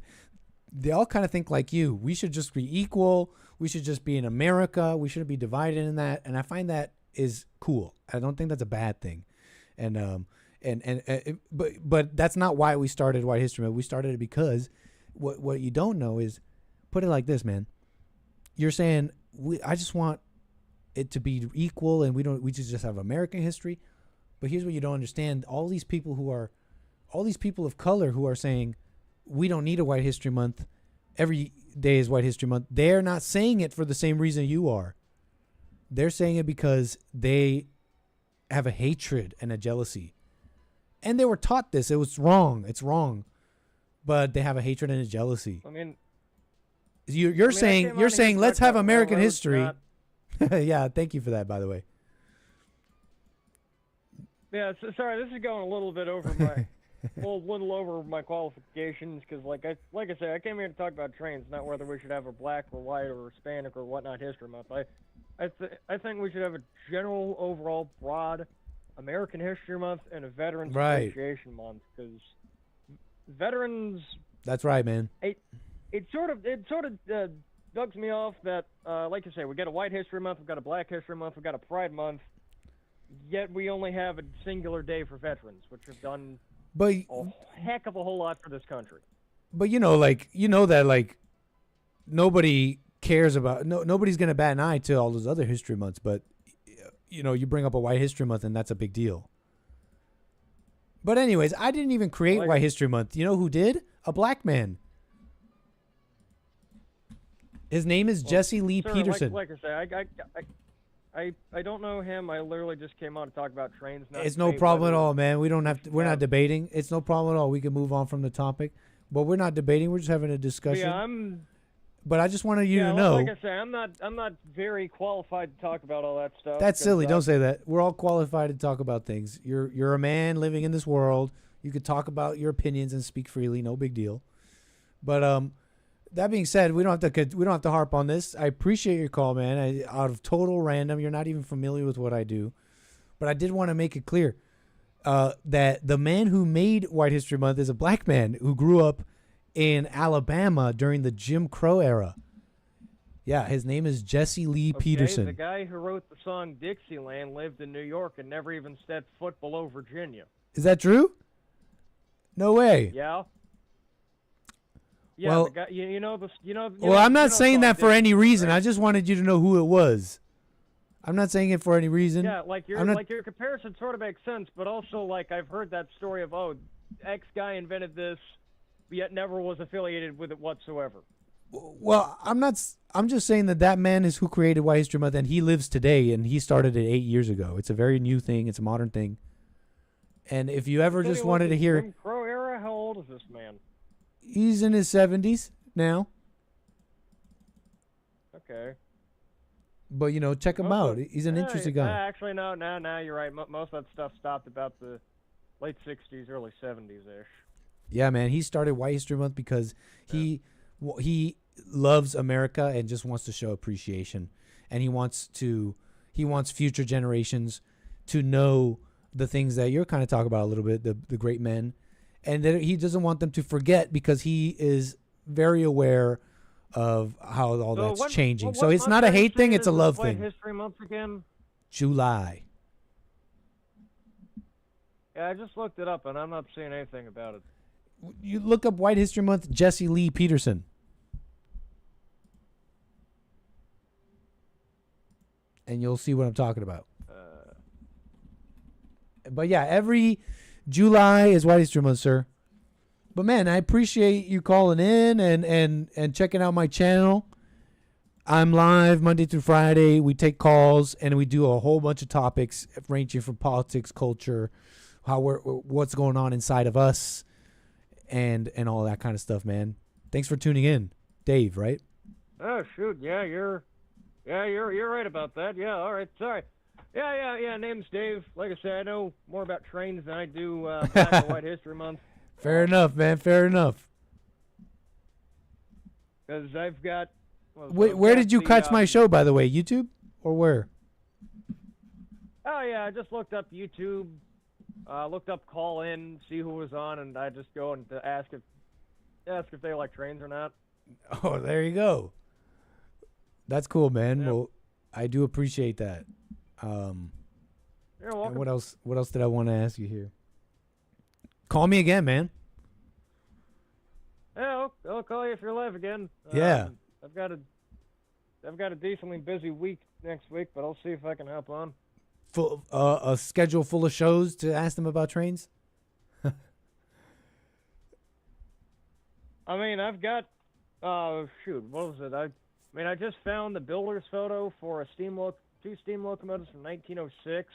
[SPEAKER 1] They all kind of think like you. We should just be equal. We should just be in America. We shouldn't be divided in that. And I find that is cool. I don't think that's a bad thing. But that's not why we started White History Month. We started it because what you don't know is, put it like this, man. You're saying I just want it to be equal, and we just have American history. But here's what you don't understand: all these people of color who are saying we don't need a White History Month, every day is White History Month. They're not saying it for the same reason you are. They're saying it because they have a hatred and a jealousy. And they were taught this. It was wrong. It's wrong. But they have a hatred and a jealousy.
[SPEAKER 12] I mean,
[SPEAKER 1] you're saying let's have American history. Yeah, thank you for that, by the way.
[SPEAKER 12] Yeah, sorry, this is going a little bit over my little over my qualifications, because like I said, I came here to talk about trains, not whether we should have a black or white or Hispanic or whatnot History Month. I think we should have a general, overall, broad American History Month and a Veterans Appreciation Month, because veterans.
[SPEAKER 1] That's right, man.
[SPEAKER 12] It sort of bugs me off that, like I say, we got a White History Month, we've got a Black History Month, we've got a Pride Month, yet we only have a singular day for veterans, which have done a heck of a whole lot for this country.
[SPEAKER 1] But nobody cares about nobody's gonna bat an eye to all those other history months, but you bring up a White History Month and that's a big deal. But anyways, I didn't even create White History Month. You know who did? A black man. His name is Jesse Lee Peterson.
[SPEAKER 12] Like I say, I don't know him. I literally just came on to talk about trains.
[SPEAKER 1] It's no problem at all, man. We don't have to. We're not debating. It's no problem at all. We can move on from the topic, but we're not debating. We're just having a discussion.
[SPEAKER 12] Yeah,
[SPEAKER 1] But I just wanted you to know.
[SPEAKER 12] Like I say, I'm not very qualified to talk about all that stuff.
[SPEAKER 1] That's silly. Don't say that. We're all qualified to talk about things. You're a man living in this world. You could talk about your opinions and speak freely. No big deal. But that being said, we don't have to harp on this. I appreciate your call, man. Out of total random, you're not even familiar with what I do, but I did want to make it clear that the man who made White History Month is a black man who grew up in Alabama during the Jim Crow era. Yeah, his name is Jesse Lee Peterson.
[SPEAKER 12] The guy who wrote the song Dixieland lived in New York and never even stepped foot below Virginia.
[SPEAKER 1] Is that true? No way.
[SPEAKER 12] Yeah. Yeah,
[SPEAKER 1] well,
[SPEAKER 12] the guy,
[SPEAKER 1] well, I'm not saying that for any reason. Right? I just wanted you to know who it was. I'm not saying it for any reason.
[SPEAKER 12] Yeah, your comparison sort of makes sense, but also I've heard that story of X guy invented this, yet never was affiliated with it whatsoever.
[SPEAKER 1] Well, I'm just saying that man is who created White History Month, and he lives today, and he started it 8 years ago. It's a very new thing. It's a modern thing. And if you ever just wanted to hear,
[SPEAKER 12] Jim Crow era. How old is this man?
[SPEAKER 1] he's in his 70s now.
[SPEAKER 12] Okay.
[SPEAKER 1] But check him out. He's an interesting guy.
[SPEAKER 12] Actually, no, you're right. Most of that stuff stopped about the late '60s, early '70s ish.
[SPEAKER 1] Yeah, man. He started White History Month because he loves America and just wants to show appreciation, and he wants future generations to know the things that you're kind of talking about a little bit, the great men, and that he doesn't want them to forget because he is very aware of how all that's changing. So it's not a hate thing; it's a love thing.
[SPEAKER 12] White History Month again?
[SPEAKER 1] July.
[SPEAKER 12] Yeah, I just looked it up, and I'm not seeing anything about it.
[SPEAKER 1] You look up White History Month, Jesse Lee Peterson. And you'll see what I'm talking about. But yeah, every July is White History Month, sir. But man, I appreciate you calling in and checking out my channel. I'm live Monday through Friday. We take calls and we do a whole bunch of topics ranging from politics, culture, what's going on inside of us, and all that kind of stuff, man. Thanks for tuning in, Dave. Right?
[SPEAKER 12] Oh shoot, you're right about that. Yeah, all right, sorry. Yeah. Name's Dave. Like I said, I know more about trains than I do Black and White History Month.
[SPEAKER 1] Fair enough, man. Fair enough.
[SPEAKER 12] Because I've got.
[SPEAKER 1] Where did you catch my show, by the way? YouTube or where?
[SPEAKER 12] Oh yeah, I just looked up YouTube. Looked up call in, see who was on, and I just go and to ask if they like trains or not.
[SPEAKER 1] Oh, there you go. That's cool, man.
[SPEAKER 12] Yeah.
[SPEAKER 1] Well, I do appreciate that.
[SPEAKER 12] You're welcome.
[SPEAKER 1] What else did I want to ask you here? Call me again, man.
[SPEAKER 12] Yeah, I'll call you if you're live again.
[SPEAKER 1] Yeah.
[SPEAKER 12] I've got a decently busy week next week, but I'll see if I can hop on.
[SPEAKER 1] Full a schedule full of shows to ask them about trains.
[SPEAKER 12] I mean, I've got what was it? I just found the builder's photo for two steam locomotives from 1906.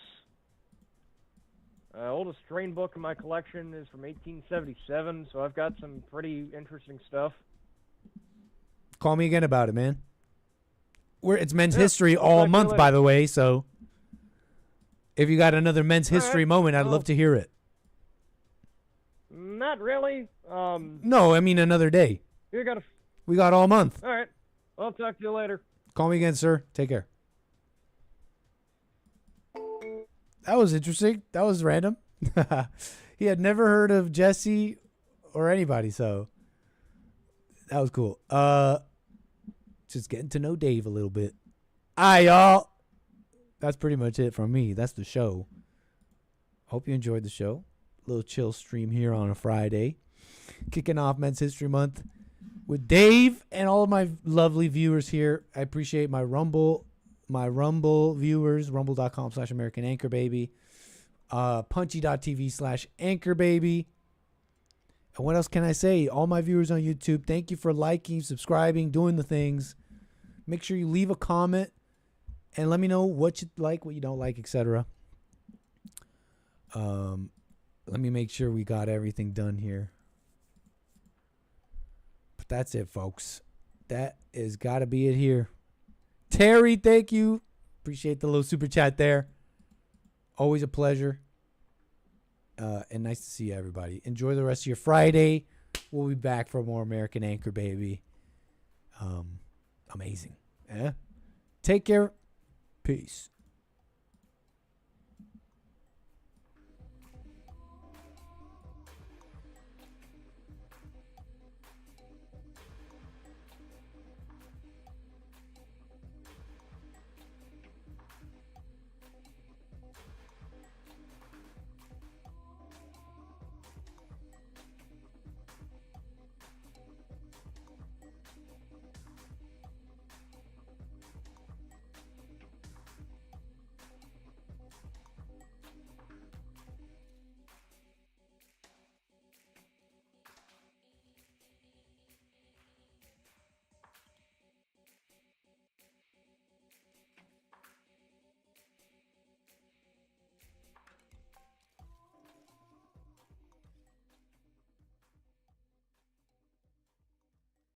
[SPEAKER 12] Oldest train book in my collection is from 1877, so I've got some pretty interesting stuff.
[SPEAKER 1] Call me again about it, man. It's Men's History all month, by the way, so if you got another Men's History moment, I'd love to hear it.
[SPEAKER 12] Not really.
[SPEAKER 1] No, I mean another day. We got all month.
[SPEAKER 12] All right. I'll talk to you later.
[SPEAKER 1] Call me again, sir. Take care. That was interesting. That was random. He had never heard of Jesse or anybody, so that was cool. Just getting to know Dave a little bit. All right, y'all. That's pretty much it from me. That's the show. Hope you enjoyed the show. A little chill stream here on a Friday. Kicking off Men's History Month with Dave and all of my lovely viewers here. I appreciate my Rumble viewers, rumble.com/American Anchor Baby, punchy.tv/Anchor Baby. And what else can I say? All my viewers on YouTube, thank you for liking, subscribing, doing the things. Make sure you leave a comment and let me know what you like, what you don't like, etc. Let me make sure we got everything done here. But that's it, folks. That is got to be it here. Terry, thank you. Appreciate the little super chat there. Always a pleasure. And nice to see everybody. Enjoy the rest of your Friday. We'll be back for more American Anchor, baby. Amazing. Take care. Peace.